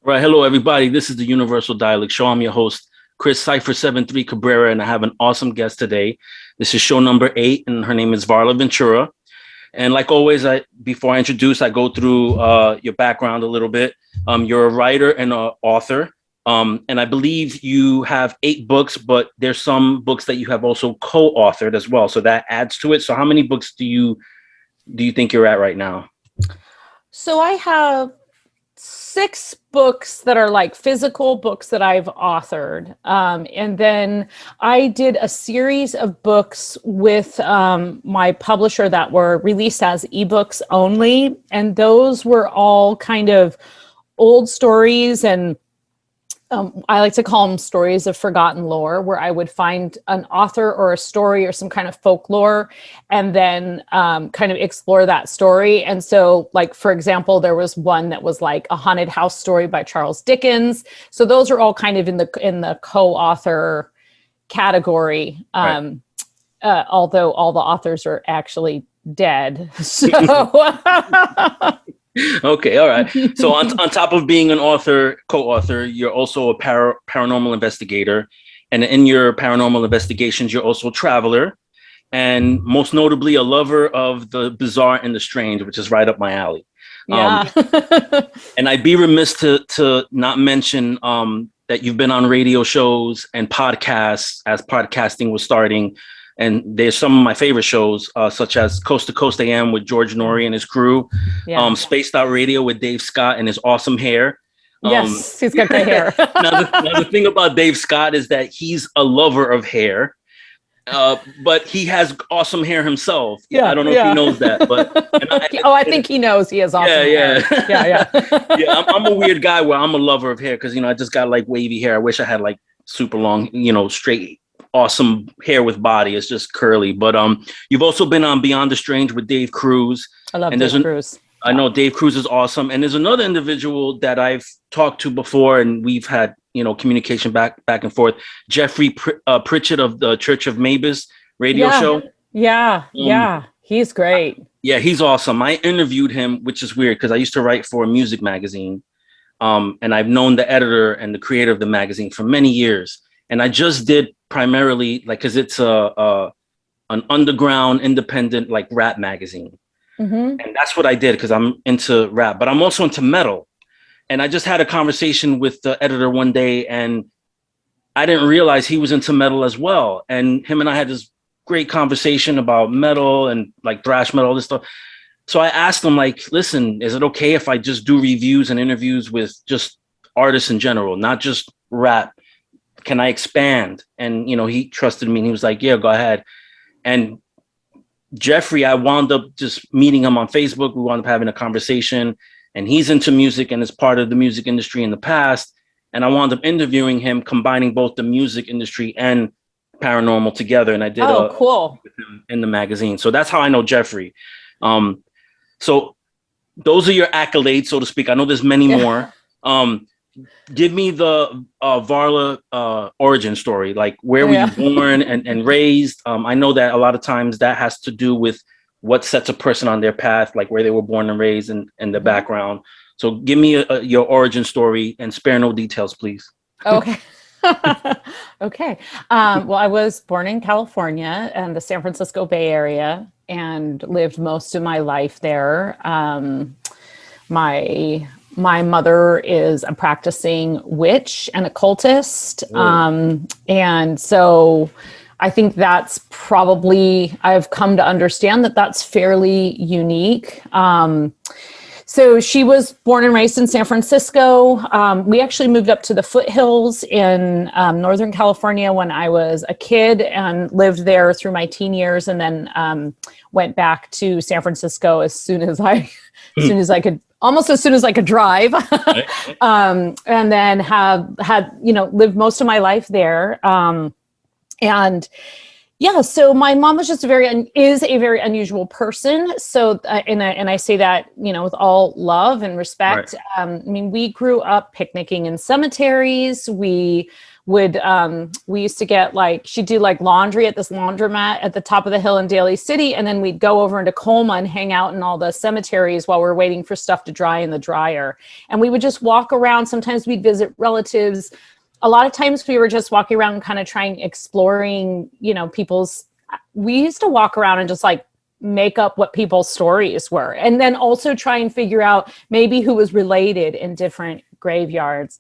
Right. Hello, everybody. This is the Universal Dialect Show. I'm your host, Chris Cypher73 Cabrera, and I have an awesome guest today. This is show number 8, and her name is Varla Ventura. And like always, before I introduce, I go through your background a little bit. You're a writer and an author, and I believe you have 8 books, but there's some books that you have also co-authored as well. So that adds to it. So how many books do you think you're at right now? So I have 6 books that are like physical books that I've authored. And then I did a series of books with my publisher that were released as ebooks only. And those were all kind of old stories, and I like to call them stories of forgotten lore, where I would find an author or a story or some kind of folklore and then kind of explore that story. And so, like, for example, there was one that was like a haunted house story by Charles Dickens. So those are all kind of in the co-author category, Right. Although all the authors are actually dead. So Okay, all right. So on top of being an co-author, you're also a paranormal investigator. And in your paranormal investigations, you're also a traveler, and most notably a lover of the bizarre and the strange, which is right up my alley. yeah. And I'd be remiss to not mention that you've been on radio shows and podcasts as podcasting was starting. And there's some of my favorite shows, such as Coast to Coast AM with George Norrie and his crew, Yeah. Spaced Out Radio with Dave Scott and his awesome hair. Yes, he's got great hair. now the thing about Dave Scott is that he's a lover of hair, but he has awesome hair himself. Yeah, I don't know if he knows that, but I think he knows he has awesome hair. Yeah. Yeah. I'm a weird guy where I'm a lover of hair because I just got like wavy hair. I wish I had like super long, straight, awesome hair with body. It's just curly. But you've also been on Beyond the Strange with Dave Cruz. I love Dave Cruz. I know Dave Cruz is awesome. And there's another individual that I've talked to before, and we've had, communication back and forth. Jeffrey Pritchett of the Church of Mavis radio show. Yeah. He's great. Yeah, he's awesome. I interviewed him, which is weird because I used to write for a music magazine. And I've known the editor and the creator of the magazine for many years. And I just did primarily because it's an underground, independent, like rap magazine. Mm-hmm. And that's what I did because I'm into rap, but I'm also into metal. And I just had a conversation with the editor one day, and I didn't realize he was into metal as well. And him and I had this great conversation about metal and like thrash metal, all this stuff. So I asked him, like, listen, is it okay if I just do reviews and interviews with just artists in general, not just rap? Can I expand? And, he trusted me and he was like, yeah, go ahead. And Jeffrey, I wound up just meeting him on Facebook. We wound up having a conversation, and he's into music and is part of the music industry in the past. And I wound up interviewing him, combining both the music industry and paranormal together. And I did cool with him in the magazine. So that's how I know Jeffrey. So those are your accolades, so to speak. I know there's many more. Give me the Varla origin story. Like, where were you born and raised? I know that a lot of times that has to do with what sets a person on their path, like where they were born and raised and the background. So give me your origin story and spare no details, please. Okay. Okay. Well, I was born in California and the San Francisco Bay Area and lived most of my life there. My mother is a practicing witch and occultist. And so I think that's probably, I've come to understand that that's fairly unique. So she was born and raised in San Francisco. We actually moved up to the foothills in Northern California when I was a kid and lived there through my teen years, and then went back to San Francisco as soon as I could. Almost as soon as I could drive, and then had lived most of my life there. So my mom was just is a very unusual person. So, and I say that, with all love and respect. Right. We grew up picnicking in cemeteries. We would, we used to get like, she'd do like laundry at this laundromat at the top of the hill in Daly City. And then we'd go over into Colma and hang out in all the cemeteries while we're waiting for stuff to dry in the dryer. And we would just walk around. Sometimes we'd visit relatives. A lot of times we were just walking around kind of exploring, you know, we used to walk around and just like make up what people's stories were. And then also try and figure out maybe who was related in different graveyards.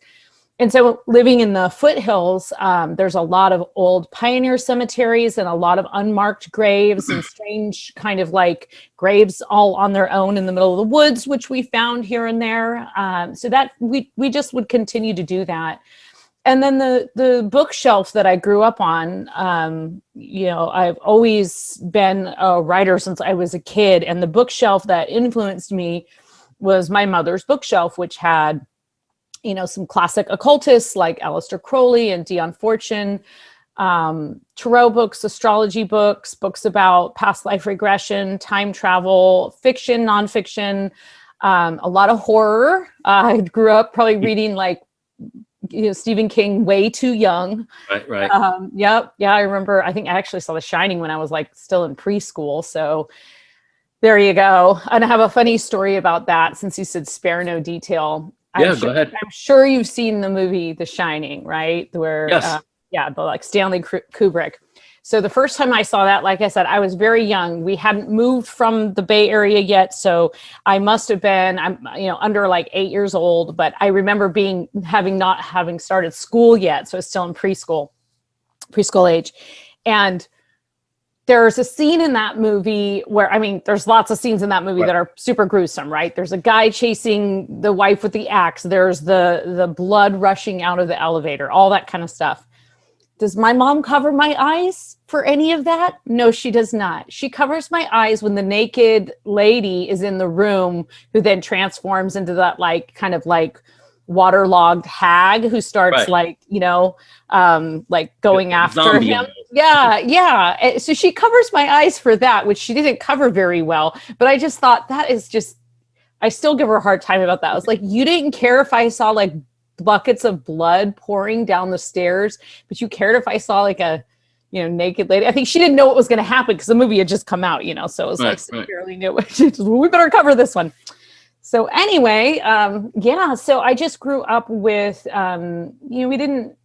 And so living in the foothills, there's a lot of old pioneer cemeteries and a lot of unmarked graves and strange kind of like graves all on their own in the middle of the woods, which we found here and there. So that we just would continue to do that. And then the bookshelf that I grew up on, you know, I've always been a writer since I was a kid. And the bookshelf that influenced me was my mother's bookshelf, which had, you know, some classic occultists like Aleister Crowley and Dion Fortune, tarot books, astrology books, books about past life regression, time travel, fiction, nonfiction, a lot of horror. I grew up probably reading like, you know, Stephen King way too young. Right. Yep. Yeah. I remember, I think I actually saw The Shining when I was like still in preschool. So there you go. And I have a funny story about that since you said spare no detail. Yeah, go ahead. I'm sure you've seen the movie The Shining, right? Where, Yes. The like Stanley Kubrick. So the first time I saw that, like I said, I was very young. We hadn't moved from the Bay Area yet, so I must have been, under like 8 years old. But I remember not having started school yet, so I was still in preschool age, and there's a scene in that movie where, there's lots of scenes in that movie that are super gruesome, right? There's a guy chasing the wife with the axe. There's the blood rushing out of the elevator, all that kind of stuff. Does my mom cover my eyes for any of that? No, she does not. She covers my eyes when the naked lady is in the room, who then transforms into that like kind of like waterlogged hag who starts like going after zombie him. almost. Yeah. So she covers my eyes for that, which she didn't cover very well. But I just thought that is just, I still give her a hard time about that. I was like, you didn't care if I saw like buckets of blood pouring down the stairs, but you cared if I saw like a, naked lady. I think she didn't know what was going to happen because the movie had just come out, so it was she barely knew it. She just, we better cover this one. So anyway, so I just grew up with, we didn't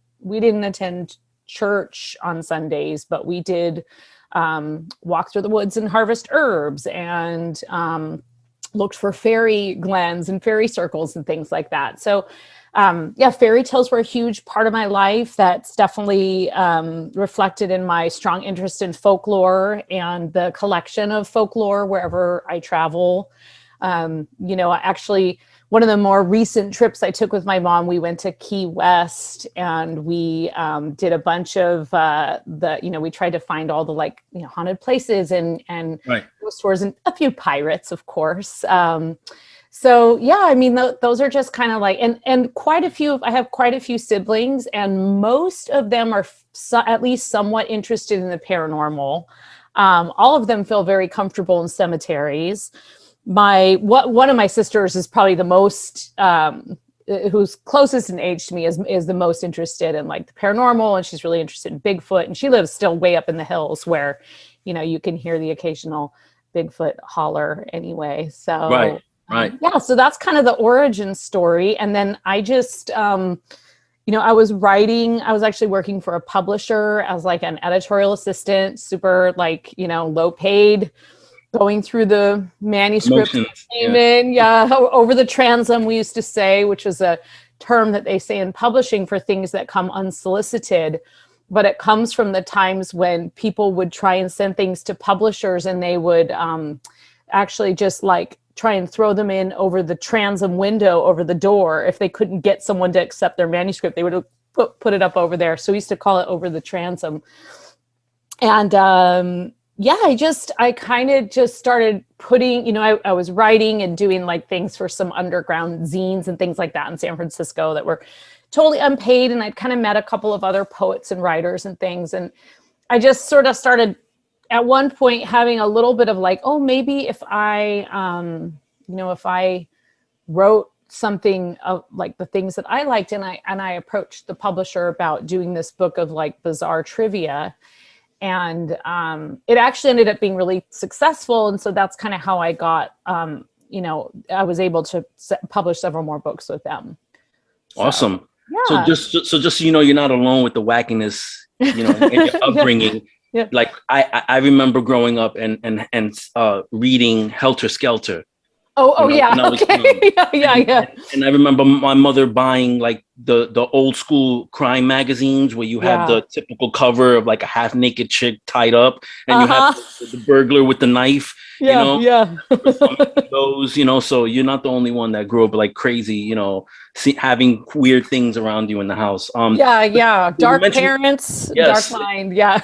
attend church on Sundays, but we did walk through the woods and harvest herbs and looked for fairy glens and fairy circles and things like that. So fairy tales were a huge part of my life. That's definitely reflected in my strong interest in folklore and the collection of folklore wherever I travel. Actually, one of the more recent trips I took with my mom, we went to Key West and we did a bunch of we tried to find all the haunted places and ghost tours and a few pirates, of course. Those are just kind of like, and I have quite a few siblings, and most of them are at least somewhat interested in the paranormal. All of them feel very comfortable in cemeteries. One of my sisters is probably the most, who's closest in age to me is the most interested in like the paranormal, and she's really interested in Bigfoot, and she lives still way up in the hills where, you can hear the occasional Bigfoot holler anyway. So, right. So that's kind of the origin story. And then I just, I was actually working for a publisher as like an editorial assistant, super low paid, going through the manuscript over the transom, we used to say, which is a term that they say in publishing for things that come unsolicited. But it comes from the times when people would try and send things to publishers, and they would actually just like try and throw them in over the transom window over the door. If they couldn't get someone to accept their manuscript, they would put it up over there. So we used to call it over the transom. And I kind of just started putting, I was writing and doing like things for some underground zines and things like that in San Francisco that were totally unpaid. And I'd kind of met a couple of other poets and writers and things. And I just sort of started at one point having a little bit of like, oh, maybe if I, if I wrote something of like the things that I liked, and I approached the publisher about doing this book of like bizarre trivia, and it actually ended up being really successful, and so that's kind of how I got I was able to publish several more books with them. Awesome. Yeah. So just so you know, you're not alone with the wackiness, in your upbringing. Yeah. Like I remember growing up and reading Helter Skelter. Yeah. Okay. Yeah. And I remember my mother buying like the old school crime magazines where you have the typical cover of like a half naked chick tied up, and you have the burglar with the knife. Yeah. Those, so you're not the only one that grew up like crazy, having weird things around you in the house. Dark parents, yes. Dark mind. Yeah.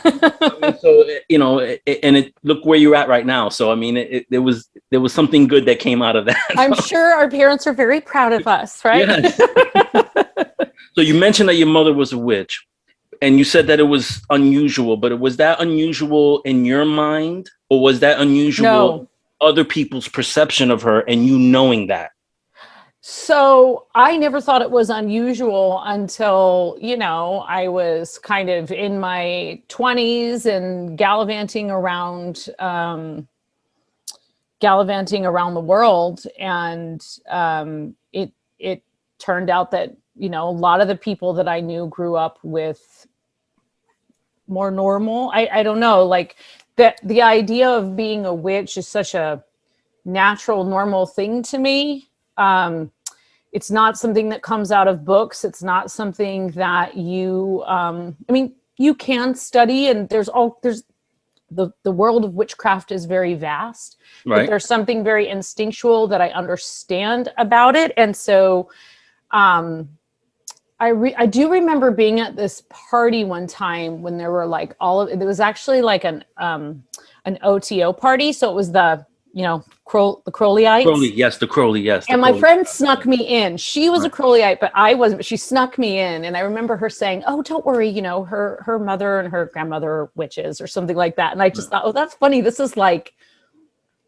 Look where you're at right now. So, I mean, there was something good that came out of that. I'm sure our parents are very proud of us, right? Yes. So you mentioned that your mother was a witch, and you said that it was unusual, but was that unusual in your mind, or was that unusual other people's perception of her and you knowing that? So I never thought it was unusual until, I was kind of in my 20s and gallivanting around the world. And it turned out that, a lot of the people that I knew grew up with more normal. I don't know, like that the idea of being a witch is such a natural, normal thing to me. It's not something that comes out of books. It's not something that you can study, and there's the world of witchcraft is very vast, right? But there's something very instinctual that I understand about it. And so I do remember being at this party one time when there were like it was actually like an OTO party. So it was the Crowleyites. Crowley, yes, the Crowley, yes. And my friend snuck me in. She was a Crowleyite, but I wasn't. But she snuck me in, and I remember her saying, "Oh, don't worry, her mother and her grandmother are witches or something like that." And I just thought, "Oh, that's funny. This is like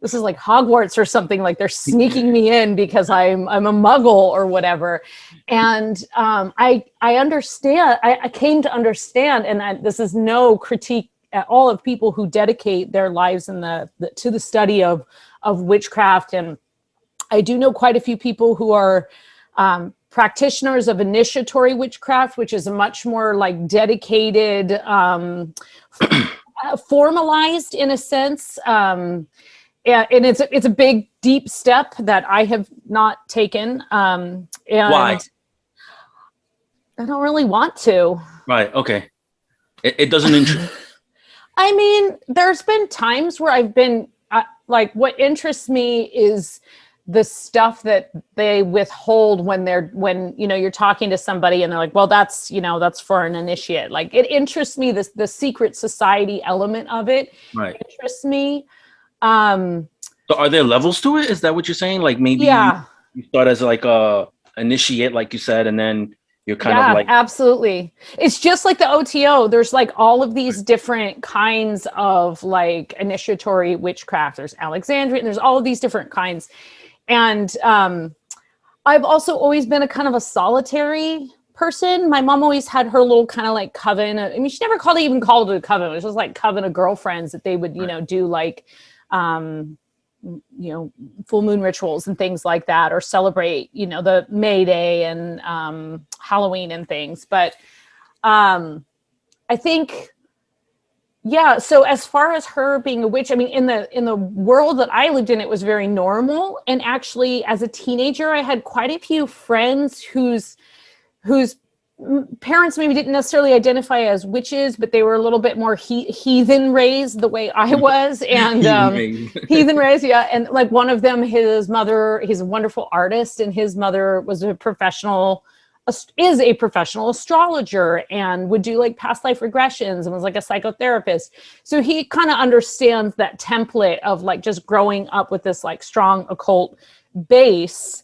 Hogwarts or something. Like they're sneaking me in because I'm a Muggle or whatever." And I understand. I came to understand, and this is no critique at all of people who dedicate their lives to the study of witchcraft. And I do know quite a few people who are practitioners of initiatory witchcraft, which is a much more like dedicated, formalized in a sense. And it's a big, deep step that I have not taken. And why? I don't really want to. Right. Okay. It doesn't interest. I mean, there's been times where I've been like, what interests me is the stuff that they withhold when you're talking to somebody and they're like, well, that's for an initiate. Like, it interests me, the secret society element of it. Right. Interests me. So are there levels to it? Is that what you're saying? Like maybe you start as like a initiate, like you said, and then you're kind of like... absolutely. It's just like the OTO. There's like all of these different kinds of like initiatory witchcraft. There's Alexandrian, there's all of these different kinds. And I've also always been a kind of a solitary person. My mom always had her little kind of like coven. I mean, she never even called it a coven. It was just like coven of girlfriends that they would, do like, full moon rituals and things like that, or celebrate, the May Day and Halloween and things. But I think, so as far as her being a witch, I mean, in the world that I lived in, it was very normal. And actually, as a teenager, I had quite a few friends whose parents maybe didn't necessarily identify as witches, but they were a little bit more heathen raised the way I was. And heathen raised, yeah. And like one of them, his mother, he's a wonderful artist, and his mother is a professional astrologer and would do like past life regressions and was like a psychotherapist. So he kind of understands that template of like just growing up with this like strong occult base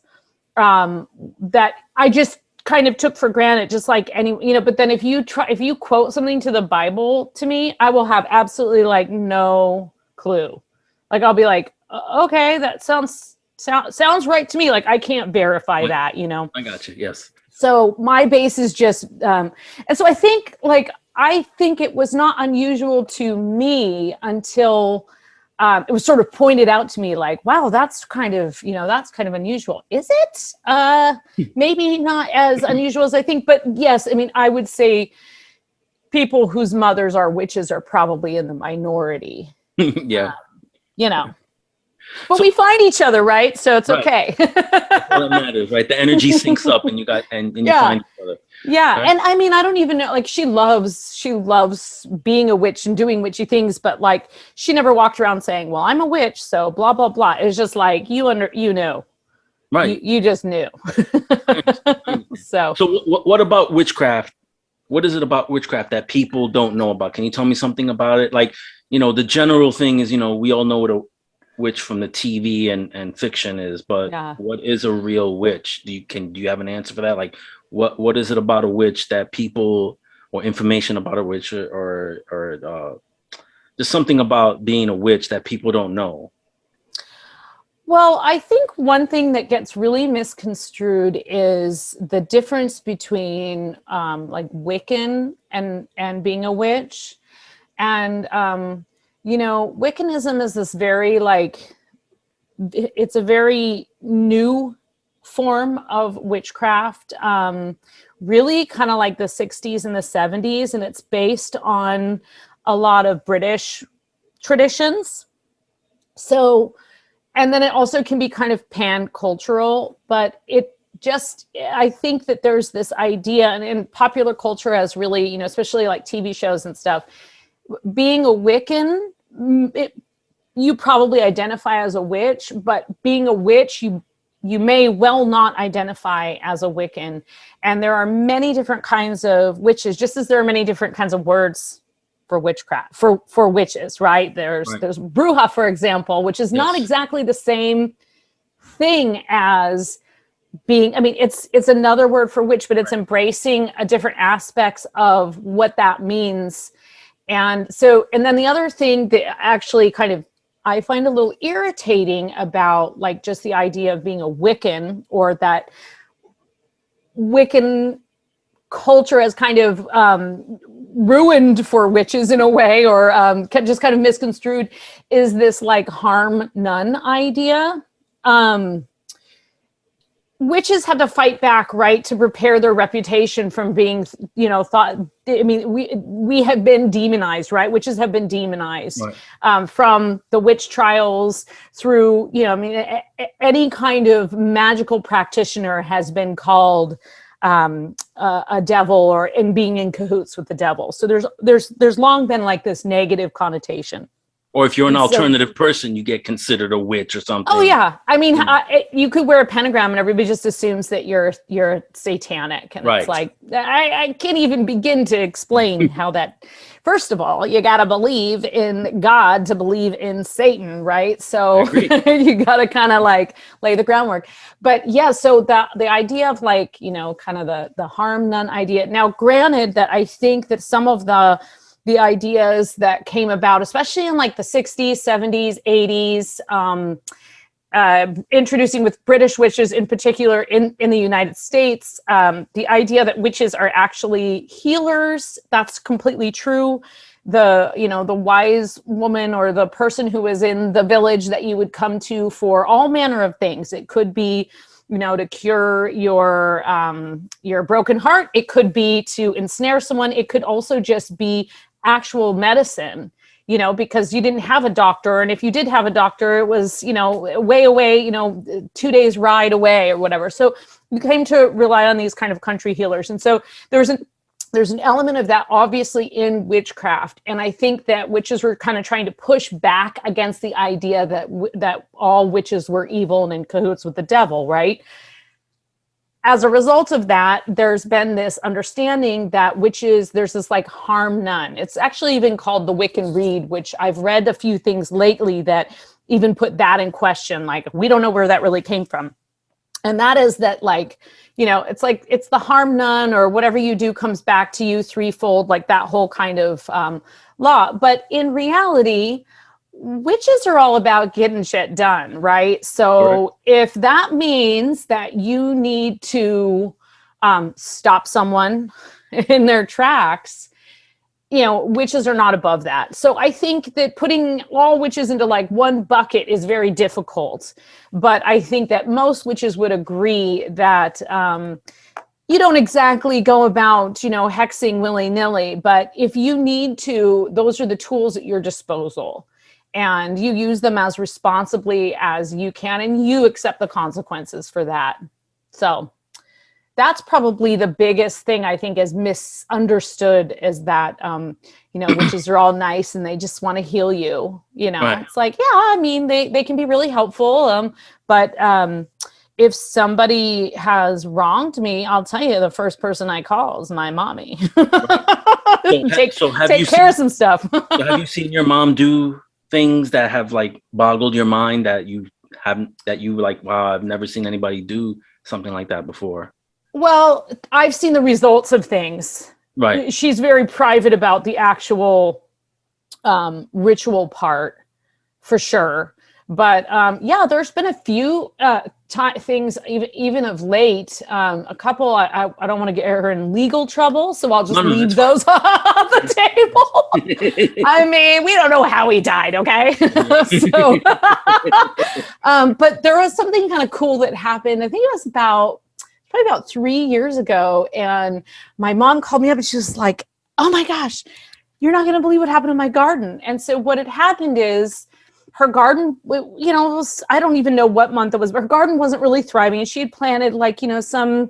that I just kind of took for granted, just like any, but then if you quote something to the Bible to me, I will have absolutely like no clue. Like I'll be like, okay, that sounds sounds right to me. Like, I can't verify that, you know. I got you. Yes. So my base is just, and so I think it was not unusual to me until it was sort of pointed out to me, like, wow, that's kind of unusual. Is it? Maybe not as unusual as I think, but yes, I mean, I would say people whose mothers are witches are probably in the minority. Yeah. You know. But we find each other, right? So it's right. okay. That's all that matters, right? The energy syncs up, and you find each other. Yeah, right? and I mean, I don't even know. Like, she loves being a witch and doing witchy things, but like, she never walked around saying, "Well, I'm a witch, so blah blah blah." It's just like you know, right? You just knew. So what about witchcraft? What is it about witchcraft that people don't know about? Can you tell me something about it? Like, the general thing is, we all know what a witch from the TV and fiction is, but what is a real witch? Do you have an answer for that? Like, what is it about a witch that people, or information about a witch, or just something about being a witch that people don't know? Well, I think one thing that gets really misconstrued is the difference between like Wiccan and being a witch. And Wiccanism is this very it's a very new form of witchcraft, really kind of like the 60s and the 70s, and it's based on a lot of British traditions. So, and then it also can be kind of pan-cultural, but I think that there's this idea, and in popular culture has really, especially like TV shows and stuff, being a Wiccan, you probably identify as a witch, but being a witch, you may well not identify as a Wiccan. And there are many different kinds of witches, just as there are many different kinds of words for witchcraft, for witches, right? There's bruja, for example, which is not exactly the same thing as being, I mean, it's another word for witch, but it's embracing a different aspects of what that means. And then the other thing that actually kind of I find a little irritating about like just the idea of being a Wiccan, or that Wiccan culture has kind of ruined for witches in a way, or just kind of misconstrued, is this like harm none idea. Witches had to fight back, right, to repair their reputation from being, thought. I mean, we have been demonized, right? Witches have been demonized, right. From the witch trials through, any kind of magical practitioner has been called a devil, or in being in cahoots with the devil. So there's long been like this negative connotation. Or if you're an alternative person, you get considered a witch or something. Oh yeah, I mean, you could wear a pentagram and everybody just assumes that you're satanic, and right. It's like I can't even begin to explain how that. First of all, you got to believe in God to believe in Satan, right? So you got to kind of like lay the groundwork. But yeah, so the idea of like kind of the harm none idea. Now, granted that I think that some of the ideas that came about, especially in like the 60s, 70s, 80s, introducing with British witches in particular in the United States, the idea that witches are actually healers, that's completely true. The wise woman, or the person who is in the village that you would come to for all manner of things. It could be, to cure your broken heart. It could be to ensnare someone. It could also just be actual medicine, because you didn't have a doctor. And if you did have a doctor, it was, way away, 2 days ride away or whatever. So you came to rely on these kind of country healers. And so there's an element of that obviously in witchcraft. And I think that witches were kind of trying to push back against the idea that all witches were evil and in cahoots with the devil, right? As a result of that, there's been this understanding that witches, there's this like harm none. It's actually even called the Wiccan Rede, which I've read a few things lately that even put that in question. Like, we don't know where that really came from. And that is that, like, it's like, it's the harm none, or whatever you do comes back to you threefold, like that whole kind of law. But in reality, witches are all about getting shit done, right? So if that means that you need to stop someone in their tracks, witches are not above that. So I think that putting all witches into like one bucket is very difficult. But I think that most witches would agree that you don't exactly go about, hexing willy-nilly. But if you need to, those are the tools at your disposal. And you use them as responsibly as you can, and you accept the consequences for that. So that's probably the biggest thing I think is misunderstood, is that, witches are all nice and they just want to heal you. Right. It's like, yeah, I mean, they can be really helpful. But if somebody has wronged me, I'll tell you, the first person I call is my mommy. Take care of some stuff. So have you seen your mom do things that have like boggled your mind, that you like, wow, I've never seen anybody do something like that before? Well, I've seen the results of things. Right. She's very private about the actual ritual part, for sure. But yeah, there's been a few things, even of late. A couple, I don't want to get her in legal trouble, so I'll just leave those off the table. I mean, we don't know how he died, okay? So, but there was something kind of cool that happened. I think it was probably about 3 years ago, and my mom called me up and she was like, oh my gosh, you're not going to believe what happened in my garden. And so what had happened is, her garden, I don't even know what month it was, but her garden wasn't really thriving. And she had planted like, some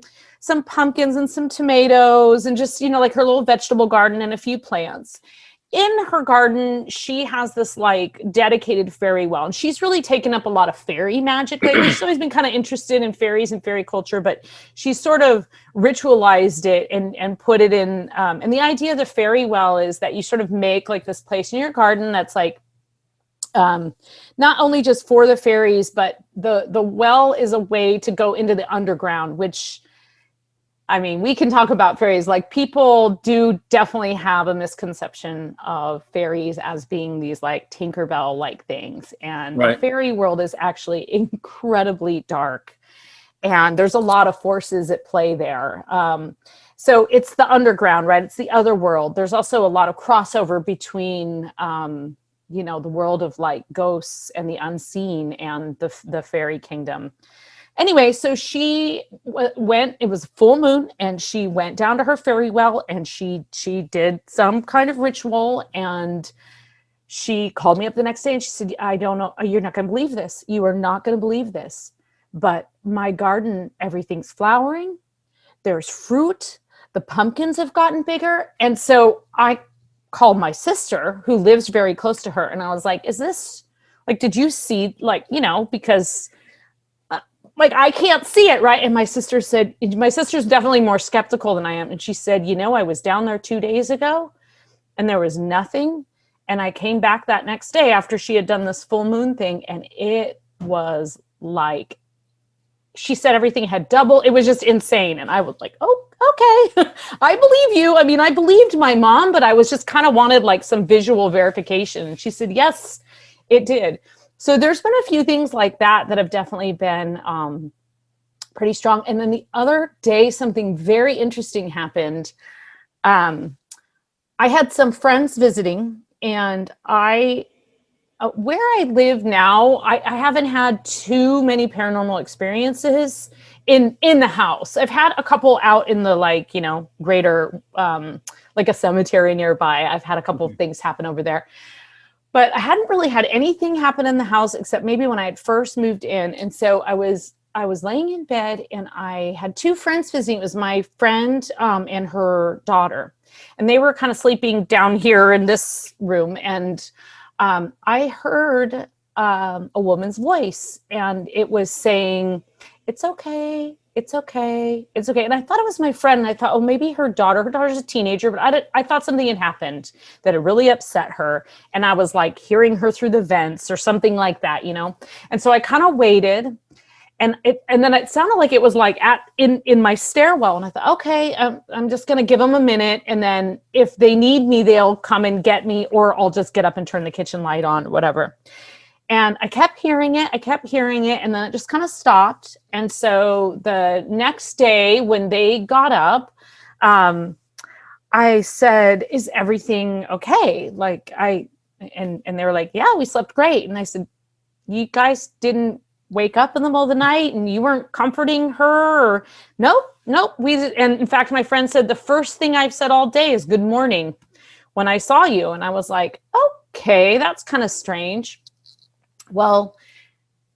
pumpkins and some tomatoes and just, like her little vegetable garden and a few plants. In her garden, she has this like dedicated fairy well. And she's really taken up a lot of fairy magic lately. She's always been kind of interested in fairies and fairy culture, but she's sort of ritualized it and put it in. And the idea of the fairy well is that you sort of make like this place in your garden that's like, not only just for the fairies, but the well is a way to go into the underground, which, I mean, we can talk about fairies. Like, people do definitely have a misconception of fairies as being these like Tinkerbell like things. And the fairy world is actually incredibly dark. And there's a lot of forces at play there. So it's the underground, right? It's the other world. There's also a lot of crossover between, the world of like ghosts and the unseen and the fairy kingdom. Anyway, so she went, it was full moon, and she went down to her fairy well, and she did some kind of ritual, and she called me up the next day and she said, I don't know, you're not going to believe this. You are not going to believe this. But my garden, everything's flowering. There's fruit. The pumpkins have gotten bigger. And so I called my sister, who lives very close to her. And I was like, is this, like, did you see, like, because like, I can't see it, right? And my sister's definitely more skeptical than I am. And she said, I was down there 2 days ago and there was nothing. And I came back that next day after she had done this full moon thing. And it was like, she said everything had doubled. It was just insane. And I was like, oh, okay. I believe you. I mean, I believed my mom, but I was just kind of wanted like some visual verification. And she said, yes, it did. So there's been a few things like that have definitely been pretty strong. And then the other day, something very interesting happened. I had some friends visiting, and where I live now, I haven't had too many paranormal experiences in the house. I've had a couple out in the like, greater, like a cemetery nearby. I've had a couple of things happen over there. But I hadn't really had anything happen in the house except maybe when I had first moved in. And so I was laying in bed, and I had two friends visiting. It was my friend and her daughter. And they were kind of sleeping down here in this room. And I heard a woman's voice, and it was saying, it's okay. It's okay. It's okay. And I thought it was my friend. And I thought, oh, maybe her daughter's a teenager, but I thought something had happened that had really upset her. And I was like hearing her through the vents or something like that, And so I kind of waited. and then it sounded like it was like in my stairwell, and I thought, okay, I'm just gonna give them a minute, and then if they need me, they'll come and get me, or I'll just get up and turn the kitchen light on, whatever. And I kept hearing it, and then it just kind of stopped. And so the next day when they got up, I said, "Is everything okay?" Like and they were like, "Yeah, we slept great." And I said, "You guys didn't wake up in the middle of the night and you weren't comforting her?" Or nope. And in fact, my friend said, "The first thing I've said all day is good morning when I saw you." And I was like, okay, that's kind of strange. Well,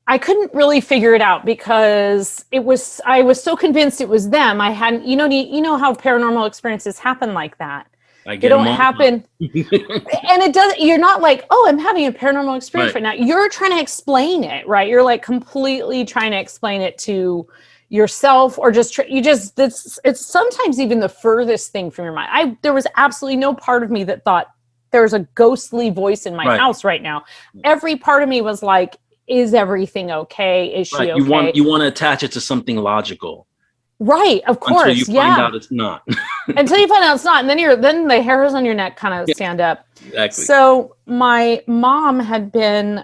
I couldn't really figure it out because I was so convinced it was them. I hadn't, you know how paranormal experiences happen like that. I They get them don't all. happen. And it does, you're not like, oh, I'm having a paranormal experience Right. right now. You're trying to explain it, right? You're like completely trying to explain it to yourself, or just it's sometimes even the furthest thing from your mind. There was absolutely no part of me that thought there's a ghostly voice in my Right. house right now. Every part of me was like, is everything okay? Is she Right. okay? You want to attach it to something logical. Right, of course. Until you find out it's not. Until you find out it's not. And then the hairs on your neck kind of stand up. Exactly. So my mom had been,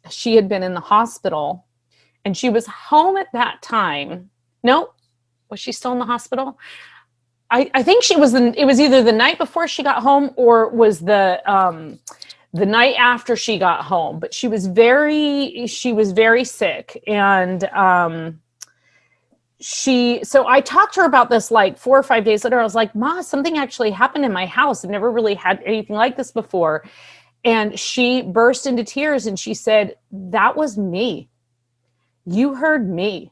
she had been in the hospital, and she was home at that time. No, was she still in the hospital? I think she was. It was either the night before she got home, or it was the night after she got home. But she was very sick, and so I talked to her about this like 4 or 5 days later. I was like, "Ma, something actually happened in my house. I've never really had anything like this before." And she burst into tears and she said, "That was me. You heard me."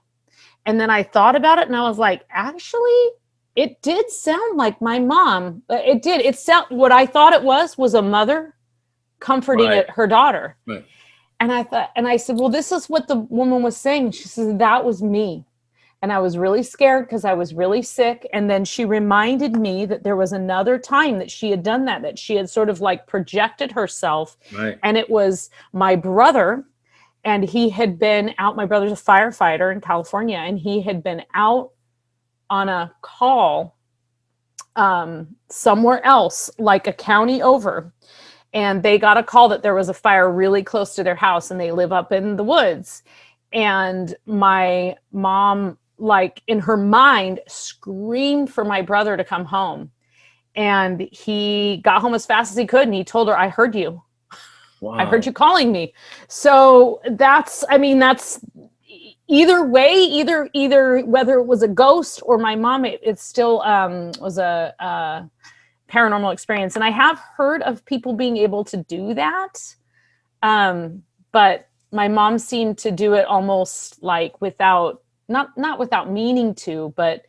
And then I thought about it and I was like, actually, it did sound like my mom. It did. What I thought it was a mother comforting her daughter. Right. And I said, well, this is what the woman was saying. She said, "That was me." And I was really scared because I was really sick. And then she reminded me that there was another time that she had done that she had sort of like projected herself. Right. And it was my brother, and he had been out. My brother's a firefighter in California, and he had been out on a call somewhere else, like a county over. And they got a call that there was a fire really close to their house, and they live up in the woods. And my mom, like in her mind, screamed for my brother to come home. And he got home as fast as he could. And he told her, "I heard you. Wow. I heard you calling me." So that's either way, either whether it was a ghost or my mom, it still was a paranormal experience. And I have heard of people being able to do that. But my mom seemed to do it almost like without, not without meaning to, but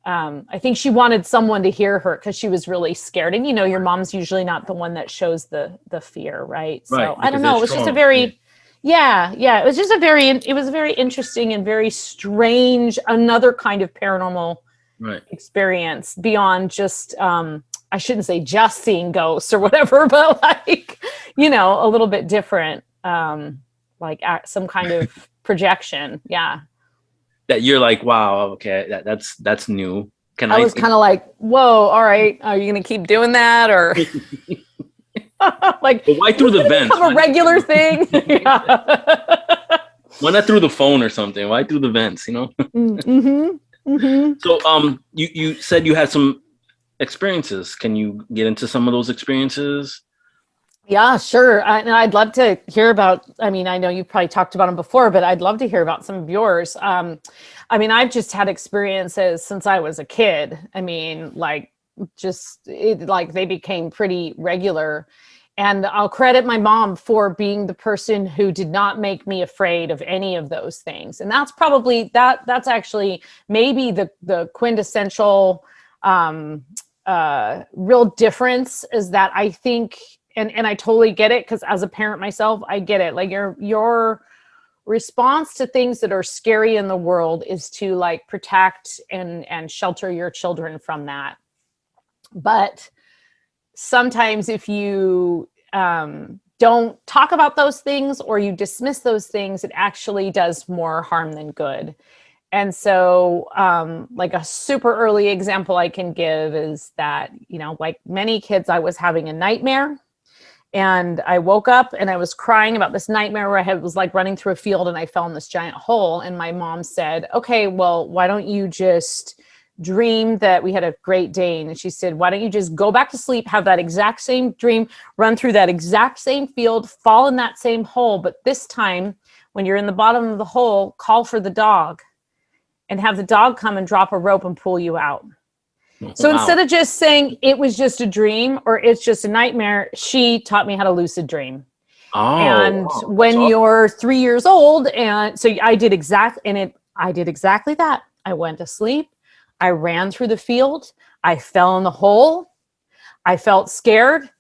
I think she wanted someone to hear her because she was really scared. And your mom's usually not the one that shows the fear, right? So I don't know. It was just a very, it was just it was a very interesting and very strange, another kind of paranormal experience beyond just, I shouldn't say just seeing ghosts or whatever, but like, a little bit different, like some kind of projection. Yeah. That you're like, wow, okay, that's new. I was kind of like, whoa, all right, are you going to keep doing that, or like, but why through the vents? A regular thing. Why not through the phone or something? Why through the vents? Mm-hmm. Mm-hmm. So, you said you had some experiences. Can you get into some of those experiences? Yeah, sure. I'd love to hear about, I know you've probably talked about them before, but I'd love to hear about some of yours. I've just had experiences since I was a kid. Like they became pretty regular. And I'll credit my mom for being the person who did not make me afraid of any of those things. And that's probably, that's actually maybe the quintessential real difference, is that I think, and I totally get it, because as a parent myself, I get it. Like your response to things that are scary in the world is to like protect and shelter your children from that. But sometimes if you don't talk about those things or you dismiss those things, it actually does more harm than good. And so, like a super early example I can give is that, like many kids, I was having a nightmare and I woke up and I was crying about this nightmare where was like running through a field and I fell in this giant hole. And my mom said, okay, well, why don't you just dream that we had a great day? And she said, why don't you just go back to sleep, have that exact same dream, run through that exact same field, fall in that same hole. But this time when you're in the bottom of the hole, call for the dog and have the dog come and drop a rope and pull you out. So instead of just saying it was just a dream or it's just a nightmare, she taught me how to lucid dream. And when you're 3 years old, and so I did exactly that. I went to sleep. I ran through the field. I fell in the hole. I felt scared.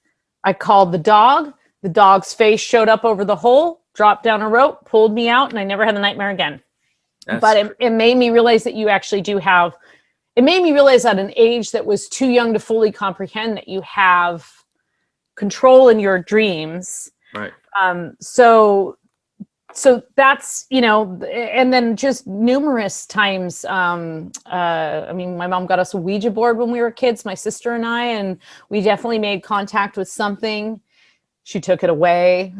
I called the dog. The dog's face showed up over the hole, dropped down a rope, pulled me out, and I never had the nightmare again. But it made me realize that you actually do have, it made me realize at an age that was too young to fully comprehend that you have control in your dreams. Right. So that's, and then just numerous times, I mean, my mom got us a Ouija board when we were kids, my sister and I, and we definitely made contact with something. She took it away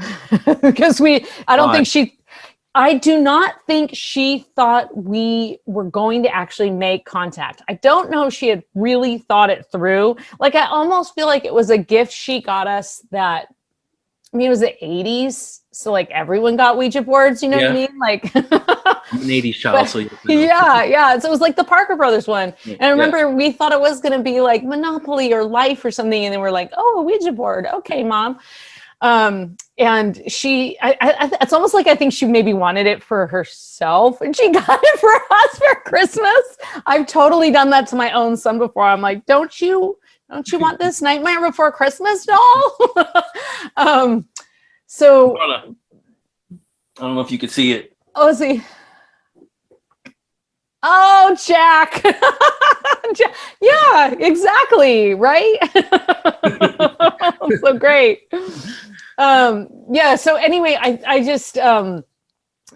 because I do not think she thought we were going to actually make contact. I don't know if she had really thought it through. Like, I almost feel like it was a gift she got us that, I mean, it was the 80s. So like everyone got Ouija boards, you know what I mean? Like I'm an 80s child, so yeah. So it was like the Parker Brothers one. And I remember we thought it was going to be like Monopoly or Life or something. And then we're like, oh, a Ouija board. Okay, Mom. And it's almost like I think she maybe wanted it for herself and she got it for us for Christmas. I've totally done that to my own son before. I'm like, don't you want this Nightmare Before Christmas doll? So I don't know if you could see it. Oh, see. Oh, Jack. Yeah, exactly. Right. So great. Yeah. So anyway, I just,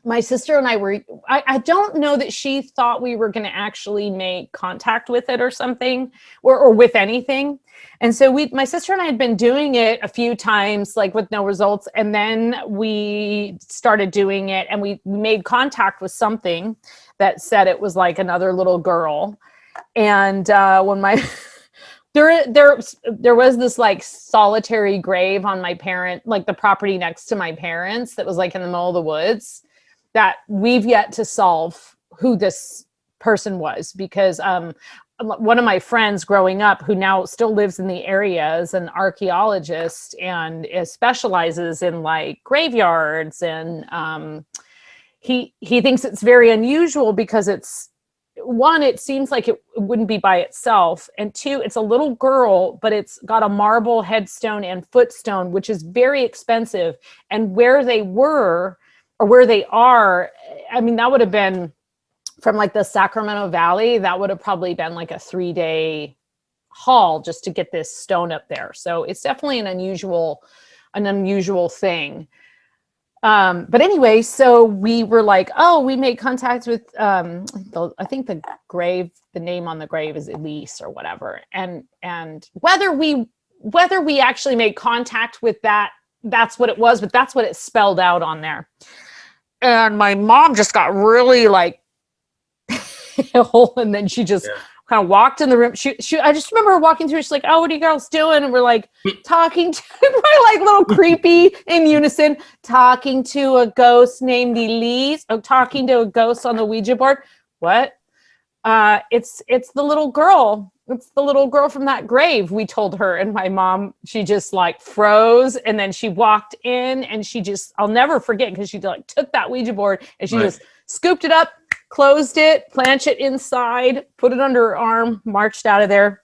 my sister and I don't know that she thought we were going to actually make contact with it or something or with anything. And so my sister and I had been doing it a few times, like with no results. And then we started doing it and we made contact with something that said it was like another little girl. And when there was this like solitary grave on my like the property next to my parents that was like in the middle of the woods that we've yet to solve who this person was, because one of my friends growing up who now still lives in the area is an archaeologist and specializes in like graveyards. And he thinks it's very unusual because it seems like it wouldn't be by itself. And two, it's a little girl, but it's got a marble headstone and footstone, which is very expensive. And where they were or where they are, I mean, that would have been from like the Sacramento Valley, that would have probably been like a 3-day haul just to get this stone up there. So it's definitely an unusual thing. But anyway, so we were like, oh, we made contact with, I think the name on the grave is Elise or whatever. And whether we actually made contact with that, that's what it was, but that's what it spelled out on there. And my mom just got really like, and then she just kind of walked in the room. I just remember her walking through. She's like, "Oh, what are you girls doing?" And we're like talking to, we're like little creepy in unison, talking to a ghost named Elise. Oh, talking to a ghost on the Ouija board. What? It's the little girl. It's the little girl from that grave. We told her, and my mom, she just like froze, and then she walked in, and I'll never forget because she like took that Ouija board and she just scooped it up, closed it, planched it inside, put it under her arm, marched out of there.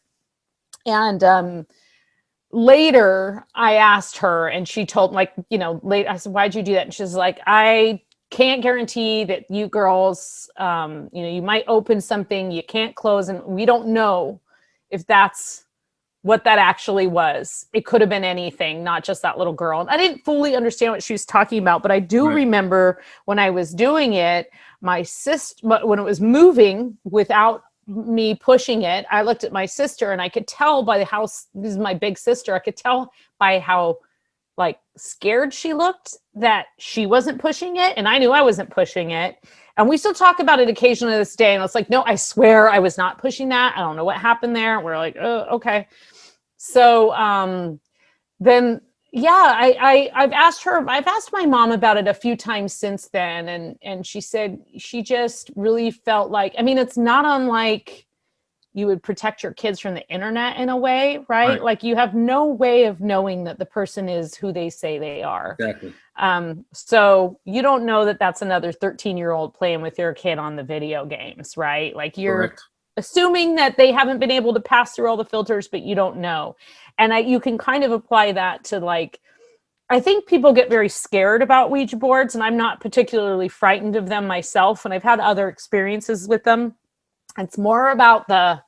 And later I asked her and she told I said, "Why'd you do that?" And she's like, "I can't guarantee that you girls, you might open something you can't close and we don't know if that's what that actually was. It could have been anything, not just that little girl. And I didn't fully understand what she was talking about, but I do remember when I was doing it, my sister, when it was moving without me pushing it, I looked at my sister and I could tell by this is my big sister, I could tell by how like scared she looked that she wasn't pushing it. And I knew I wasn't pushing it. And we still talk about it occasionally to this day. And it's like, no, I swear I was not pushing that. I don't know what happened there. We're like, oh, okay. So then, yeah, I've asked my mom about it a few times since then. And she said she just really felt like, I mean, it's not unlike you would protect your kids from the internet in a way, right? Like you have no way of knowing that the person is who they say they are. Exactly. So you don't know that that's another 13-year-old playing with your kid on the video games, right? Like you're assuming that they haven't been able to pass through all the filters, but you don't know. And you can kind of apply that to like, I think people get very scared about Ouija boards, and I'm not particularly frightened of them myself. And I've had other experiences with them. It's more about the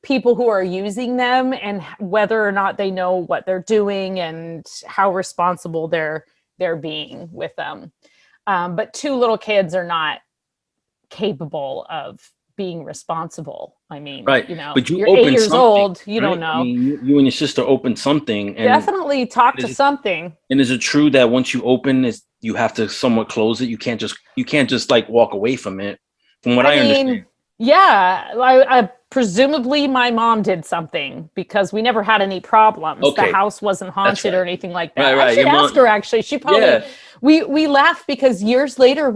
people who are using them and whether or not they know what they're doing and how responsible they're being with them. But 2 little kids are not capable of being responsible. I mean, you know, but you're 8 years old, you don't know. I mean, you and your sister opened something. And definitely talk to something. And is it true that once you open, you have to somewhat close it? You can't just like walk away from it. From what I understand. Yeah, I presumably my mom did something because we never had any problems. The house wasn't haunted or anything like that. I should ask her actually. She probably we laughed because years later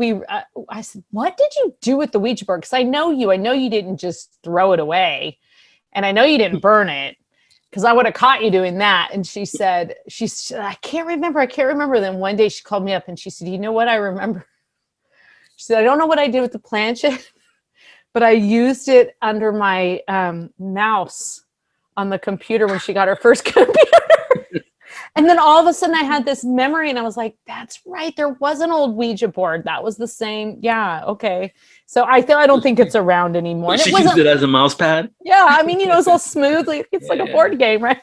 I said, "What did you do with the Ouija board?" Because I know you didn't just throw it away, and I know you didn't burn it because I would have caught you doing that. And she said, I can't remember. Then one day she called me up and she said, "You know what I remember?" She said, "I don't know what I did with the planchette." But I used it under my mouse on the computer when she got her first computer. And then all of a sudden I had this memory and I was like, that's right. There was an old Ouija board. That was the same. Yeah. Okay. So I don't think it's around anymore. She used it as a mouse pad? Yeah. I mean, it's all smooth. It's like a board game, right?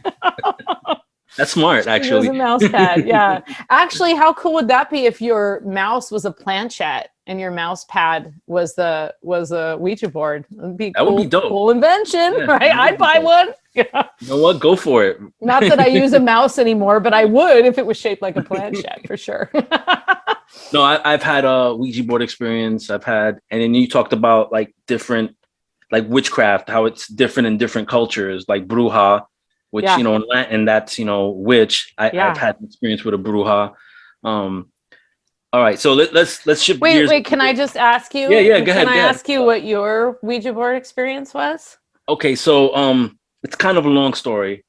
That's smart, actually. It was a mouse pad. Yeah. Actually, how cool would that be if your mouse was a planchette and your mouse pad was a Ouija board? That'd be that would be dope. Cool invention, right? I'd buy one. Yeah. You know what? Go for it. Not that I use a mouse anymore, but I would if it was shaped like a planchette for sure. No, I've had a Ouija board experience. And then you talked about like different, like witchcraft, how it's different in different cultures, like bruja, which, in Latin, that's, witch. I've had an experience with a bruja. All right, so let's shift gears. Wait, can I just ask you? Yeah, go ahead. Can I ask you what your Ouija board experience was? Okay, so it's kind of a long story.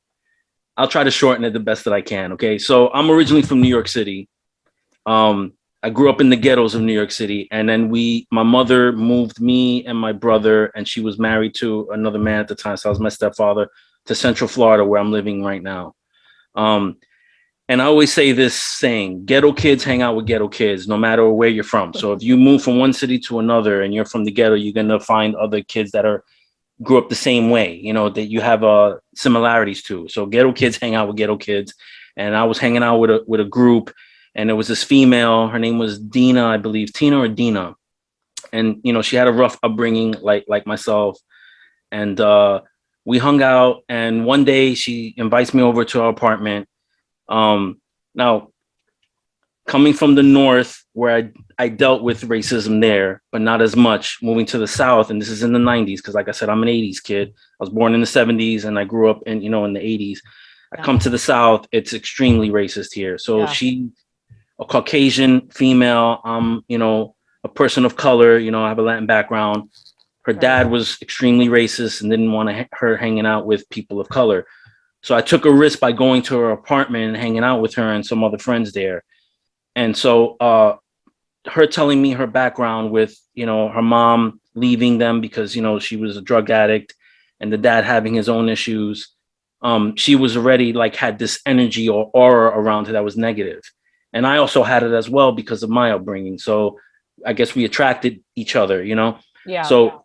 I'll try to shorten it the best that I can. Okay, so I'm originally from New York City. I grew up in the ghettos of New York City, and then my mother moved me and my brother, and she was married to another man at the time, so I was my stepfather, to Central Florida, where I'm living right now. And I always say this saying, ghetto kids hang out with ghetto kids, no matter where you're from. So if you move from one city to another and you're from the ghetto, you're going to find other kids that grew up the same way, that you have similarities to. So ghetto kids hang out with ghetto kids. And I was hanging out with a group, and there was this female, her name was Dina, I believe, Tina or Dina. And, she had a rough upbringing like myself. And we hung out, and one day she invites me over to her apartment. Now, coming from the North, where I dealt with racism there, but not as much, moving to the South, and this is in the 90s, because like I said, I'm an 80s kid. I was born in the 70s, and I grew up in the 80s. I come to the South, it's extremely racist here. So she's a Caucasian female. I'm, a person of color, I have a Latin background. Her dad was extremely racist and didn't want her hanging out with people of color. So I took a risk by going to her apartment and hanging out with her and some other friends there. And so her telling me her background with, her mom leaving them because, she was a drug addict, and the dad having his own issues. She was already had this energy or aura around her that was negative. And I also had it as well because of my upbringing. So I guess we attracted each other, Yeah. So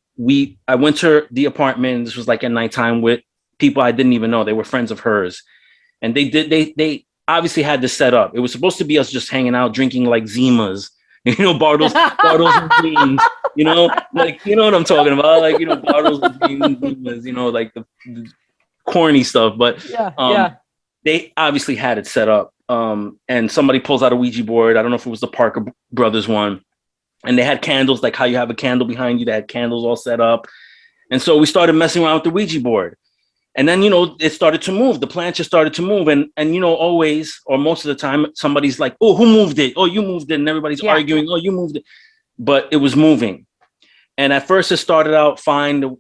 I went to the apartment. This was at nighttime with people I didn't even know. They were friends of hers. And they obviously had this set up. It was supposed to be us just hanging out, drinking like Zimas, Bartles and Beans, like, you know what I'm talking about? Like, Bartles and Beans, Zimas, like the corny stuff. But they obviously had it set up. And somebody pulls out a Ouija board. I don't know if it was the Parker Brothers one. And they had candles, like how you have a candle behind you. They had candles all set up. And so we started messing around with the Ouija board. And then, it started to move. The planches started to move. And always, or most of the time, somebody's like, oh, who moved it? Oh, you moved it. And everybody's arguing, oh, you moved it. But it was moving. And at first it started out fine.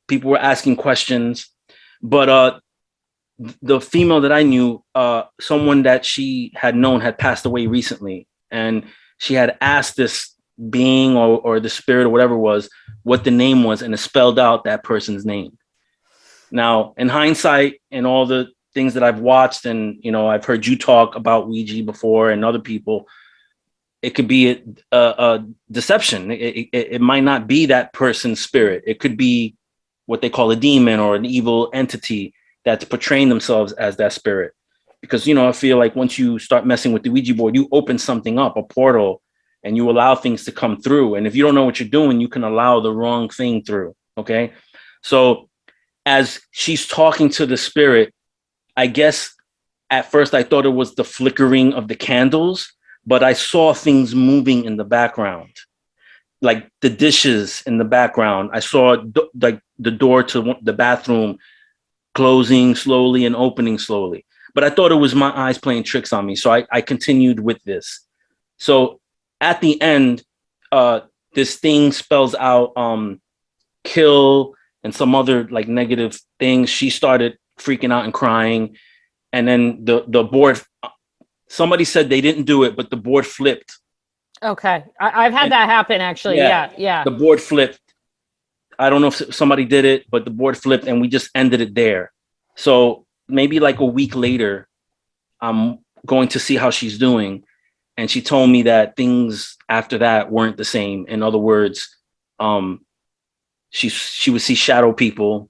People were asking questions. But the female that I knew, someone that she had known had passed away recently. And she had asked this being or the spirit or whatever it was, what the name was. And it spelled out that person's name. Now, in hindsight, and all the things that I've watched, and I've heard you talk about Ouija before, and other people, it could be a deception. It might not be that person's spirit. It could be what they call a demon or an evil entity that's portraying themselves as that spirit. Because I feel like once you start messing with the Ouija board, you open something up, a portal, and you allow things to come through. And if you don't know what you're doing, you can allow the wrong thing through. Okay, so as she's talking to the spirit, I guess at first I thought it was the flickering of the candles, but I saw things moving in the background, like the dishes in the background. I saw like the door to the bathroom closing slowly and opening slowly. But I thought it was my eyes playing tricks on me. So I continued with this. So at the end, this thing spells out kill and some other like negative things. She started freaking out and crying. And then the board, somebody said they didn't do it, but the board flipped. Okay. I've had that happen actually. Yeah. The board flipped. I don't know if somebody did it, but the board flipped and we just ended it there. So maybe like a week later, I'm going to see how she's doing. And she told me that things after that weren't the same. In other words, she would see shadow people,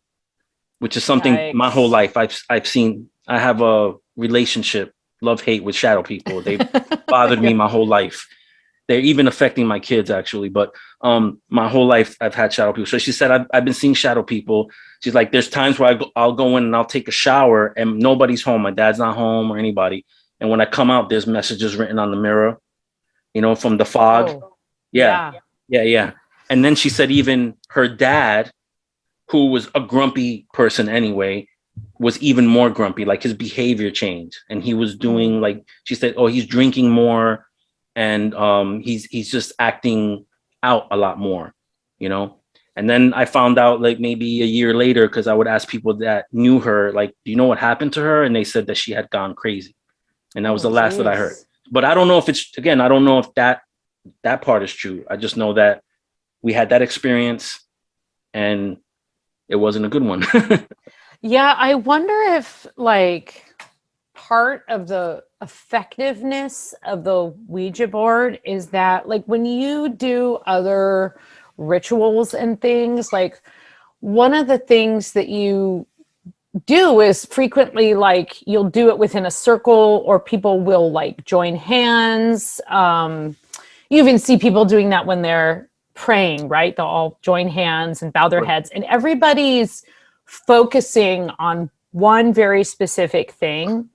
which is something my whole life I've seen. I have a relationship, love-hate with shadow people. They've bothered me my whole life. They're even affecting my kids actually, but my whole life I've had shadow people. So she said, I've been seeing shadow people. She's like, there's times where I'll go in and I'll take a shower and nobody's home. My dad's not home or anybody. And when I come out, there's messages written on the mirror, from the fog. Oh, yeah. And then she said even her dad, who was a grumpy person anyway, was even more grumpy, like his behavior changed. And he was doing like, she said, oh, he's drinking more. And he's just acting out a lot more, And then I found out like maybe a year later, because I would ask people that knew her, like, do you know what happened to her? And they said that she had gone crazy. And that was the last that I heard. But I don't know if I don't know if that part is true. I just know that we had that experience and it wasn't a good one. Yeah, I wonder if like part of the effectiveness of the Ouija board is that like when you do other rituals and things, like one of the things that you do is frequently like you'll do it within a circle or people will like join hands. You even see people doing that when they're praying, right? They'll all join hands and bow their heads and everybody's focusing on one very specific thing.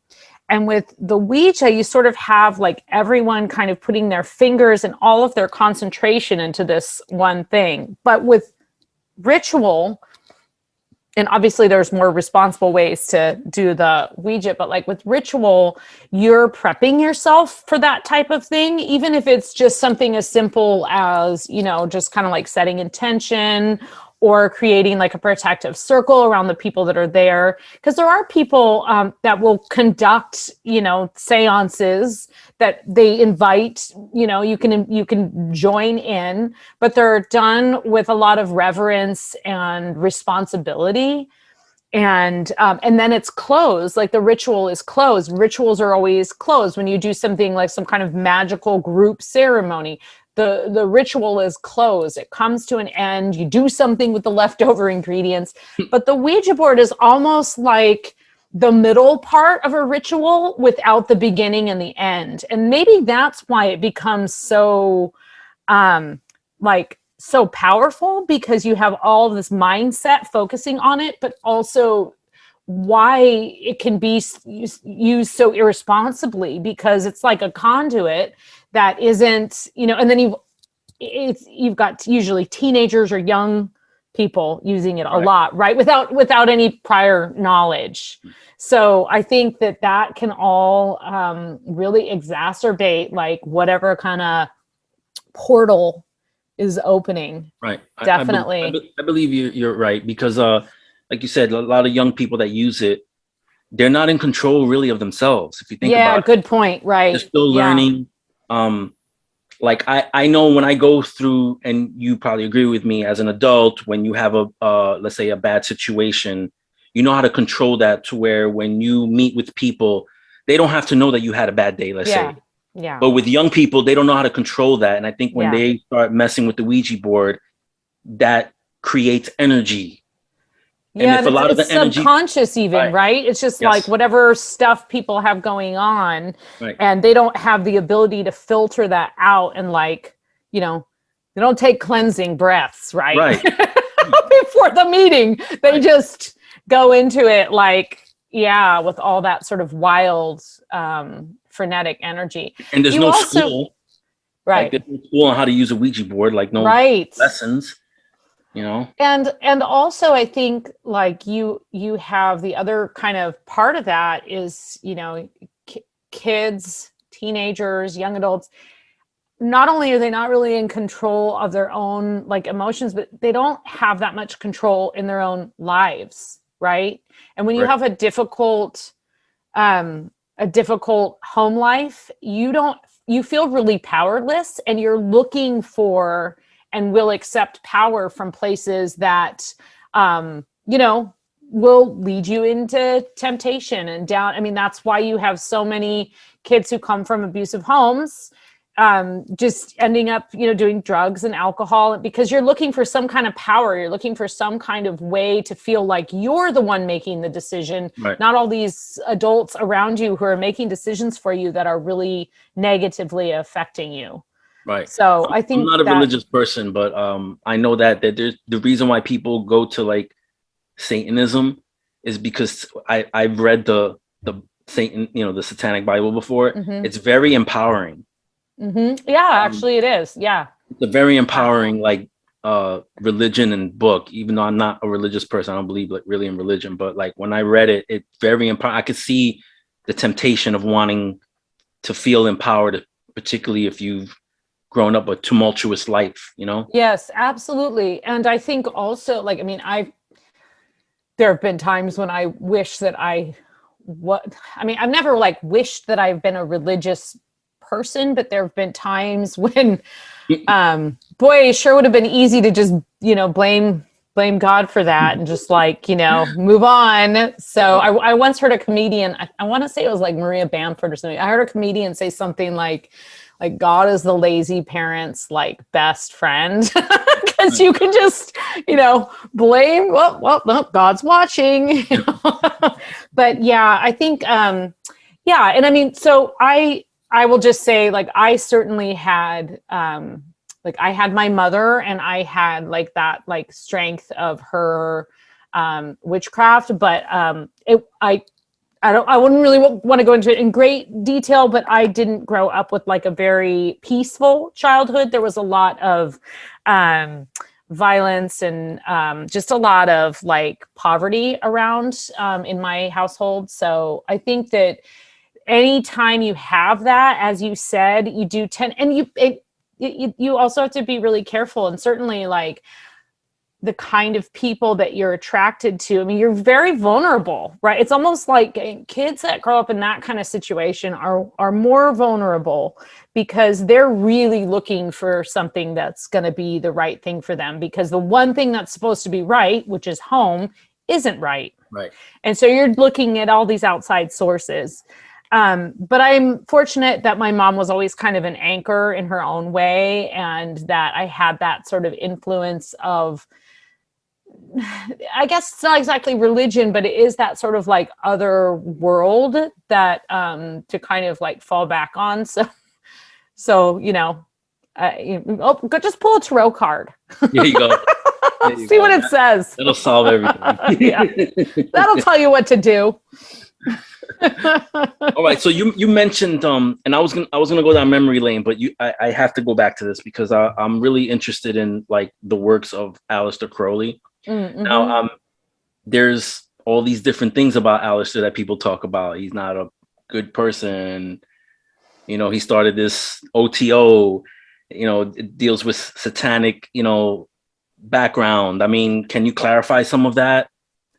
And with the Ouija, you sort of have like everyone kind of putting their fingers and all of their concentration into this one thing. But with ritual, and obviously there's more responsible ways to do the Ouija, but like with ritual, you're prepping yourself for that type of thing, even if it's just something as simple as, just kind of like setting intention or creating like a protective circle around the people that are there. Because there are people that will conduct, seances that they invite, you can join in, but they're done with a lot of reverence and responsibility. And then it's closed, like the ritual is closed. Rituals are always closed when you do something like some kind of magical group ceremony. the ritual is closed. It comes to an end. You do something with the leftover ingredients. But the Ouija board is almost like the middle part of a ritual without the beginning and the end. And maybe that's why it becomes so so powerful, because you have all of this mindset focusing on it, but also why it can be used so irresponsibly, because it's like a conduit that isn't, and then you've got usually teenagers or young people using it a lot, right? Without any prior knowledge. So I think that can all really exacerbate like whatever kind of portal is opening. Right. Definitely. I believe you're right, because like you said, a lot of young people that use it, they're not in control really of themselves. If you think about it. Good point. Right. They're still learning. Like I know when I go through, and you probably agree with me, as an adult, when you have let's say a bad situation, you know how to control that to where when you meet with people, they don't have to know that you had a bad day, let's say. Yeah. But with young people, they don't know how to control that. And I think when they start messing with the Ouija board, that creates energy. Yeah, and if a lot of the energy, subconscious even, right? It's just like whatever stuff people have going on, and they don't have the ability to filter that out, and like, they don't take cleansing breaths, right? Before the meeting, they just go into it like, with all that sort of wild, frenetic energy. And there's no school, Like, there's no school on how to use a Ouija board, like no lessons. And also I think like you have the other kind of part of that is, kids, teenagers, young adults, not only are they not really in control of their own like emotions, but they don't have that much control in their own lives. Right. And when you have a difficult home life, you feel really powerless, and you're looking for and will accept power from places that, will lead you into temptation and down. I mean, that's why you have so many kids who come from abusive homes, just ending up, doing drugs and alcohol, because you're looking for some kind of power. You're looking for some kind of way to feel like you're the one making the decision, not all these adults around you who are making decisions for you that are really negatively affecting you. Right. So I think I'm not a religious person, but I know that there's the reason why people go to like Satanism is because I've read the Satan, the Satanic Bible before. It's very empowering. Yeah, actually it is. Yeah. It's a very empowering like religion and book, even though I'm not a religious person. I don't believe like really in religion, but like when I read it, it's very empowering. I could see the temptation of wanting to feel empowered, particularly if you've grown up a tumultuous life, Yes, absolutely. And I think also like, I mean, there have been times when I wish that I've never like wished that I've been a religious person, but there have been times when, boy, it sure would have been easy to just, blame God for that and just like, move on. So I once heard a comedian, I want to say it was like Maria Bamford or something. I heard a comedian say something like God is the lazy parent's like best friend, because you can just, blame, well, no, God's watching, But yeah, I think, and I mean, so I will just say like, I certainly had, I had my mother, and I had like that like strength of her witchcraft, but I wouldn't really want to go into it in great detail, but I didn't grow up with like a very peaceful childhood. There was a lot of violence and just a lot of like poverty around in my household. So I think that anytime you have that, as you said, you do tend, and you also have to be really careful, and certainly like the kind of people that you're attracted to. I mean, you're very vulnerable, right? It's almost like kids that grow up in that kind of situation are more vulnerable, because they're really looking for something that's going to be the right thing for them, because the one thing that's supposed to be right, which is home, isn't right. Right. And so you're looking at all these outside sources. But I'm fortunate that my mom was always kind of an anchor in her own way, and that I had that sort of influence of, I guess it's not exactly religion, but it is that sort of like other world that to kind of like fall back on. So just pull a tarot card. There you go. See what it says. That'll solve everything. Yeah. That'll tell you what to do. All right. So you mentioned and I was gonna go down memory lane, but I have to go back to this because I'm really interested in like the works of Aleister Crowley. Mm-hmm. Now there's all these different things about Aleister that people talk about. He's not a good person. He started this OTO. It deals with satanic, background. I mean, can you clarify some of that?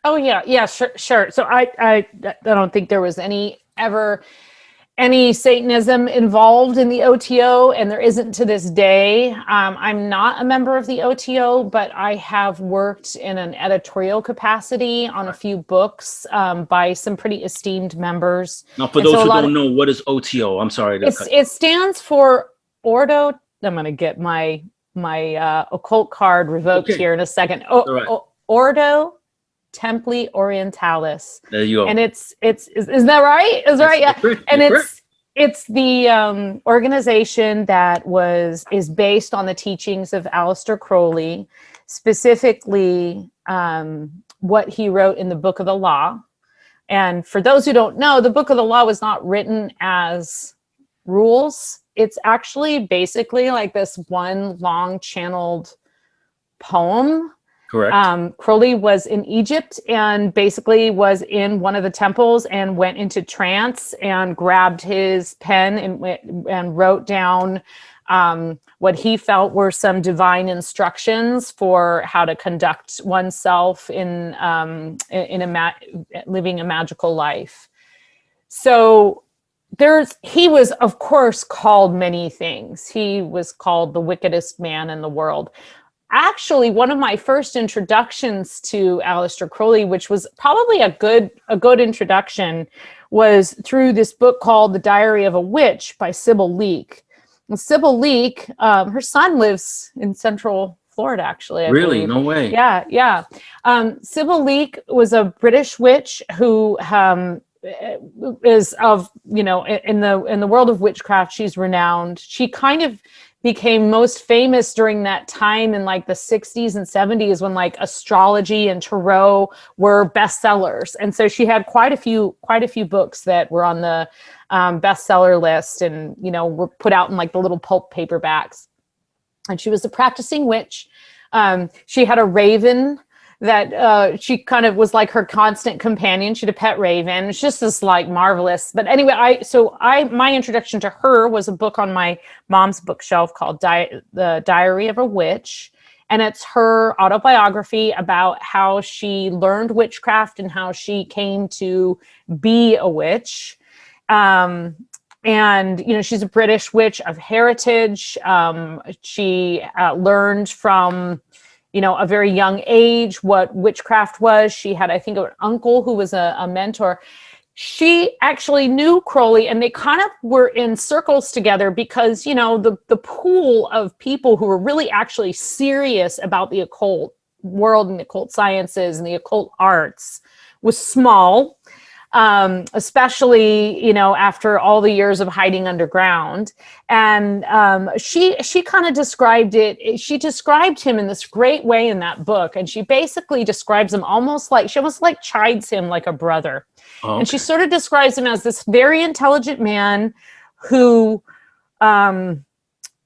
Oh yeah, sure. So I don't think there was any Satanism involved in the OTO, and there isn't to this day. I'm not a member of the OTO, but I have worked in an editorial capacity on a few books by some pretty esteemed members. Now, for those who don't know, what is OTO? I'm sorry. It stands for Ordo. I'm going to get my occult card revoked here in a second. Ordo Templi Orientalis. There you go. And is that right? Is that right? Yeah. And it's the organization that is based on the teachings of Aleister Crowley, specifically what he wrote in the Book of the Law. And for those who don't know, the Book of the Law was not written as rules. It's actually basically like this one long channeled poem. Correct. Crowley was in Egypt and basically was in one of the temples and went into trance and grabbed his pen and wrote down what he felt were some divine instructions for how to conduct oneself in living a magical life. So he was, of course, called many things. He was called the wickedest man in the world. Actually, one of my first introductions to Aleister Crowley, which was probably a good introduction, was through this book called The Diary of a Witch by Sybil Leek. And Sybil Leek, her son lives in Central Florida, actually. I really? believe. No way. Yeah. Sybil Leek was a British witch who is of, in the world of witchcraft, she's renowned. She kind of became most famous during that time in like the 60s and 70s when like astrology and tarot were bestsellers. And so she had quite a few books that were on the bestseller list and, were put out in like the little pulp paperbacks. And she was a practicing witch. She had a raven that she kind of was like her constant companion. She had a pet raven. It's just this like marvelous. But anyway, my introduction to her was a book on my mom's bookshelf called The Diary of a Witch. And it's her autobiography about how she learned witchcraft and how she came to be a witch. And, she's a British witch of heritage. She learned from a very young age what witchcraft was. She had, I think, an uncle who was a mentor. She actually knew Crowley, and they kind of were in circles together because, the pool of people who were really actually serious about the occult world and the occult sciences and the occult arts was small. Especially, after all the years of hiding underground. And she kind of described it. She described him in this great way in that book. And she basically describes him she almost like chides him like a brother. Oh, okay. And she sort of describes him as this very intelligent man who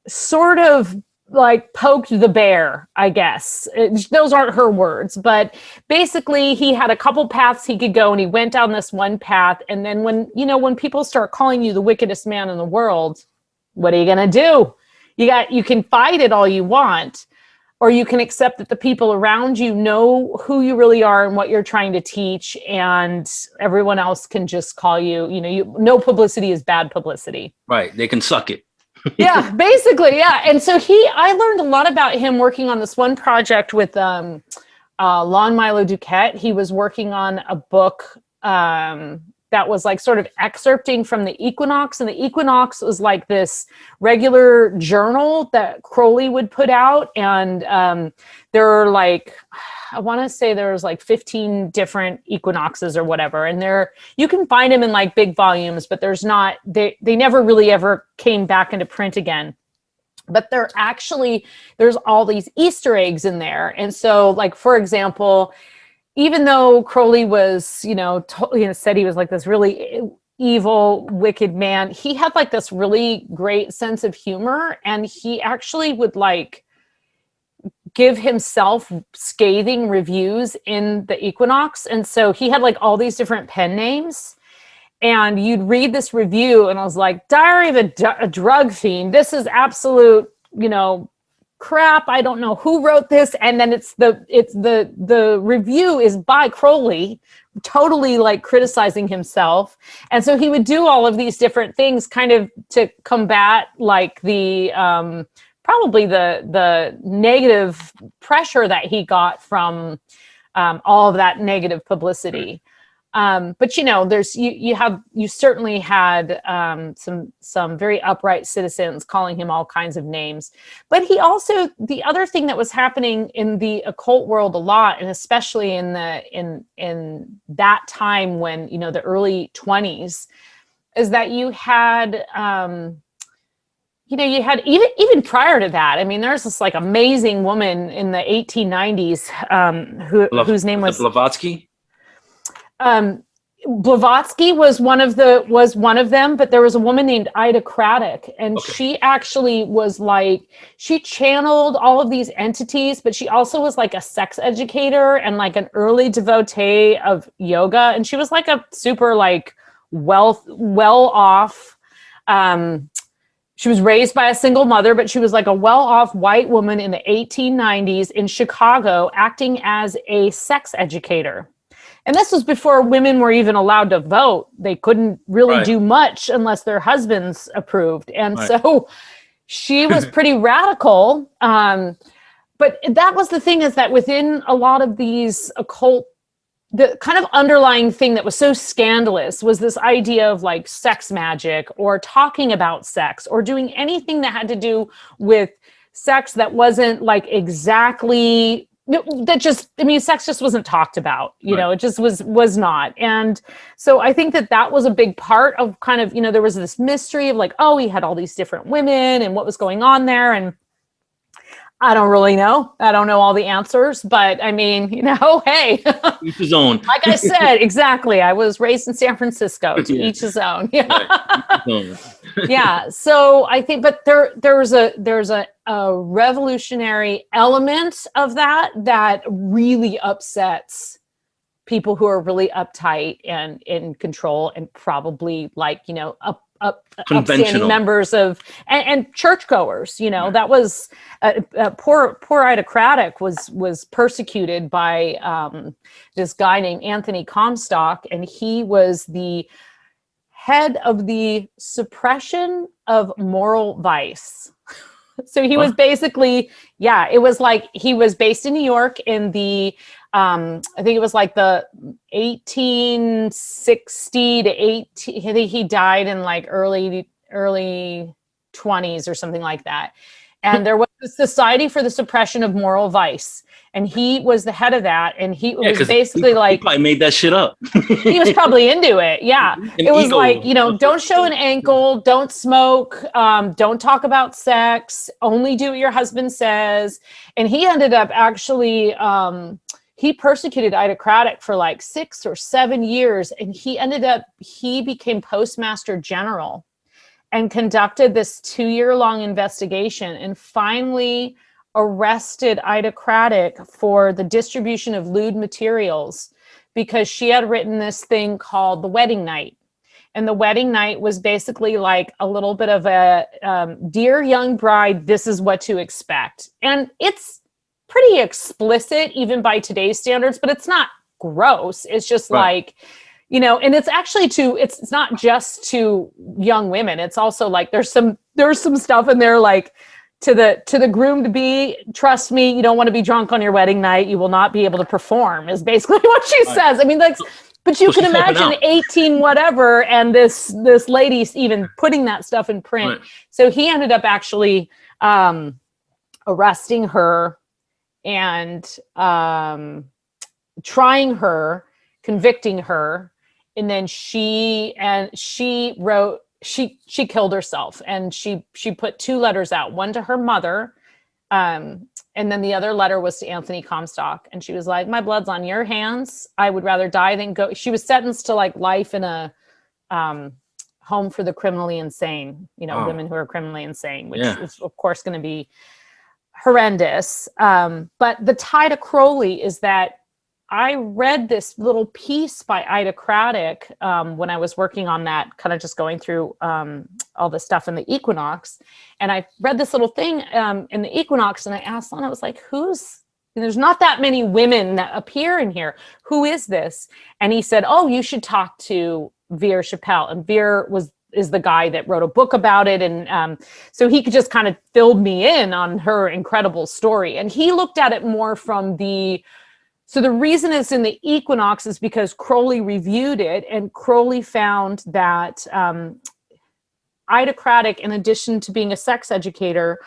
sort of like poked the bear, I guess. Those aren't her words, but basically he had a couple paths he could go and he went down this one path. And then when people start calling you the wickedest man in the world, what are you going to do? You can fight it all you want, or you can accept that the people around you know who you really are and what you're trying to teach. And everyone else can just call you, no publicity is bad publicity. Right. They can suck it. Yeah, basically. Yeah. And so I learned a lot about him working on this one project with Lon Milo Duquette. He was working on a book that that was like sort of excerpting from the Equinox, and the Equinox was like this regular journal that Crowley would put out, and there are like, I want to say there was like 15 different equinoxes or whatever, and you can find them in like big volumes, but there's not, they never really ever came back into print again. But there's all these Easter eggs in there. And so, like, for example, even though Crowley was, said he was like this really evil, wicked man, he had like this really great sense of humor, and he actually would like give himself scathing reviews in the Equinox. And so he had like all these different pen names, and you'd read this review and I was like, Diary of a Drug Fiend. This is absolute, crap. I don't know who wrote this. And then the review is by Crowley, totally like criticizing himself. And so he would do all of these different things kind of to combat like the, probably the negative pressure that he got from all of that negative publicity. But there's you certainly had some very upright citizens calling him all kinds of names. But he also, the other thing that was happening in the occult world a lot, and especially in that time when the early 20s, is that you had you had even prior to that. I mean, there's this like amazing woman in the 1890s whose name was Blavatsky. Blavatsky was one of them, but there was a woman named Ida Craddock, and she actually was like, she channeled all of these entities, but she also was like a sex educator and like an early devotee of yoga, and she was like a super like well off. She was raised by a single mother, but she was like a well-off white woman in the 1890s in Chicago, acting as a sex educator. And this was before women were even allowed to vote. They couldn't really do much unless their husbands approved. And so she was pretty radical. But that was the thing, is that within a lot of these occult, the kind of underlying thing that was so scandalous was this idea of like sex magic, or talking about sex, or doing anything that had to do with sex that wasn't like exactly... sex just wasn't talked about, it just was not. And so I think that was a big part of kind of, there was this mystery of like, oh, he had all these different women and what was going on there. And I don't really know. I don't know all the answers, but I mean, hey, each his own. Like I said, exactly. I was raised in San Francisco, to each his own. Yeah. Yeah. So I think, but there's a revolutionary element of that really upsets people who are really uptight and in control, and probably like, upstanding members of and churchgoers. That was poor Ida Craddock was persecuted by this guy named Anthony Comstock, and he was the head of the suppression of moral vice. So he was basically, it was like, he was based in New York in the, I think it was like the 1860 to 18, I think he died in like early 20s or something like that. And there was the Society for the Suppression of Moral Vice, and he was the head of that. And he was basically he probably made that shit up. He was probably into it. Yeah. It was like, don't show an ankle, don't smoke, don't talk about sex, only do what your husband says. And he ended up actually, he persecuted Ida Craddock for like 6 or 7 years. And he became Postmaster General and conducted this 2-year-long investigation, and finally arrested Ida Craddock for the distribution of lewd materials, because she had written this thing called The Wedding Night. And The Wedding Night was basically like a little bit of a dear young bride, this is what to expect. And it's pretty explicit even by today's standards, but it's not gross. It's just like, and it's actually it's not just to young women. It's also like there's some stuff in there like to the groom to be, trust me, you don't want to be drunk on your wedding night. You will not be able to perform, is basically what she says. I mean, like But you So can she's helping imagine out. 18 whatever, and this lady's even putting that stuff in print. Right. So he ended up actually arresting her and trying her, convicting her, and then she killed herself, and she put 2 letters out, one to her mother, and then the other letter was to Anthony Comstock, and she was like, my blood's on your hands, I would rather die than go. She was sentenced to like life in a home for the criminally insane, women who are criminally insane, which is of course going to be horrendous. But the tie to Crowley is that I read this little piece by Ida Craddock when I was working on that, kind of just going through all the stuff in the Equinox. And I read this little thing in the Equinox, and I asked Lon, I was like, there's not that many women that appear in here. Who is this? And he said, oh, you should talk to Veer Chappelle. And Veer is the guy that wrote a book about it. And so he could just kind of filled me in on her incredible story. And he looked at it more from so the reason it's in the Equinox is because Crowley reviewed it, and Crowley found that Ida Craddock, in addition to being a sex educator,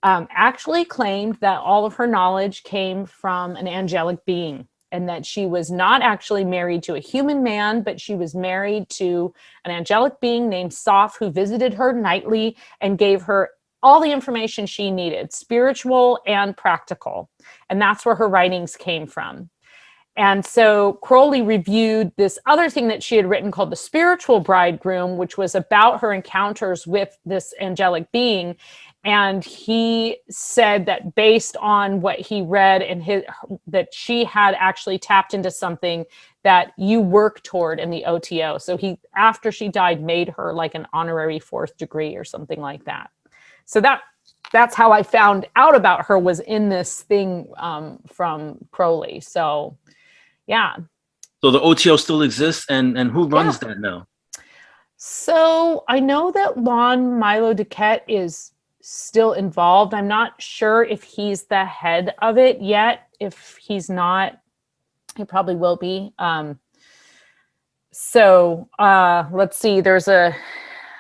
actually claimed that all of her knowledge came from an angelic being, and that she was not actually married to a human man, but she was married to an angelic being named Soph, who visited her nightly and gave her all the information she needed, spiritual and practical. And that's where her writings came from. And so Crowley reviewed this other thing that she had written called The Spiritual Bridegroom, which was about her encounters with this angelic being. And he said that based on what he read and that she had actually tapped into something that you work toward in the OTO. So he, after she died, made her like an honorary 4th degree or something like that. So that's how I found out about her, was in this thing from Crowley. So, yeah. So the OTO still exists, and who runs that now? So I know that Lon Milo Duquette is still involved. I'm not sure if he's the head of it yet. If he's not, he probably will be. So let's see.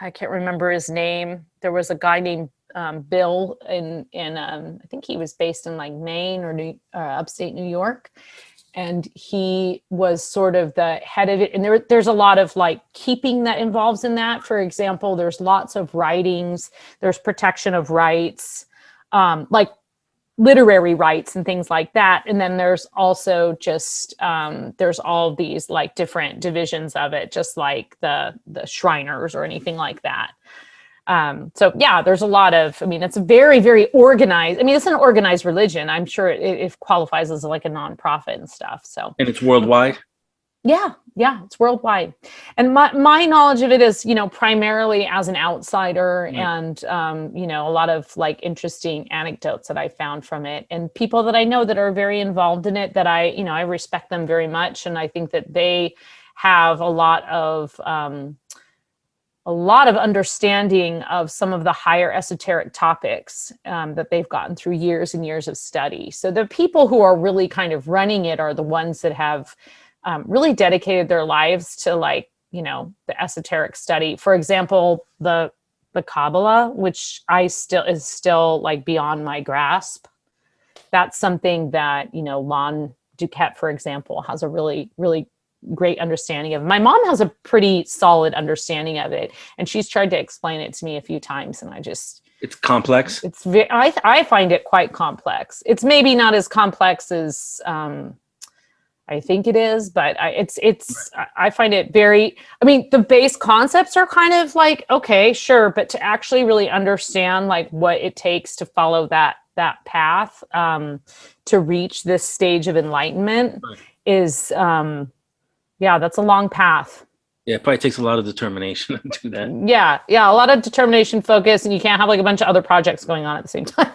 I can't remember his name. There was a guy named Bill in I think he was based in like Maine or upstate New York, and he was sort of the head of it. And there's a lot of like keeping that involves in that. For example, there's lots of writings, there's protection of rights, like literary rights and things like that. And then there's also just there's all these like different divisions of it, just like the Shriners or anything like that. So yeah, there's a lot of, it's a very, very organized. It's an organized religion. I'm sure it qualifies as like a nonprofit and stuff. So. And it's worldwide? Yeah, it's worldwide. And my knowledge of it is, primarily as an outsider, and, a lot of like interesting anecdotes that I found from it, and people that I know that are very involved in it, that I respect them very much. And I think that they have a lot of understanding of some of the higher esoteric topics that they've gotten through years and years of study. So the people who are really kind of running it are the ones that have really dedicated their lives to the esoteric study. For example, the Kabbalah, which is still like beyond my grasp. That's something that, Lon Duquette, for example, has a really, really great understanding of. My mom has a pretty solid understanding of it, and she's tried to explain it to me a few times, and it's complex. I find it quite complex. It's maybe not as complex as I think it is, but I find it very, the base concepts are kind of like, okay, sure. But to actually really understand like what it takes to follow that path to reach this stage of enlightenment is, that's a long path. Yeah, it probably takes a lot of determination to do that. Yeah, a lot of determination, focus, and you can't have like a bunch of other projects going on at the same time.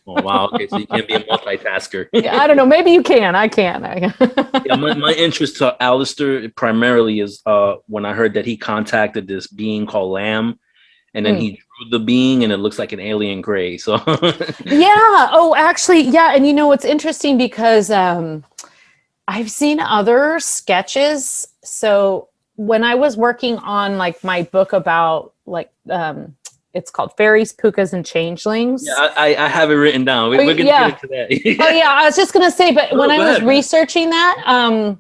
Oh, wow. Okay, so you can't be a multitasker. Yeah, I don't know. Maybe you can. I can't. Yeah, my interest to Aleister primarily is when I heard that he contacted this being called Lamb, and then he drew the being, and it looks like an alien gray. So yeah. Oh, actually, yeah. And it's interesting because I've seen other sketches So when I was working on like my book about like it's called Fairies, Pukas, and Changelings. Yeah, I have it written down. We're gonna get into that. Oh yeah, I was just gonna say, but when I was researching that,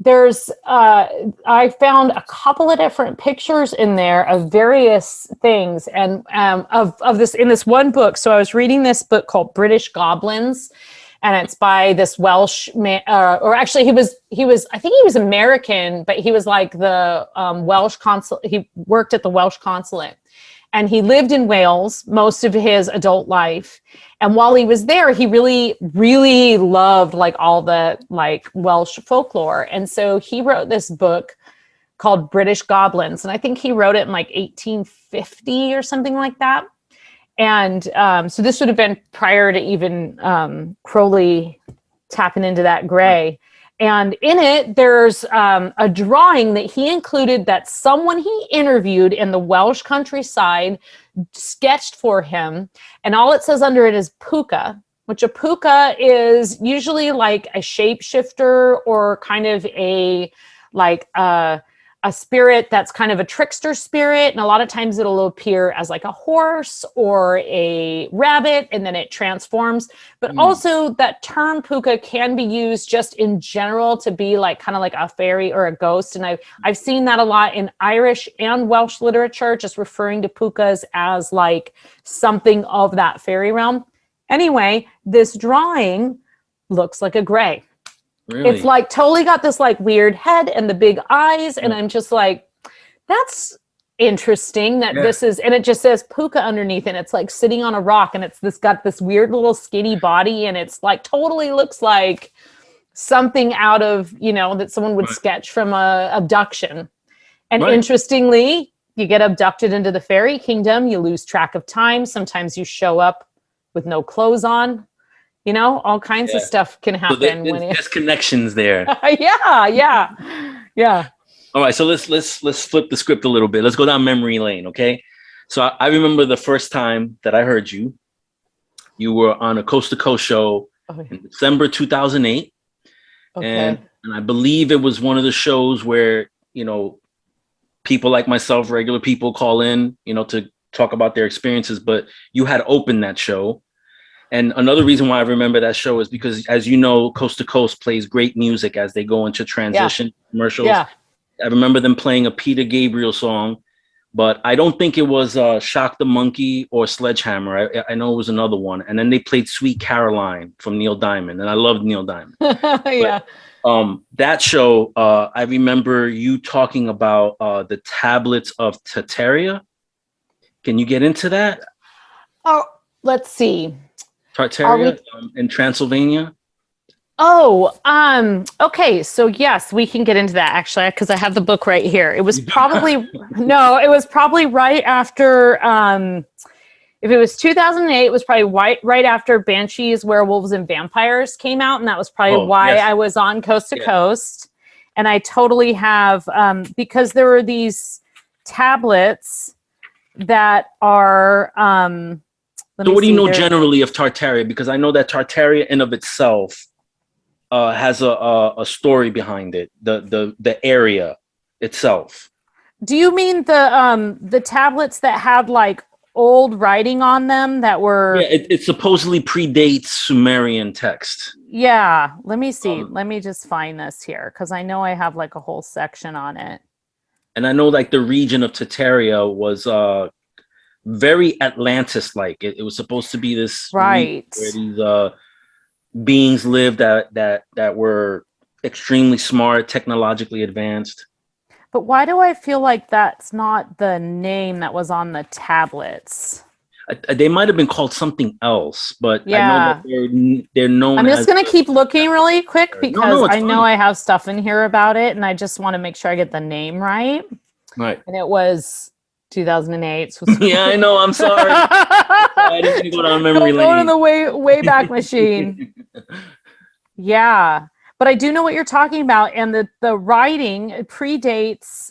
there's I found a couple of different pictures in there of various things, and of this in this one book. So I was reading this book called British Goblins, and it's by this Welsh man, or actually he was I think he was American, but he was like the Welsh consul. He worked at the Welsh consulate. And he lived in Wales most of his adult life. And while he was there, he really, really loved like all the like Welsh folklore. And so he wrote this book called British Goblins. And I think he wrote it in like 1850 or something like that. And so this would have been prior to even Crowley tapping into that gray. And in it, there's a drawing that he included that someone he interviewed in the Welsh countryside sketched for him. And all it says under it is puka, which a puka is usually like a shapeshifter or kind of a spirit that's kind of a trickster spirit. And a lot of times it'll appear as like a horse or a rabbit, and then it transforms. But also that term puka can be used just in general to be like kind of like a fairy or a ghost. And I've seen that a lot in Irish and Welsh literature, just referring to pukas as like something of that fairy realm. Anyway, this drawing looks like a gray. Really? It's like totally got this like weird head and the big eyes. And I'm just like, that's interesting that this is, and it just says puka underneath, and it's like sitting on a rock, and it's got this weird little skinny body, and it's like totally looks like something out of, that someone would sketch from a abduction. And interestingly, you get abducted into the fairy kingdom, you lose track of time. Sometimes you show up with no clothes on. All kinds of stuff can happen. So there's connections there. Yeah. All right, so let's flip the script a little bit. Let's go down memory lane, okay? So I remember the first time that I heard you. You were on a Coast to Coast show in December 2008, and I believe it was one of the shows where people like myself, regular people, call in, to talk about their experiences. But you had opened that show. And another reason why I remember that show is because, as you know, Coast to Coast plays great music as they go into transition commercials. Yeah. I remember them playing a Peter Gabriel song, but I don't think it was Shock the Monkey or Sledgehammer. I know it was another one. And then they played Sweet Caroline from Neil Diamond, and I loved Neil Diamond. That show, I remember you talking about the tablets of Tartaria. Can you get into that? Oh, let's see. Tartaria in Transylvania. Okay. So yes, we can get into that actually, because I have the book right here. It was probably right after, if it was 2008, it was probably right after Banshees, Werewolves, and Vampires came out. And that was probably why I was on Coast to Coast. And I totally have, because there were these tablets that are, so what do you know generally of Tartaria? Because I know that Tartaria in of itself has a story behind it, the area itself. Do you mean the tablets that had like old writing on them that were... Yeah, it supposedly predates Sumerian text. Yeah, let me see. Let me just find this here, because I know I have like a whole section on it. And I know like the region of Tartaria was... very Atlantis-like. It was supposed to be this where these beings lived that were extremely smart, technologically advanced. But why do I feel like that's not the name that was on the tablets? They might have been called something else, but I know that they're known. I'm just going to keep looking really quick because I know I have stuff in here about it, and I just want to make sure I get the name right. Right. And it was 2008. Yeah, I know. I'm sorry. I didn't go down memory lane. Going in the way back machine. Yeah, but I do know what you're talking about, and the writing predates.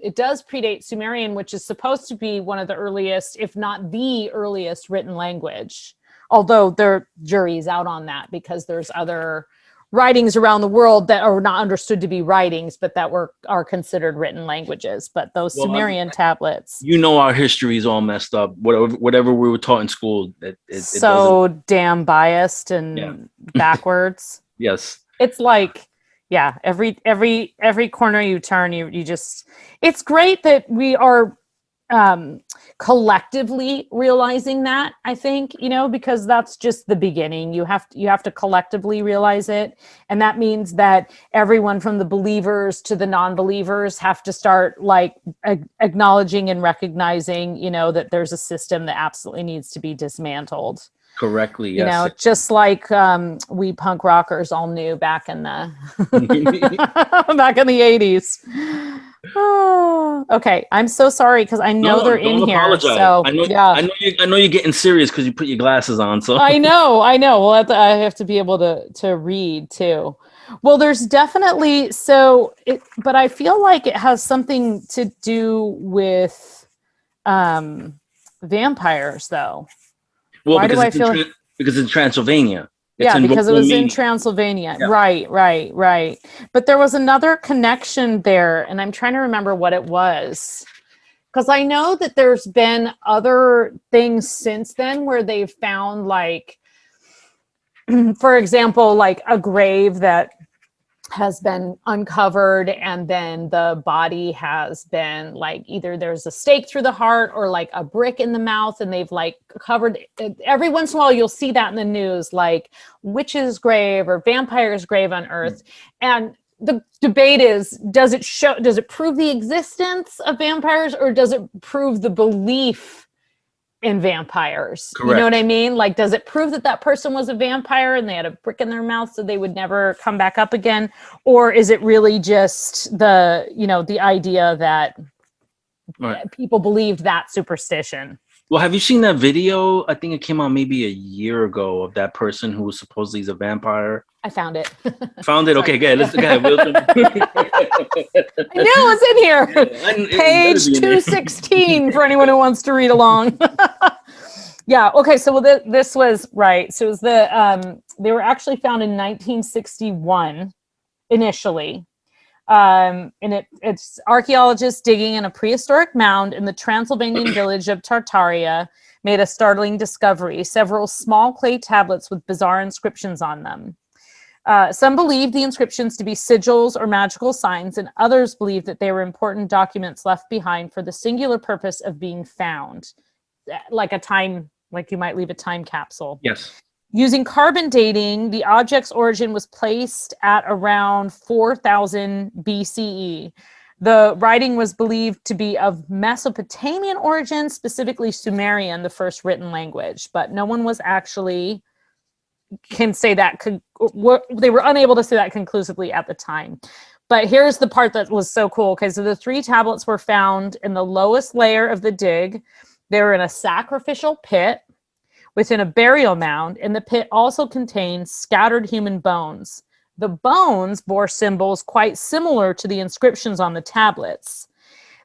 It does predate Sumerian, which is supposed to be one of the earliest, if not the earliest, written language. Although their jury's out on that because there's other writings around the world that are not understood to be writings, but that are considered written languages. But those Sumerian tablets, you know, our history is all messed up. Whatever we were taught in school, it so doesn't. damn biased and Yeah. backwards. Yes. It's like, yeah, every corner you turn, you just, it's great that we are collectively realizing that, I think, you know, because that's just the beginning. You have to collectively realize it. And that means that everyone from the believers to the non-believers have to start like acknowledging and recognizing, you know, that there's a system that absolutely needs to be dismantled. Correctly, yes. You know, just like we punk rockers all knew back in the back in the 80s. Oh, okay. I'm so sorry because I know they're in here. Apologize. So yeah, I know you're getting serious because you put your glasses on. So I know. Well, I have to be able to read too. Well, there's definitely but I feel like it has something to do with vampires, though. well, Why do I feel because it's Transylvania. Yeah, because it was in Romania. Transylvania. Yeah. Right. But there was another connection there, and I'm trying to remember what it was. Because I know that there's been other things since then where they've found, like, for example, like a grave that has been uncovered, and then the body has been like, either there's a stake through the heart or like a brick in the mouth, and they've like covered. Every once in a while you'll see that in the news, like witch's grave or vampire's grave unearthed. And the debate is, does it prove the existence of vampires, or does it prove the belief in vampires? Correct. You know what I mean? Like, does it prove that person was a vampire and they had a brick in their mouth so they would never come back up again? Or is it really just the idea that people believed that superstition? Well, have you seen that video? I think it came out maybe a year ago of that person who was supposedly is a vampire. I found it. Found it? Okay, good. Let's go ahead. I know it's in here. Page 216 for anyone who wants to read along. Yeah. Okay. So this was right. So it was they were actually found in 1961 initially. And it's archaeologists digging in a prehistoric mound in the Transylvanian village of Tartaria made a startling discovery: several small clay tablets with bizarre inscriptions on them. Some believed the inscriptions to be sigils or magical signs, and others believed that they were important documents left behind for the singular purpose of being found, like you might leave a time capsule. Yes. Using carbon dating, the object's origin was placed at around 4000 BCE. The writing was believed to be of Mesopotamian origin, specifically Sumerian, the first written language, but no one was actually can say that. They were unable to say that conclusively at the time. But here's the part that was so cool. Okay, so the 3 tablets were found in the lowest layer of the dig. They were in a sacrificial pit within a burial mound, and the pit also contained scattered human bones. The bones bore symbols quite similar to the inscriptions on the tablets.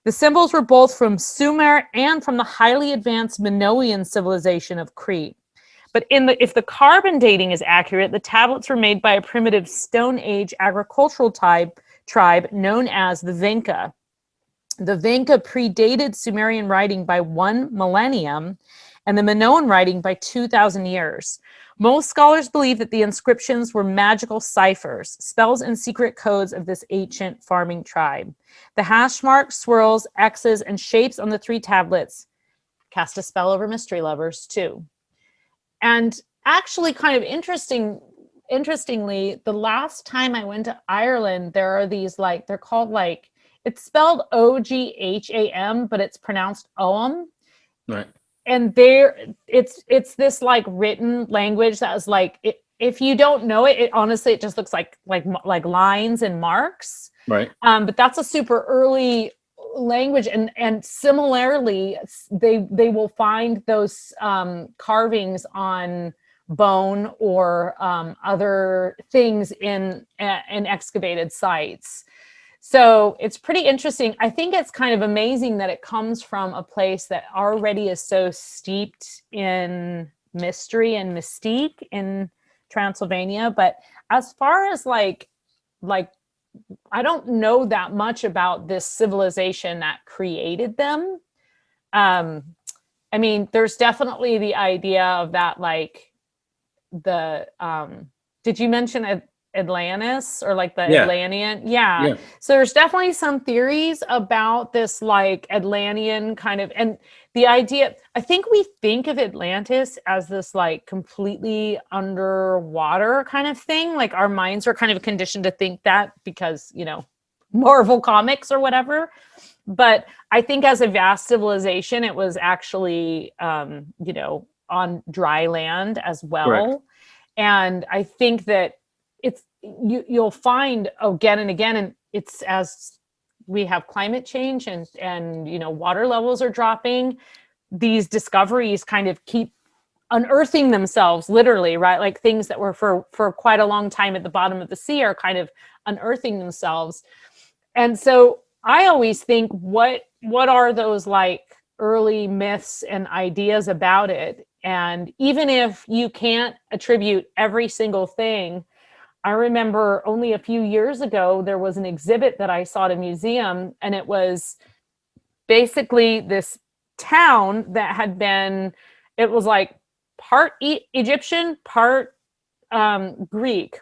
The symbols were both from Sumer and from the highly advanced Minoan civilization of Crete. But if the carbon dating is accurate, the tablets were made by a primitive Stone Age agricultural tribe known as the Vinca. The Vinca predated Sumerian writing by 1 millennium and the Minoan writing by 2,000 years. Most scholars believe that the inscriptions were magical ciphers, spells and secret codes of this ancient farming tribe. The hash marks, swirls, X's, and shapes on the 3 tablets cast a spell over mystery lovers too. And actually, kind of interestingly, the last time I went to Ireland, there are these they're called it's spelled Ogham, but it's pronounced Ogham. Right. And it's this written language that is if you don't know it, honestly it just looks like lines and marks. Right. But that's a super early language, and similarly they will find those carvings on bone or other things in excavated sites. So it's pretty interesting. I think it's kind of amazing that it comes from a place that already is so steeped in mystery and mystique in Transylvania. But as far as like I don't know that much about this civilization that created them. I mean, there's definitely the idea of that, like the did you mention Atlantis or like the Atlantean? Yeah. So there's definitely some theories about this like Atlantean kind of, and the idea, I think we think of Atlantis as this like completely underwater kind of thing. Like our minds are kind of conditioned to think that because, you know, Marvel comics or whatever. But I think as a vast civilization, it was actually, you know, on dry land as well. Correct. And I think that you'll find again and again, and it's as we have climate change and you know, water levels are dropping, these discoveries kind of keep unearthing themselves, literally, right? Like things that were for quite a long time at the bottom of the sea are kind of unearthing themselves. And so I always think, what are those like early myths and ideas about it? And even if you can't attribute every single thing, I remember only a few years ago, there was an exhibit that I saw at a museum, and it was basically this town that had been, it was like part Egyptian, part Greek.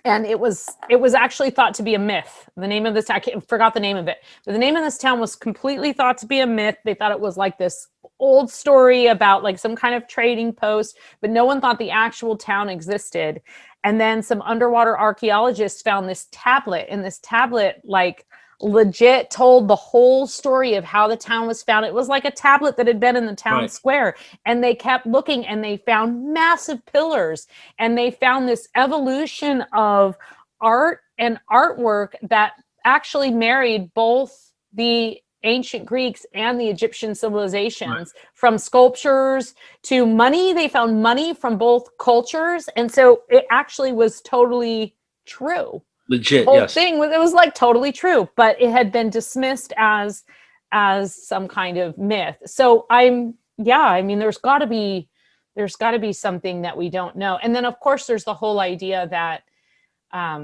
And it was actually thought to be a myth. The name of this, I forgot the name of it, but the name of this town was completely thought to be a myth. They thought it was like this old story about like some kind of trading post, but no one thought the actual town existed. And then some underwater archaeologists found this tablet, and this tablet like legit told the whole story of how the town was found. It was like a tablet that had been in the town square, and they kept looking and they found massive pillars, and they found this evolution of art and artwork that actually married both the ancient Greeks and the Egyptian civilizations, from sculptures to money. They found money from both cultures. And so it actually was totally true. Legit, the whole yes. thing was, it was like totally true, but it had been dismissed as some kind of myth. So I mean, there's got to be something that we don't know. And then of course there's the whole idea that I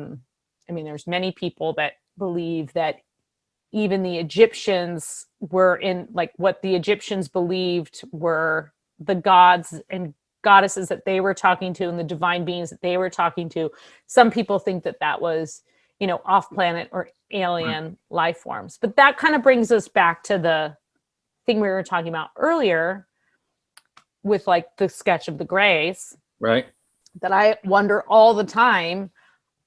mean, there's many people that believe that even the Egyptians were in, like, what the Egyptians believed were the gods and goddesses that they were talking to and the divine beings that they were talking to. Some people think that that was, you know, off-planet or alien life forms. But that kind of brings us back to the thing we were talking about earlier with like the sketch of the Greys. Right. That I wonder all the time,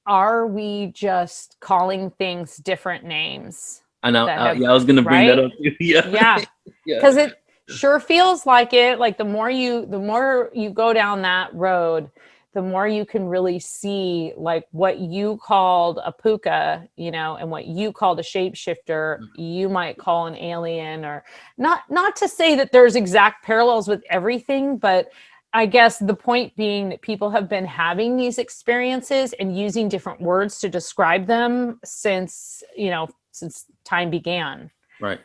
are we just calling things different names? I know. I was going to bring that up. Yeah. Because it sure feels like it. Like the more you go down that road, the more you can really see like what you called a puka, you know, and what you called a shapeshifter, you might call an alien, or not to say that there's exact parallels with everything, but I guess the point being that people have been having these experiences and using different words to describe them since time began. Right.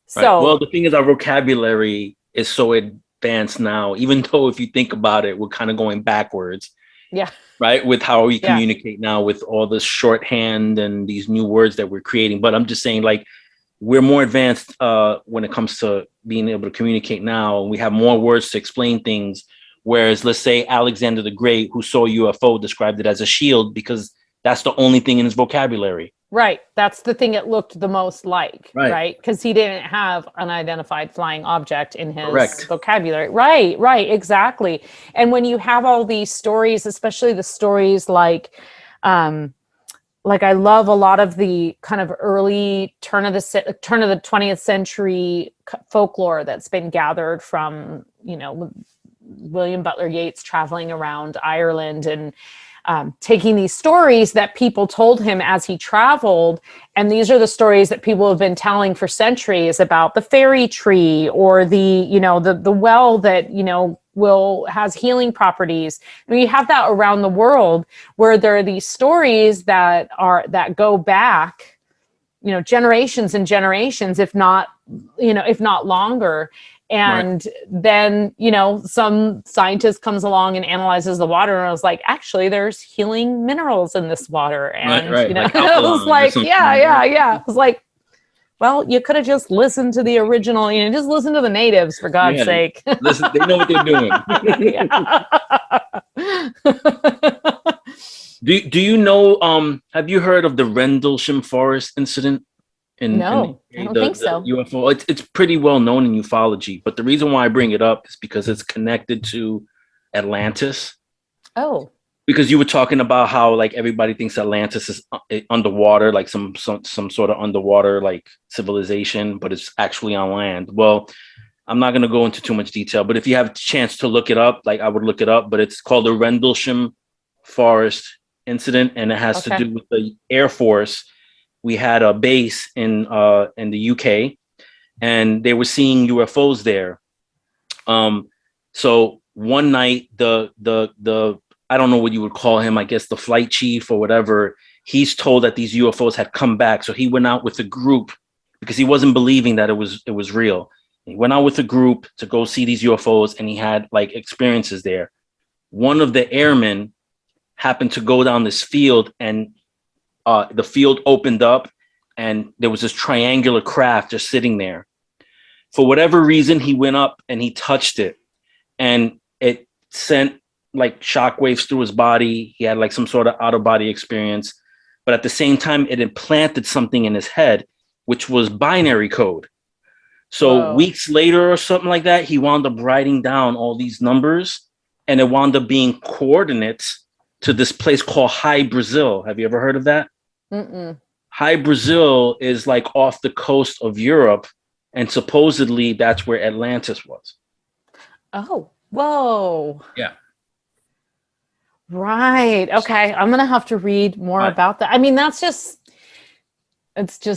So, well, the thing is, our vocabulary is so advanced now, even though if you think about it, we're kind of going backwards. Yeah. Right. With how we communicate now with all this shorthand and these new words that we're creating. But I'm just saying, like, we're more advanced when it comes to being able to communicate now. We have more words to explain things. Whereas, let's say Alexander the Great, who saw a UFO, described it as a shield because that's the only thing in his vocabulary. Right. That's the thing it looked the most like, right? Because he didn't have unidentified flying object in his vocabulary. Right, exactly. And when you have all these stories, especially the stories like I love a lot of the kind of early turn of the 20th century folklore that's been gathered from, you know, William Butler Yeats traveling around Ireland and taking these stories that people told him as he traveled. And these are the stories that people have been telling for centuries about the fairy tree or the well that, you know, has healing properties. I mean, you have that around the world where there are these stories that go back, you know, generations and generations, if not longer. And then, some scientist comes along and analyzes the water, and I was like, actually, there's healing minerals in this water. And, Like I was like, yeah. I was like, well, you could have just listened to the original, just listen to the natives, for God's sake. Listen, they know what they're doing. Do you know, have you heard of the Rendlesham Forest incident? No, I don't think so. UFO. It's pretty well known in ufology, but the reason why I bring it up is because it's connected to Atlantis. Oh. Because you were talking about how like everybody thinks Atlantis is underwater, like some sort of underwater like civilization, but it's actually on land. Well, I'm not going to go into too much detail, but if you have a chance to look it up, like I would look it up, but it's called the Rendlesham Forest incident, and it has to do with the Air Force. We had a base in the UK, and they were seeing UFOs there. So one night, the I don't know what you would call him, I guess the flight chief or whatever, he's told that these UFOs had come back. So he went out with a group because he wasn't believing that it was real. He went out with a group to go see these UFOs, and he had like experiences there. One of the airmen happened to go down this field, and the field opened up, and there was this triangular craft just sitting there. For whatever reason, he went up and he touched it, and it sent like shockwaves through his body. He had like some sort of out-of-body experience, but at the same time, it implanted something in his head, which was binary code. So weeks later or something like that, he wound up writing down all these numbers, and it wound up being coordinates to this place called High Brazil. Have you ever heard of that? Mm-mm. High Brazil is like off the coast of Europe, and supposedly that's where Atlantis was. Oh, whoa. Yeah. Right. Okay. I'm going to have to read more about that. I mean, it's just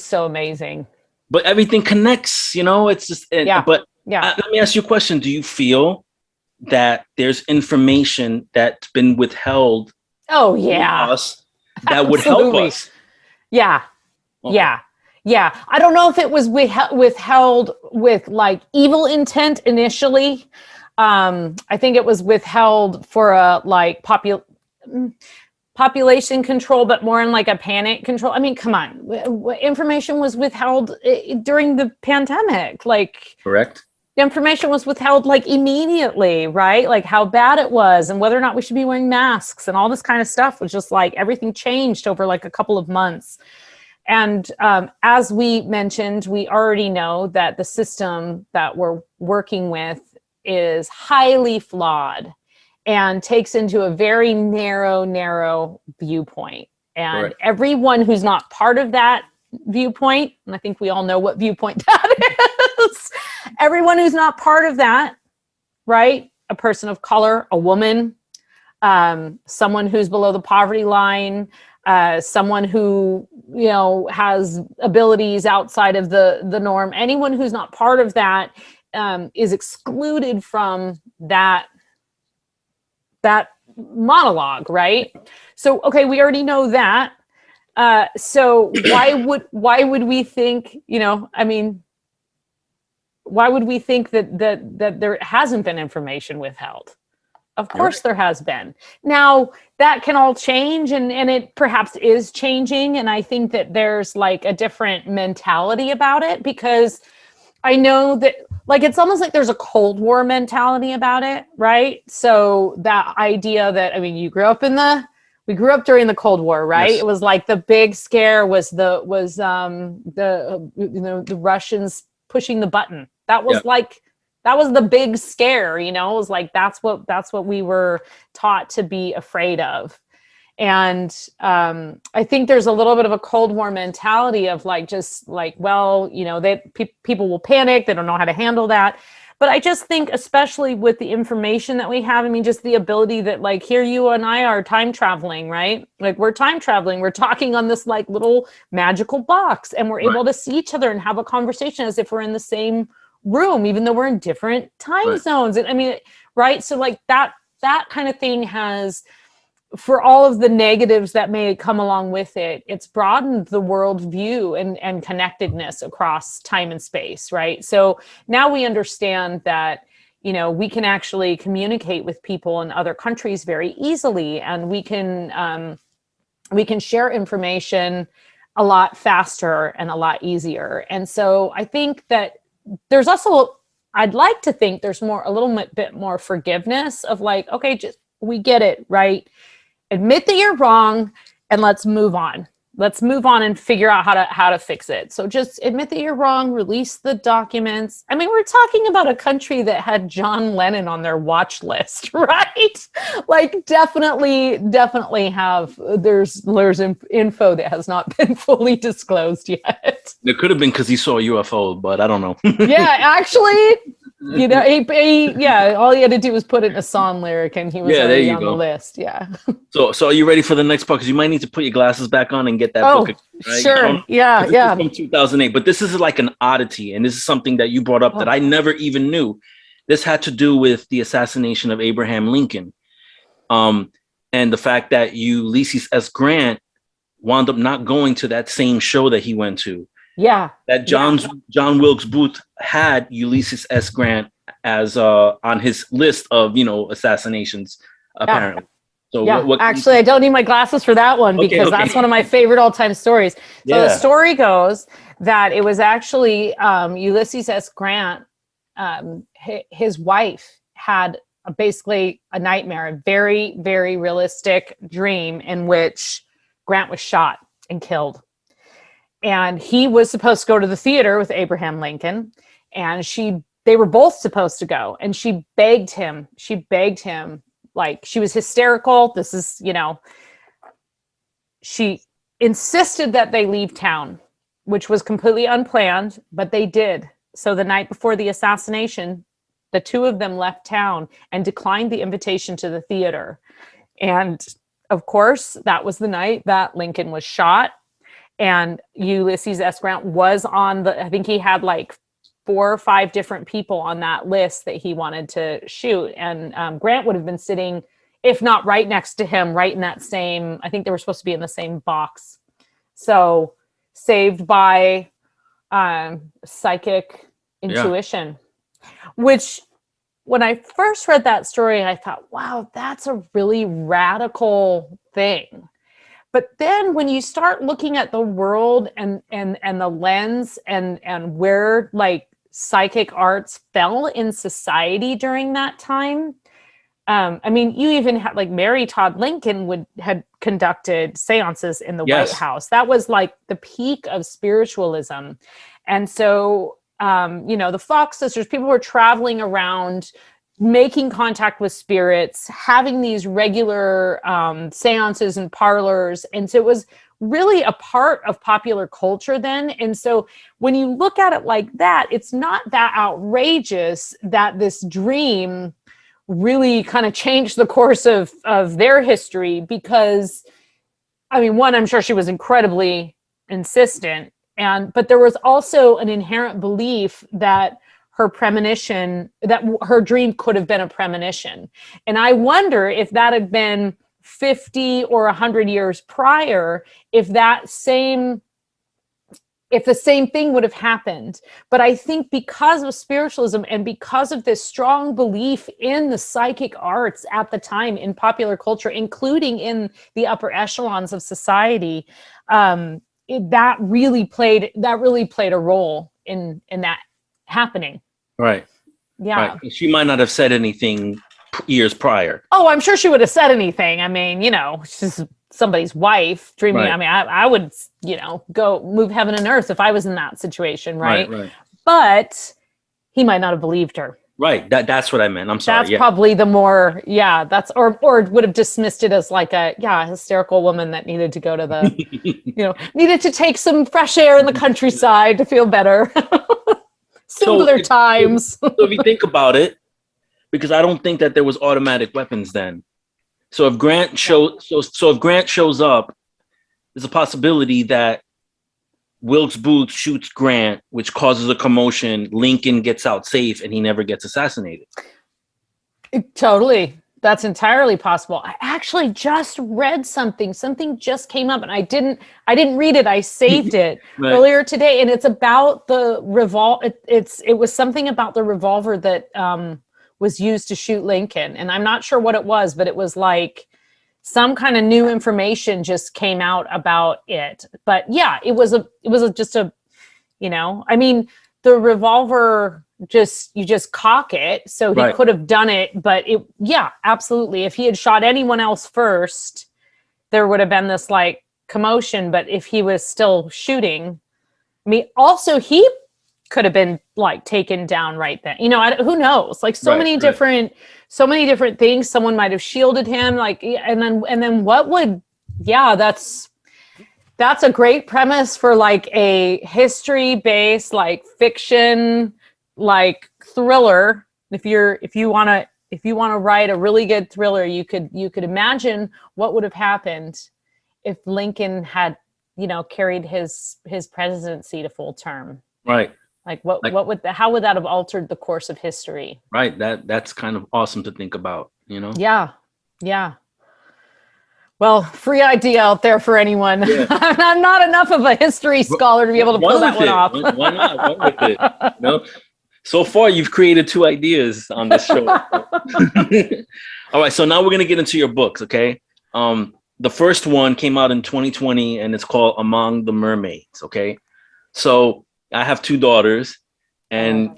so amazing. But everything connects, it's just, But let me ask you a question. Do you feel that there's information that's been withheld? Oh, yeah. From us that would help us? Yeah. Okay. Yeah. I don't know if it was withheld with like evil intent initially. I think it was withheld for a like population control, but more in like a panic control. I mean, come on, information was withheld during the pandemic. Like, correct. The information was withheld like immediately, right? Like how bad it was and whether or not we should be wearing masks and all this kind of stuff was just like everything changed over like a couple of months. And as we mentioned, we already know that the system that we're working with is highly flawed and takes into a very narrow viewpoint. And Correct. Everyone who's not part of that viewpoint, and I think we all know what viewpoint that is, everyone who's not part of that, right? A person of color, a woman, someone who's below the poverty line, someone who, has abilities outside of the norm. Anyone who's not part of that is excluded from that monologue, right? So, okay, we already know that. So why would we think, why would we think that there hasn't been information withheld? Of course there has been. Now that can all change and it perhaps is changing. And I think that there's like a different mentality about it because I know that like, it's almost like there's a Cold War mentality about it, right? So that idea that, we grew up during the Cold War, right? Yes. It was like the big scare was the Russians pushing the button. That was that was the big scare, it was like, that's what we were taught to be afraid of. And I think there's a little bit of a Cold War mentality of like, just like, well, people will panic. They don't know how to handle that. But I just think, especially with the information that we have, just the ability that like here you and I are time traveling, right? Like we're time traveling. We're talking on this like little magical box and we're able to see each other and have a conversation as if we're in the same room, even though we're in different time zones. And right. So like that kind of thing has for all of the negatives that may come along with it, it's broadened the world view and connectedness across time and space, right? So now we understand that, you know, we can actually communicate with people in other countries very easily, and we can share information a lot faster and a lot easier. And so I think that there's also, I'd like to think there's a little bit more forgiveness of like, okay, just, we get it, right? Admit that you're wrong and let's move on. Let's move on and figure out how to fix it. So just admit that you're wrong, release the documents. I mean, we're talking about a country that had John Lennon on their watch list, right? Like definitely have, there's info that has not been fully disclosed yet. It could have been because he saw a UFO, but I don't know. Yeah, actually, you know, all he had to do was put it in a song lyric and he was already on the list. Yeah. So are you ready for the next book? Because you might need to put your glasses back on and get that book. Right? Sure. Yeah. From 2008, but this is like an oddity, and this is something that you brought up that I never even knew. This had to do with the assassination of Abraham Lincoln, and the fact that Ulysses S. Grant wound up not going to that same show that he went to. Yeah. That John Wilkes Booth had Ulysses S. Grant as on his list of, you know, assassinations, apparently. So actually, I don't need my glasses for that one because that's one of my favorite all-time stories. So the story goes that it was actually Ulysses S. Grant, his wife had basically a nightmare, a very, very realistic dream in which Grant was shot and killed. And he was supposed to go to the theater with Abraham Lincoln, and they were both supposed to go. And she begged him, like she was hysterical. This is, you know, she insisted that they leave town, which was completely unplanned, but they did. So the night before the assassination, the two of them left town and declined the invitation to the theater. And of course, that was the night that Lincoln was shot. And Ulysses S. Grant was I think he had like 4 or 5 different people on that list that he wanted to shoot. And Grant would have been sitting, if not right next to him, right in that same, I think they were supposed to be in the same box. So saved by psychic intuition, which when I first read that story, I thought, wow, that's a really radical thing. But then when you start looking at the world and the lens and where like psychic arts fell in society during that time, I mean, you even had like Mary Todd Lincoln had conducted seances in the White House. That was like the peak of spiritualism. And so, you know, the Fox sisters, people were traveling around, making contact with spirits, having these regular seances and parlors. And so it was really a part of popular culture then. And so when you look at it like that, it's not that outrageous that this dream really kind of changed the course of their history, because, I mean, one, I'm sure she was incredibly insistent, but there was also an inherent belief that her premonition, that her dream could have been a premonition. And I wonder if that had been 50 or 100 years prior, if the same thing would have happened. But I think because of spiritualism and because of this strong belief in the psychic arts at the time in popular culture, including in the upper echelons of society, that really played a role in that happening. Right. Yeah. Right. She might not have said anything years prior. Oh, I'm sure she would have said anything. I mean, you know, she's somebody's wife dreaming. Right. I mean, I would, you know, go move heaven and earth if I was in that situation. Right. But he might not have believed her. Right. That's what I meant. I'm sorry. That's probably the more, or would have dismissed it as like a hysterical woman that needed to go to the, you know, needed to take some fresh air in the countryside to feel better. Simpler times. So if you think about it, because I don't think that there was automatic weapons then. So if Grant if Grant shows up, there's a possibility that Wilkes Booth shoots Grant, which causes a commotion. Lincoln gets out safe, and he never gets assassinated. Totally. That's entirely possible. I actually just read something. Something just came up, and I didn't read it. I saved it Right. earlier today, and it's about the it was something about the revolver that was used to shoot Lincoln, and I'm not sure what it was, but it was like some kind of new information just came out about it. But yeah, it was just a, I mean, the revolver, you just cock it. So he Right. could have done it, but yeah, absolutely. If he had shot anyone else first, there would have been this like commotion. But if he was still shooting, I mean, also he could have been like taken down right then. Who knows? Like so many different things. Someone might have shielded him. Like, and then what would? Yeah, that's a great premise for like a history-based, like fiction, like thriller. If you want to write a really good thriller, you could imagine what would have happened if Lincoln had, carried his presidency to full term. Right. Like how would that have altered the course of history? Right. That's kind of awesome to think about, Yeah. Yeah. Well, free idea out there for anyone. Yeah. I'm not enough of a history scholar to be able to pull that one off. Why not? Run with it. So far, you've created 2 ideas on this show. All right. So now we're going to get into your books. Okay. The first one came out in 2020 and it's called Among the Mermaids. Okay. So I have 2 daughters, and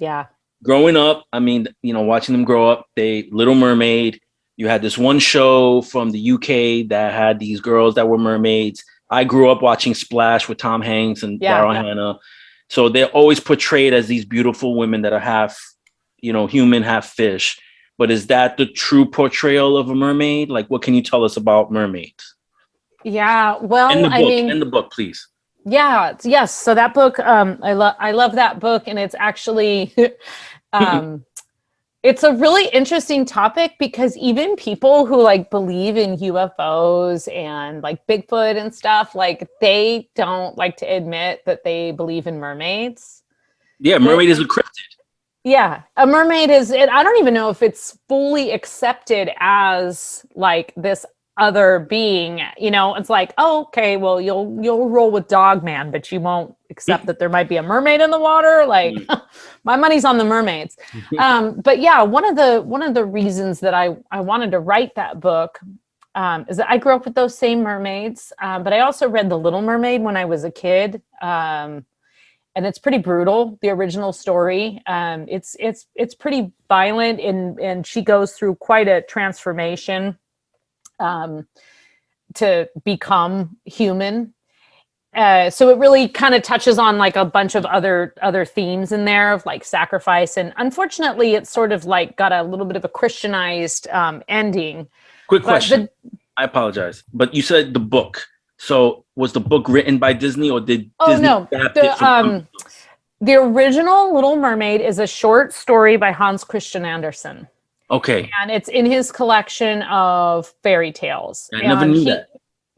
growing up, I mean, watching them grow up, Little Mermaid. You had this one show from the UK that had these girls that were mermaids. I grew up watching Splash with Tom Hanks and Daryl Hannah. So they're always portrayed as these beautiful women that are half, human, half fish. But is that the true portrayal of a mermaid? Like, what can you tell us about mermaids? Yeah, well, in the book, please. Yeah, yes. So that book, I love that book, and it's actually, it's a really interesting topic because even people who like believe in UFOs and like Bigfoot and stuff, like they don't like to admit that they believe in mermaids. Yeah, mermaid is a cryptid. Yeah, a mermaid I don't even know if it's fully accepted as like this other being. It's like, oh, okay, well, you'll roll with Dog Man, but you won't accept that there might be a mermaid in the water. Like, my money's on the mermaids. But yeah, one of the reasons that I wanted to write that book is that I grew up with those same mermaids, but I also read The Little Mermaid when I was a kid, and it's pretty brutal. The original story, it's pretty violent, and she goes through quite a transformation to become human. So it really kind of touches on like a bunch of other themes in there of like sacrifice. And unfortunately, it's sort of like got a little bit of a Christianized ending. Quick question. I apologize, but you said the book. So was the book written by Disney, or did Disney adapt it from the original Little Mermaid is a short story by Hans Christian Andersen. Okay. And it's in his collection of fairy tales. I never knew that.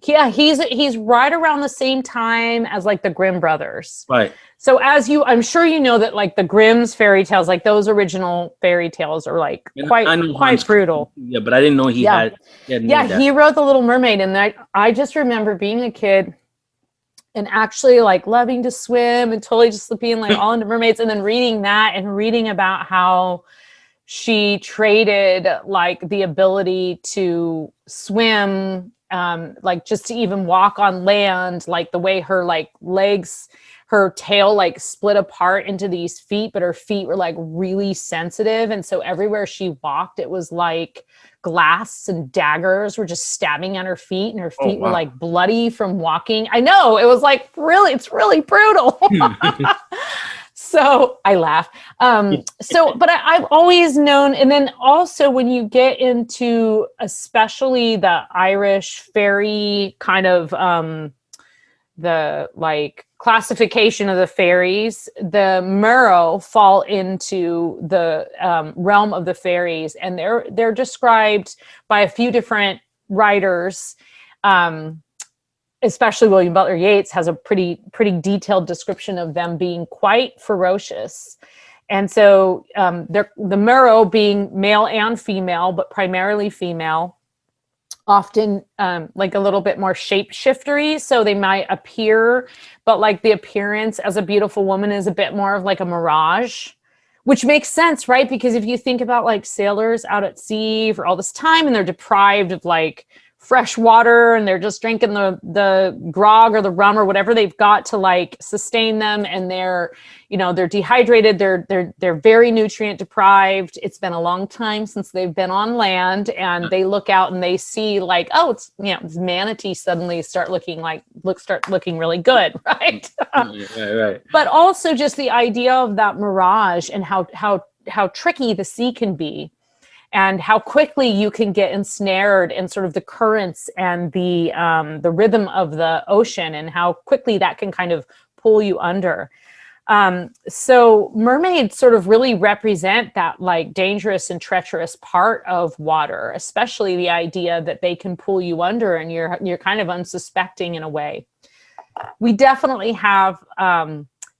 Yeah, he's right around the same time as like the Grimm brothers. Right. So I'm sure you know that like the Grimm's fairy tales, like those original fairy tales are like quite brutal. Yeah, but I didn't know he had he wrote The Little Mermaid, and I just remember being a kid and actually like loving to swim and totally just being like all into mermaids, and then reading that and reading about how she traded like the ability to swim, like just to even walk on land, like the way her like legs, her tail like split apart into these feet, but her feet were like really sensitive. And so everywhere she walked, it was like glass and daggers were just stabbing at her feet, and her feet were like bloody from walking. I know, it was like it's really brutal. So I laugh. But I've always known. And then also when you get into especially the Irish fairy kind of the like classification of the fairies, the Murrow fall into the realm of the fairies, and they're described by a few different writers. Especially William Butler Yeats has a pretty detailed description of them being quite ferocious. And so the Mero being male and female, but primarily female, often like a little bit more shapeshiftery. So they might appear, but like the appearance as a beautiful woman is a bit more of like a mirage, which makes sense, right? Because if you think about like sailors out at sea for all this time and they're deprived of like fresh water and they're just drinking the grog or the rum or whatever they've got to like sustain them, and they're dehydrated, they're very nutrient deprived. It's been a long time since they've been on land, and they look out and they see like, oh, it's this manatee suddenly start looking really good, right? Right. But also just the idea of that mirage and how tricky the sea can be, and how quickly you can get ensnared in sort of the currents and the rhythm of the ocean, and how quickly that can kind of pull you under. So mermaids sort of really represent that like dangerous and treacherous part of water, especially the idea that they can pull you under and you're kind of unsuspecting in a way. We definitely have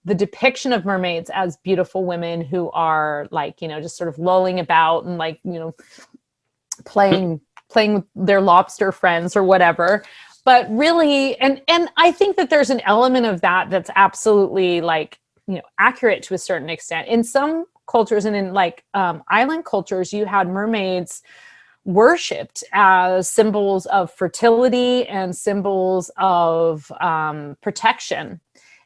the depiction of mermaids as beautiful women who are like, just sort of lolling about and like, playing with their lobster friends or whatever. But really, and I think that there's an element of that that's absolutely like, accurate to a certain extent. In some cultures and in like island cultures, you had mermaids worshipped as symbols of fertility and symbols of protection.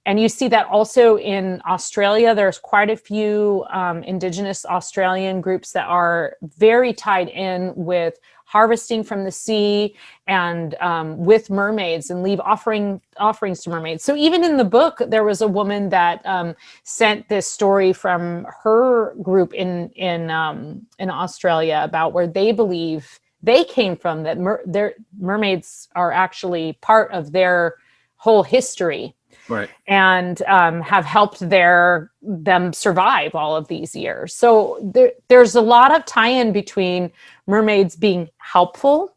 And you see that also in Australia. There's quite a few Indigenous Australian groups that are very tied in with harvesting from the sea and with mermaids, and leave offerings to mermaids. So even in the book, there was a woman that sent this story from her group in Australia about where they believe they came from, that their mermaids are actually part of their whole history. Right. And have helped them survive all of these years. So there's a lot of tie-in between mermaids being helpful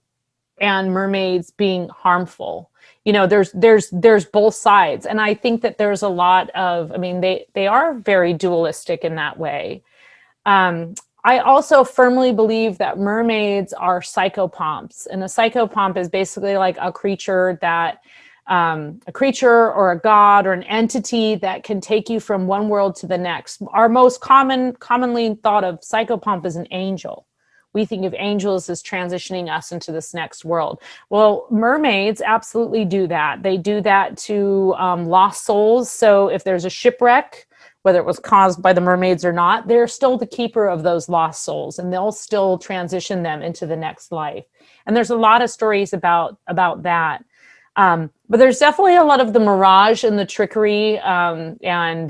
and mermaids being harmful. There's both sides. And I think that there's a lot of, they are very dualistic in that way. I also firmly believe that mermaids are psychopomps. And a psychopomp is basically like a creature or a god or an entity that can take you from one world to the next. Our most commonly thought of psychopomp is an angel. We think of angels as transitioning us into this next world. Well, mermaids absolutely do that. They do that to lost souls. So if there's a shipwreck, whether it was caused by the mermaids or not, they're still the keeper of those lost souls, and they'll still transition them into the next life. And there's a lot of stories about that. But there's definitely a lot of the mirage and the trickery, and,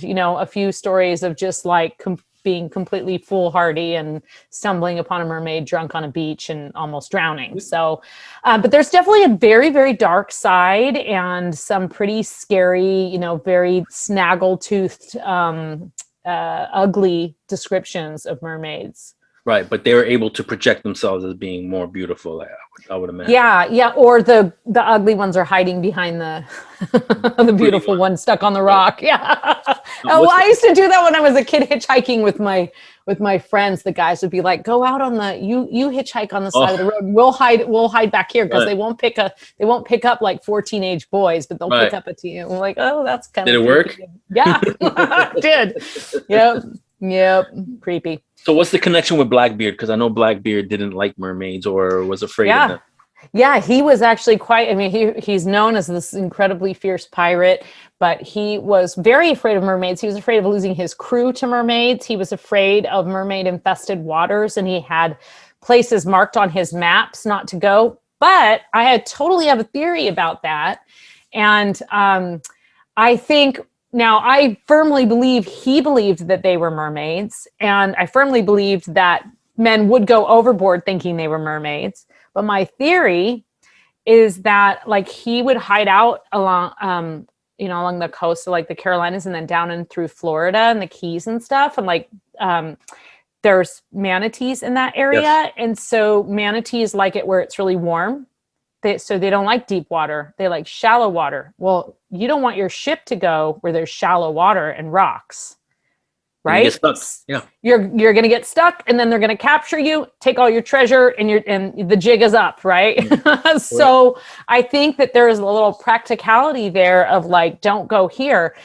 a few stories of just like being completely foolhardy and stumbling upon a mermaid drunk on a beach and almost drowning. So, but there's definitely a very, very dark side and some pretty scary, very snaggle-toothed, ugly descriptions of mermaids. Right, but they were able to project themselves as being more beautiful, I would imagine. Yeah, or the ugly ones are hiding behind the the beautiful one stuck on the rock. Yeah. I used to do that when I was a kid hitchhiking with my friends. The guys would be like, "Go out on you hitchhike on the side of the road. We'll hide back here because they won't pick up like 4 teenage boys, but they'll pick up a teen." We're like, "Oh, that's kind of." Did it work? Yeah, it did. Yep, creepy. So what's the connection with Blackbeard? Because I know Blackbeard didn't like mermaids or was afraid of them. Yeah, he was actually he's known as this incredibly fierce pirate, but he was very afraid of mermaids. He was afraid of losing his crew to mermaids. He was afraid of mermaid-infested waters, and he had places marked on his maps not to go. But I totally have a theory about that. And I think... Now, I firmly believe he believed that they were mermaids, and I firmly believed that men would go overboard thinking they were mermaids. But my theory is that, like, he would hide out along, along the coast of, like, the Carolinas and then down and through Florida and the Keys and stuff. And, like, there's manatees in that area. Yes. And so manatees like it where it's really warm. So they don't like deep water. They like shallow water. Well, you don't want your ship to go where there's shallow water and rocks. You get right? stuck. Yeah. You're going to get stuck, and then they're going to capture you, take all your treasure, and the jig is up, right? Mm. So I think that there is a little practicality there of like, don't go here.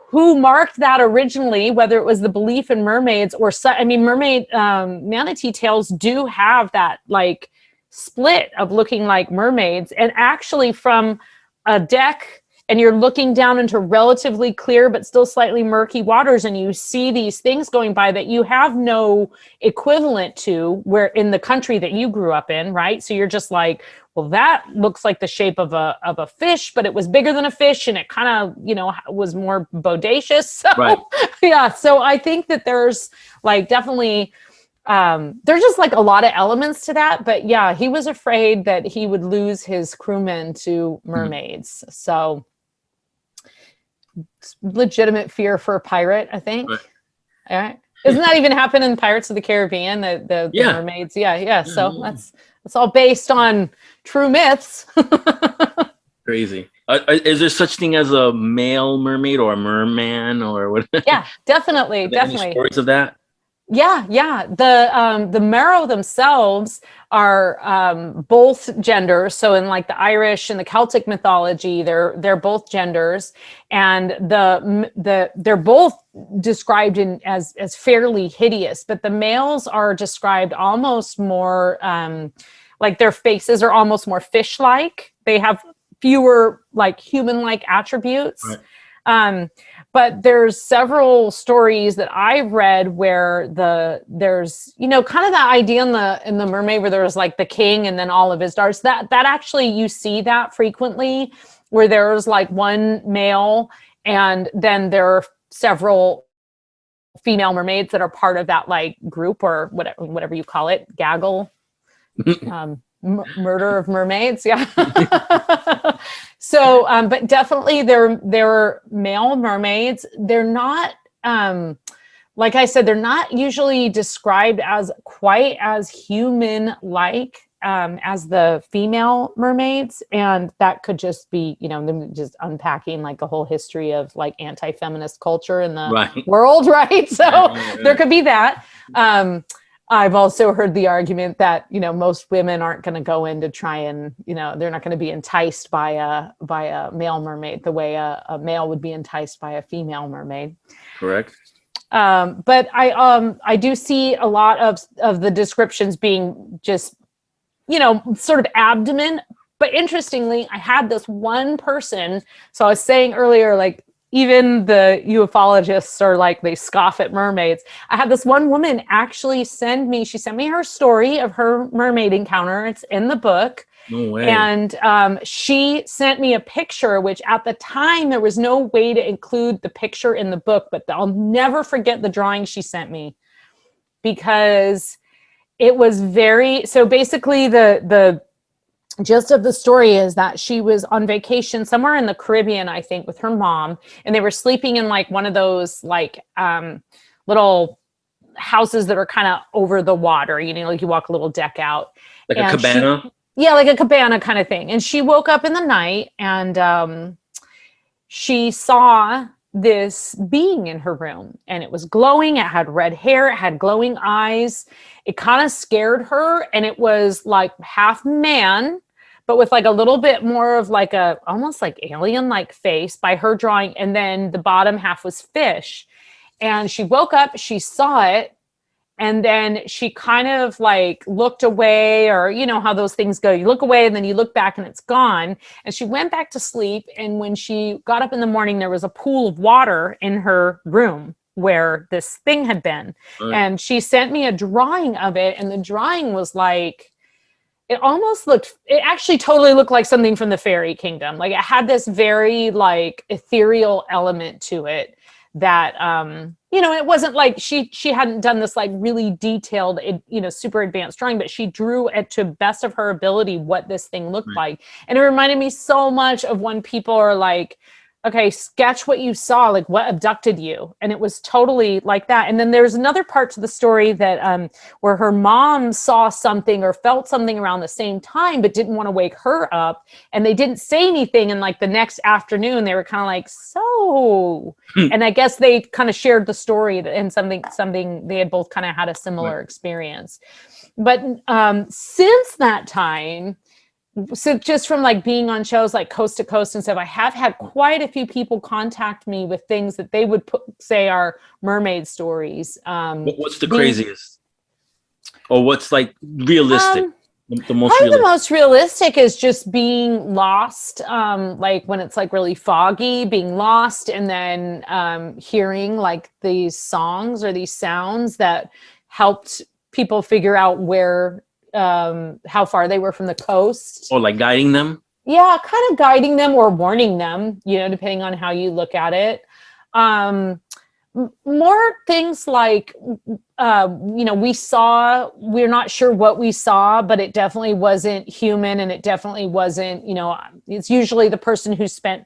Who marked that originally, whether it was the belief in mermaids or mermaid manatee tails do have that like split of looking like mermaids, and actually from a deck, and you're looking down into relatively clear but still slightly murky waters, and you see these things going by that you have no equivalent to where in the country that you grew up in, right? So you're just like, well, that looks like the shape of a fish, but it was bigger than a fish, and it kind of, was more bodacious. So Right. yeah, so I think that there's like definitely there's just like a lot of elements to that. But yeah, he was afraid that he would lose his crewmen to mermaids. So legitimate fear for a pirate, I think. Right. All right. Doesn't that even happen in Pirates of the Caribbean? The mermaids? Yeah. So that's all based on true myths. Crazy. Is there such thing as a male mermaid or a merman or what? Yeah, definitely. Any stories of that? Yeah. The Merrow themselves are both genders. So in like the Irish and the Celtic mythology, they're both genders, and they're both described as fairly hideous. But the males are described almost more like their faces are almost more fish-like. They have fewer like human-like attributes. Right. But there's several stories that I've read where there's kind of that idea in the mermaid where there's like the king and then all of his daughters. That actually you see that frequently, where there's like one male and then there are several female mermaids that are part of that like group or whatever you call it, gaggle. Murder of mermaids, yeah. So but definitely they're male mermaids. They're not like I said, they're not usually described as quite as human like as the female mermaids, and that could just be them just unpacking like a whole history of like anti-feminist culture in the world, right? So there could be that. I've also heard the argument that, most women aren't going to go in to try and, they're not going to be enticed by a male mermaid the way a male would be enticed by a female mermaid. Correct. But I do see a lot of the descriptions being just, sort of abdomen. But interestingly, I had this one person. So I was saying earlier, like, even the ufologists are like, they scoff at mermaids. I had this one woman actually sent me her story of her mermaid encounter. It's in the book. No way. And she sent me a picture, which at the time there was no way to include the picture in the book, but I'll never forget the drawing she sent me, because it was so basically the gist of the story is that she was on vacation somewhere in the Caribbean, I think, with her mom, and they were sleeping in like one of those like little houses that are kind of over the water, like you walk a little deck out. Like a cabana? Like a cabana kind of thing. And she woke up in the night and she saw this being in her room, and it was glowing. It had red hair. It had glowing eyes. It kind of scared her, and it was like half man, but with like a little bit more of like a almost like alien-like face by her drawing. And then the bottom half was fish. And she woke up, she saw it, and then she kind of like looked away, or how those things go. You look away and then you look back and it's gone. And she went back to sleep. And when she got up in the morning, there was a pool of water in her room where this thing had been. Right. And she sent me a drawing of it. And the drawing was like, it actually totally looked like something from the fairy kingdom. Like it had this very like ethereal element to it that, it wasn't like she hadn't done this like really detailed, super advanced drawing, but she drew it to best of her ability what this thing looked like. And it reminded me so much of when people are like, okay, sketch what you saw, like what abducted you. And it was totally like that. And then there's another part to the story that where her mom saw something or felt something around the same time, but didn't want to wake her up. And they didn't say anything. And like the next afternoon, they were kind of like, so oh, and I guess they kind of shared the story and something they had both kind of had a similar experience. But since that time, so just from like being on shows like Coast to Coast and stuff, I have had quite a few people contact me with things that they would say are mermaid stories. What's the craziest? Or what's like realistic? The most probably realistic? the most realistic is just being lost, like when it's like really foggy, being lost, and then hearing like these songs or these sounds that helped people figure out where, how far they were from the coast. Or like guiding them? Yeah, kind of guiding them or warning them, you know, depending on how you look at it. More things like, you know, we're not sure what we saw, but it definitely wasn't human, and it definitely wasn't, you know, it's usually the person who spent,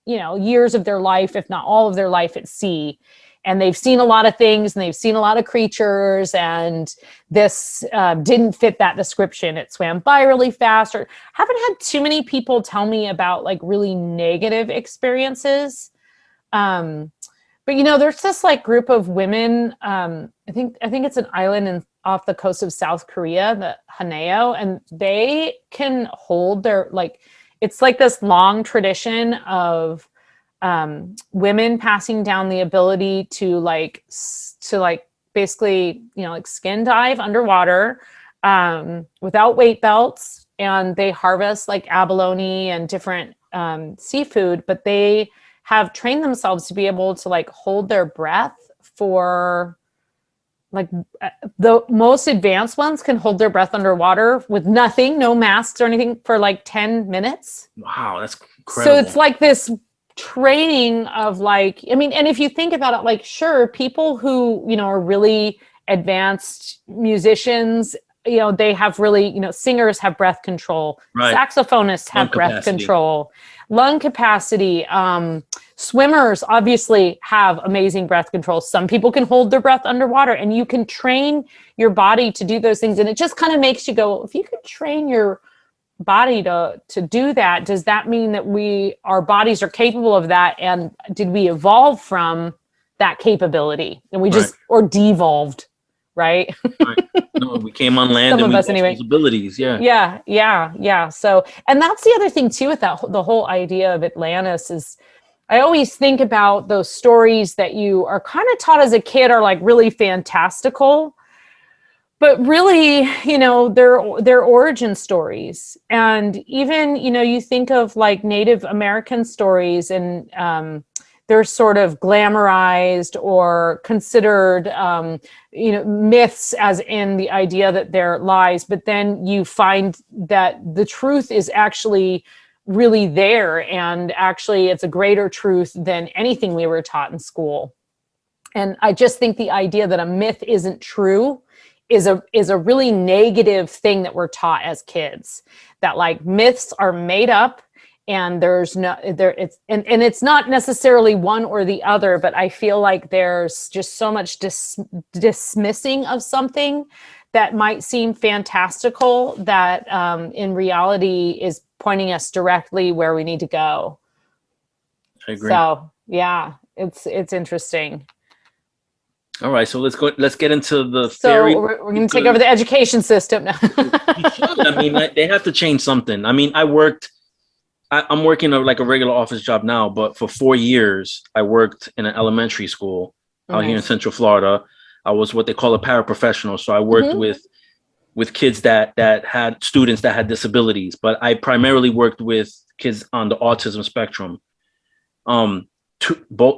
you know, years of their life, if not all of their life, at sea. And they've seen a lot of things, and they've seen a lot of creatures, and this didn't fit that description. It swam by really fast, or haven't had too many people tell me about like really negative experiences. But you know, there's this like group of women. I think it's an island off the coast of South Korea, the Haneo, and they can hold their like. It's like this long tradition of women passing down the ability to basically, you know, like skin dive underwater without weight belts, and they harvest like abalone and different seafood, but they have trained themselves to be able to like hold their breath for like the most advanced ones can hold their breath underwater with nothing, no masks or anything, for like 10 minutes. Wow, that's incredible. So it's like this training of like, I mean, and if you think about it, like, sure, people who, you know, are really advanced musicians, you know, they have really, you know, singers have breath control, right. Saxophonists have breath control, lung capacity. Swimmers obviously have amazing breath control. Some people can hold their breath underwater, and you can train your body to do those things. And it just kind of makes you go, if you could train your body to do that, does that mean that our bodies are capable of that? And did we evolve from that capability? And we just, or devolved, right? Right. No, we came on land and we lost those abilities. Yeah. So, and that's the other thing too with that, the whole idea of Atlantis is, I always think about those stories that you are kind of taught as a kid are like really fantastical, but really, you know, they're origin stories. And even, you know, you think of like Native American stories, and they're sort of glamorized or considered, you know, myths, as in the idea that they're lies. But then you find that the truth is actually really there, and actually it's a greater truth than anything we were taught in school. And I just think the idea that a myth isn't true is a really negative thing that we're taught as kids, that like myths are made up, and there's no there it's and it's not necessarily one or the other, but I feel like there's just so much dismissing of something that might seem fantastical that in reality is pointing us directly where we need to go. I agree. So yeah, it's interesting. All right, so let's get into the fairy. So we're going to take over the education system now. I mean, they have to change something. I mean, I'm working like a regular office job now, but for 4 years, I worked in an elementary school out here in Central Florida. I was what they call a paraprofessional. So I worked with kids that had students that had disabilities, but I primarily worked with kids on the autism spectrum. I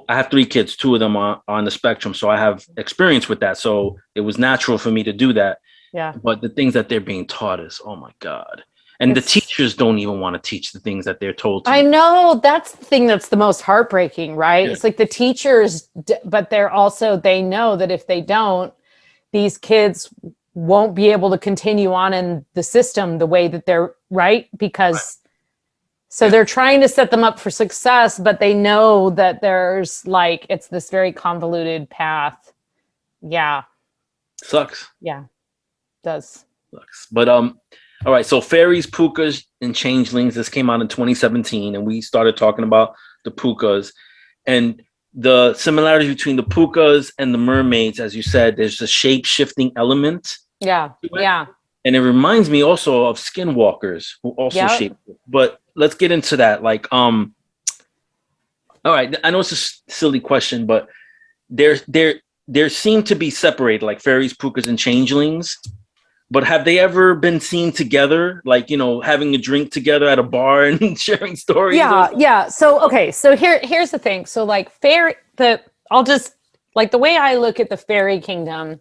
have 3 kids, 2 of them are on the spectrum, so I have experience with that. So it was natural for me to do that. Yeah. But the things that they're being taught is, oh my God. And the teachers don't even want to teach the things that they're told to. I know, that's the thing that's the most heartbreaking, right? Yeah. It's like the teachers, but they know that if they don't, these kids won't be able to continue on in the system the way that they're right. Because so they're trying to set them up for success, but they know that there's like, it's this very convoluted path. Yeah. Sucks. Yeah, does. Sucks. But, all right. So Fairies, Pukas, and Changelings, this came out in 2017, and we started talking about the Pukas. And the similarity between the pukas and the mermaids, as you said, there's a shape-shifting element. Yeah. Yeah. And it reminds me also of skinwalkers who also shape. But let's get into that. Like, all right, I know it's a silly question, but there seem to be separated, like fairies, pukas, and changelings. But have they ever been seen together, like, you know, having a drink together at a bar and sharing stories? Yeah. So, okay. So here's the thing. So like I'll just, like, the way I look at the fairy kingdom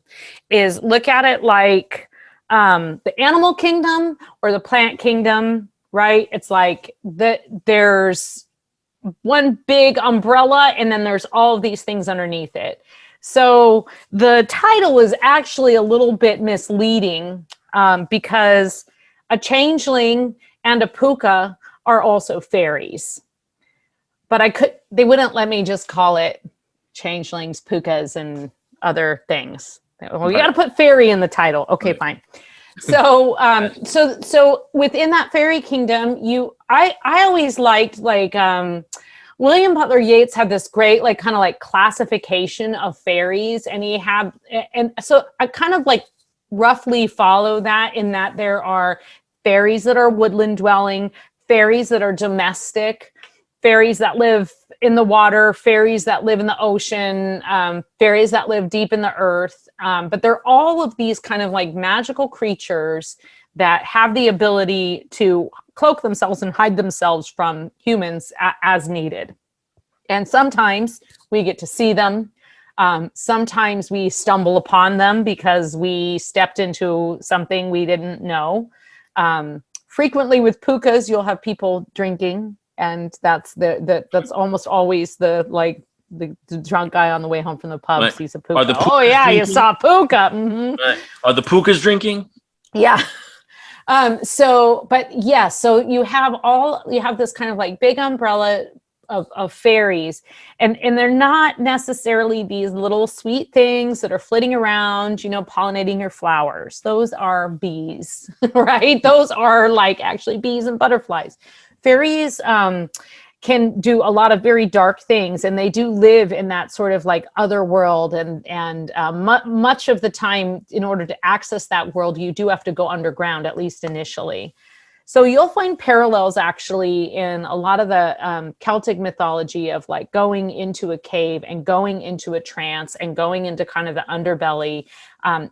is look at it like the animal kingdom or the plant kingdom, right? It's like there's one big umbrella and then there's all of these things underneath it. So the title is actually a little bit misleading because a changeling and a puka are also fairies. But they wouldn't let me just call it changelings, pukas, and other things. Well, you got to put fairy in the title. Okay, fine. So, so within that fairy kingdom, I always liked William Butler Yeats had this great kind of classification of fairies, and so I kind of roughly follow that, in that there are fairies that are woodland dwelling, fairies that are domestic, fairies that live in the water, fairies that live in the ocean, fairies that live deep in the earth. But they're all of these kind of magical creatures that have the ability to cloak themselves and hide themselves from humans as needed. And sometimes we get to see them. Sometimes we stumble upon them because we stepped into something we didn't know. Frequently with pukas, you'll have people drinking, and that's almost always the drunk guy on the way home from the pub sees a puka. Oh yeah, drinking? You saw a puka. Mm-hmm. Right. Are the pukas drinking? Yeah. So you have this kind of big umbrella of fairies, and they're not necessarily these little sweet things that are flitting around, pollinating your flowers. Those are bees, right? Those are actually bees and butterflies. Fairies can do a lot of very dark things, and they do live in that sort of other world, and much of the time, in order to access that world, you do have to go underground, at least initially. So you'll find parallels actually in a lot of the Celtic mythology of going into a cave and going into a trance and going into kind of the underbelly,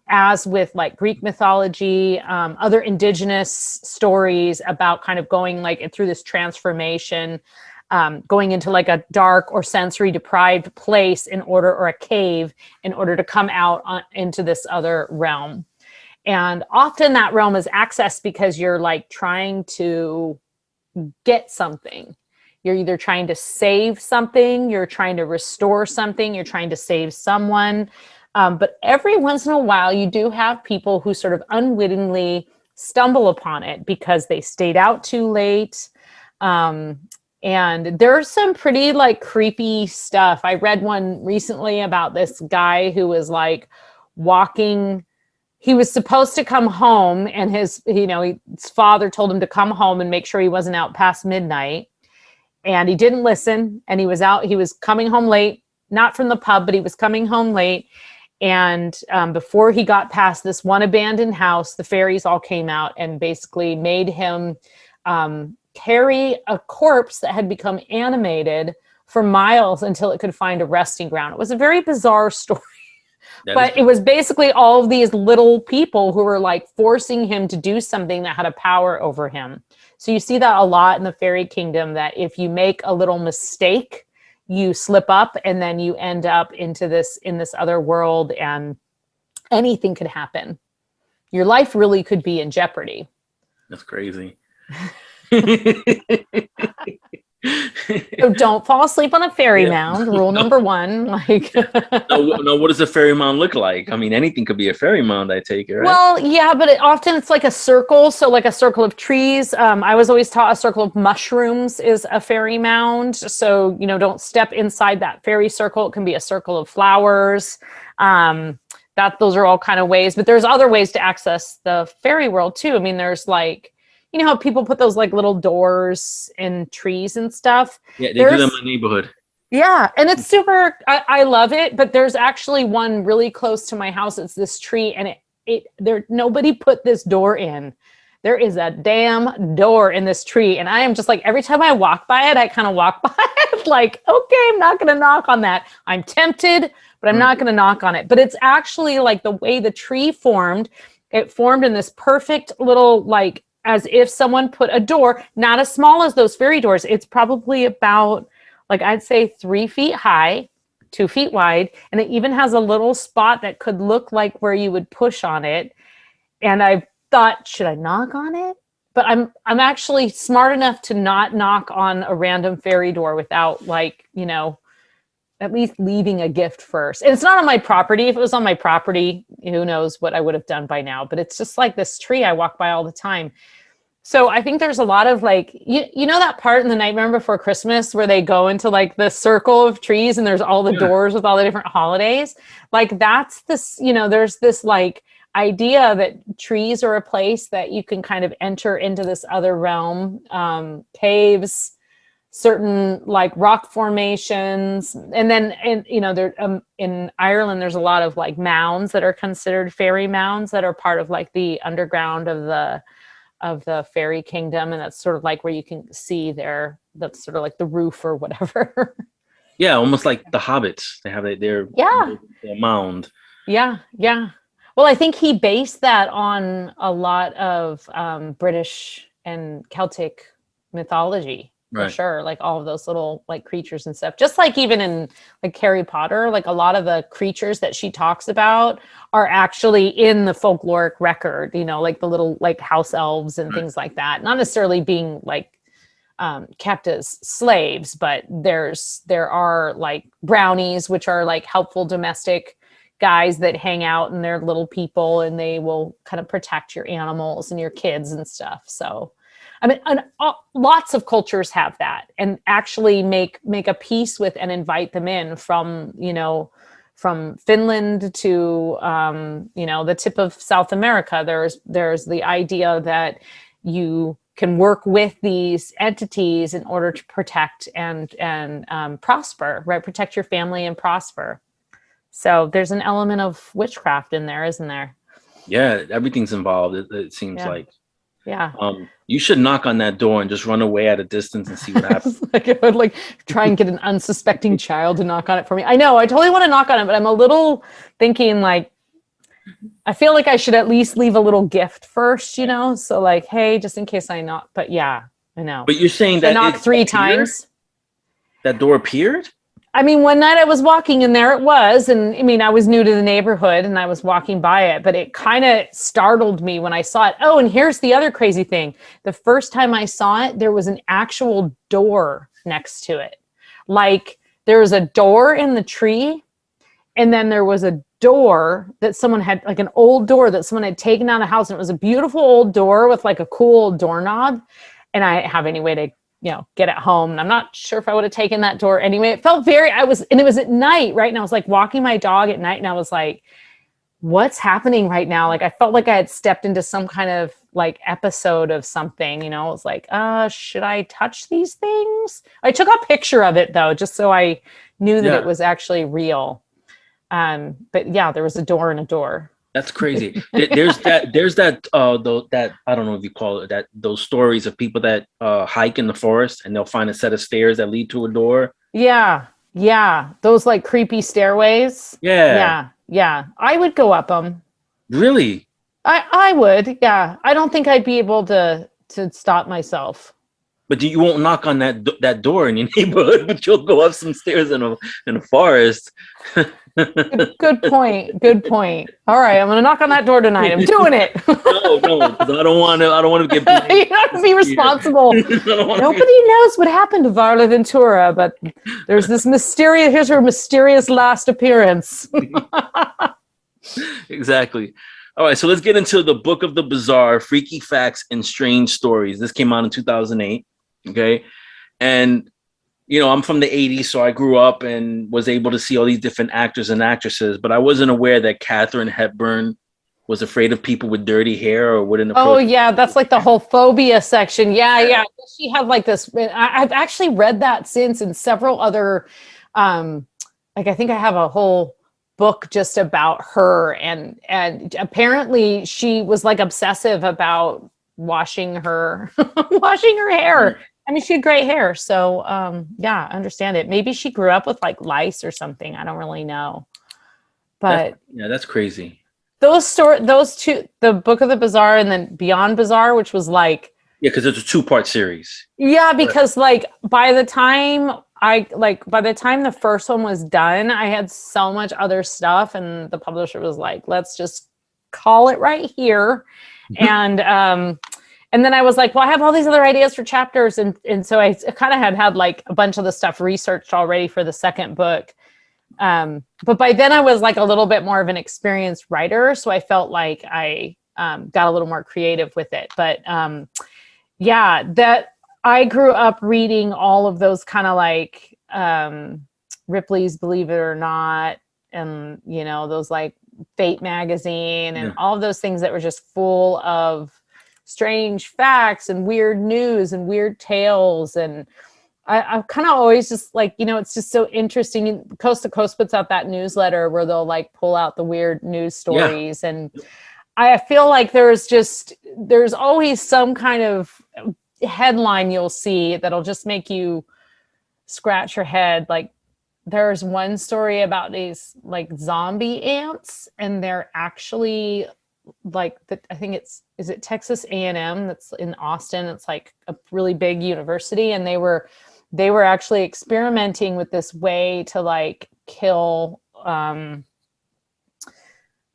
as with Greek mythology, other indigenous stories about kind of going through this transformation, going into a dark or sensory deprived place or a cave in order to come out into this other realm. And often that realm is accessed because you're trying to get something. You're either trying to save something, you're trying to restore something, you're trying to save someone. But every once in a while, you do have people who sort of unwittingly stumble upon it because they stayed out too late. And there's some pretty creepy stuff. I read one recently about this guy who was walking. He was supposed to come home, and his father told him to come home and make sure he wasn't out past midnight. And he didn't listen, and he was coming home late, not from the pub, but he was coming home late. And before he got past this one abandoned house, the fairies all came out and basically made him carry a corpse that had become animated for miles until it could find a resting ground. It was a very bizarre story. But it was basically all of these little people who were forcing him to do something that had a power over him. So you see that a lot in the fairy kingdom, that if you make a little mistake, you slip up and then you end up in this other world, and anything could happen. Your life really could be in jeopardy. That's crazy. So don't fall asleep on a fairy mound. Rule number one. No, what does a fairy mound look like? I mean, anything could be a fairy mound, I take it, right? Well, yeah, but often it's a circle. So a circle of trees. I was always taught a circle of mushrooms is a fairy mound. So, don't step inside that fairy circle. It can be a circle of flowers. Those are all kind of ways, but there's other ways to access the fairy world too. I mean, there's how people put those little doors in trees and stuff. Yeah, they do that in my neighborhood. Yeah, and it's super. I love it, but there's actually one really close to my house. It's this tree, and nobody put this door in. There is a damn door in this tree, and I am just like, every time I walk by it, I kind of walk by it like, okay, I'm not going to knock on that. I'm tempted, but I'm not going to knock on it. But it's actually like the way the tree formed. It formed in this perfect little, like, as if someone put a door, not as small as those fairy doors. It's probably about, like, I'd say 3 feet high, 2 feet wide. And it even has a little spot that could look like where you would push on it. And I thought, should I knock on it? But I'm actually smart enough to not knock on a random fairy door without, like, you know, at least leaving a gift first. And it's not on my property. If it was on my property, who knows what I would have done by now. But it's just like this tree I walk by all the time. So I think there's a lot of, like, you know that part in The Nightmare Before Christmas where they go into like the circle of trees and there's all the doors with all the different holidays? Like, that's this, you know, there's this like idea that trees are a place that you can kind of enter into this other realm, caves, certain like rock formations. And then, you know, there in Ireland, there's a lot of like mounds that are considered fairy mounds that are part of like the underground of the fairy kingdom. And that's sort of like where you can see that's sort of like the roof or whatever. Yeah, almost like the hobbits. They have their mound. Yeah. Well, I think he based that on a lot of British and Celtic mythology. For sure, like all of those little like creatures and stuff. Just like even in like Harry Potter, like a lot of the creatures that she talks about are actually in the folkloric record, you know, like the little like house elves and things like that. Not necessarily being like kept as slaves, but there are like brownies, which are like helpful domestic guys that hang out and they're little people and they will kind of protect your animals and your kids and stuff. So I mean, lots of cultures have that and actually make a peace with and invite them in from, you know, from Finland to, you know, the tip of South America. There's the idea that you can work with these entities in order to protect and prosper, right? Protect your family and prosper. So there's an element of witchcraft in there, isn't there? Yeah, everything's involved. It seems like. Yeah. You should knock on that door and just run away at a distance and see what happens. Like I would like try and get an unsuspecting child to knock on it for me. I know, I totally want to knock on it, but I'm a little thinking like, I feel like I should at least leave a little gift first, you know? So like, hey, just in case I knock, but yeah, I know. But you're saying that I knocked 3 times. That door appeared? I mean, one night I was walking and there it was. And I mean, I was new to the neighborhood and I was walking by it, but it kind of startled me when I saw it. Oh, and here's the other crazy thing. The first time I saw it, there was an actual door next to it. Like there was a door in the tree and then there was a door that someone had, like an old door that someone had taken out of the house. And it was a beautiful old door with like a cool doorknob. And I didn't have any way to, you know, get it home. And I'm not sure if I would have taken that door anyway. It felt and it was at night, right? And I was like walking my dog at night and I was like, what's happening right now? Like, I felt like I had stepped into some kind of like episode of something, you know, it was like, should I touch these things? I took a picture of it though, just so I knew that it was actually real. But yeah, there was a door and a door. That's crazy. There's that I don't know if you call it that, those stories of people that hike in the forest and they'll find a set of stairs that lead to a door. Yeah. Those like creepy stairways. Yeah. I would go up them. Really? I would. Yeah. I don't think I'd be able to stop myself. But you won't knock on that door in your neighborhood, but you'll go up some stairs in a forest. Good point. All right, I'm gonna knock on that door tonight. I'm doing it. No, because I don't want to get. You have to be responsible. Nobody knows what happened to Varla Ventura, but there's this here's her mysterious last appearance. Exactly. All right, so let's get into the Book of the Bizarre: Freaky Facts and Strange Stories. This came out in 2008. Okay, and you know, I'm from the 80s, so I grew up and was able to see all these different actors and actresses, but I wasn't aware that Katharine Hepburn was afraid of people with dirty hair or wouldn't approach. Oh, yeah, that's like the whole phobia section. Yeah. She had like this, I've actually read that since in several other like I think I have a whole book just about her, and apparently she was like obsessive about washing her washing her hair. I mean, she had great hair, so yeah, I understand it. Maybe she grew up with like lice or something. I don't really know, but that's crazy. those two, the Book of the Bizarre and then Beyond Bizarre, which was like, yeah, because it's a 2-part series. Yeah, because like by the time the first one was done, I had so much other stuff, and the publisher was like, let's just call it right here. And then I was like, well, I have all these other ideas for chapters, and so I kind of had like a bunch of the stuff researched already for the second book. But by then I was like a little bit more of an experienced writer, so I felt like I got a little more creative with it. But yeah, that I grew up reading all of those kind of like Ripley's Believe It or Not, and you know, those like Fate magazine and all of those things that were just full of strange facts and weird news and weird tales. And I kind of always just like, you know, it's just so interesting. Coast to Coast puts out that newsletter where they'll like pull out the weird news stories. And I feel like there's always some kind of headline you'll see that'll just make you scratch your head. Like there's one story about these like zombie ants, and they're actually like I think is it Texas A&M that's in Austin. It's like a really big university, and they were actually experimenting with this way to like kill I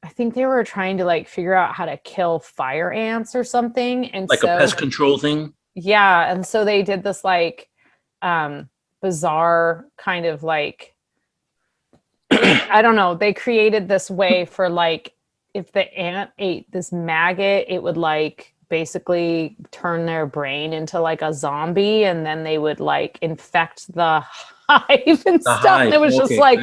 think they were trying to like figure out how to kill fire ants or something, and like a pest control thing. Yeah, and so they did this like bizarre kind of like I don't know, they created this way for like if the ant ate this maggot, it would like basically turn their brain into like a zombie, and then they would like infect the hive and stuff. And it was just like,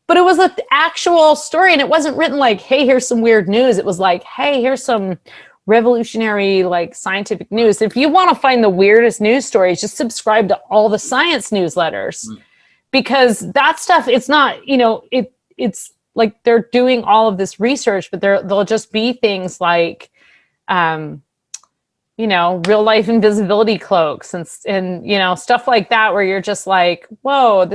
but it was an actual story, and it wasn't written like, hey, here's some weird news. It was like, hey, here's some revolutionary like scientific news. If you want to find the weirdest news stories, just subscribe to all the science newsletters, because that stuff, it's not, you know, it's like they're doing all of this research, but they'll just be things like you know, real life invisibility cloaks and you know, stuff like that, where you're just like, whoa,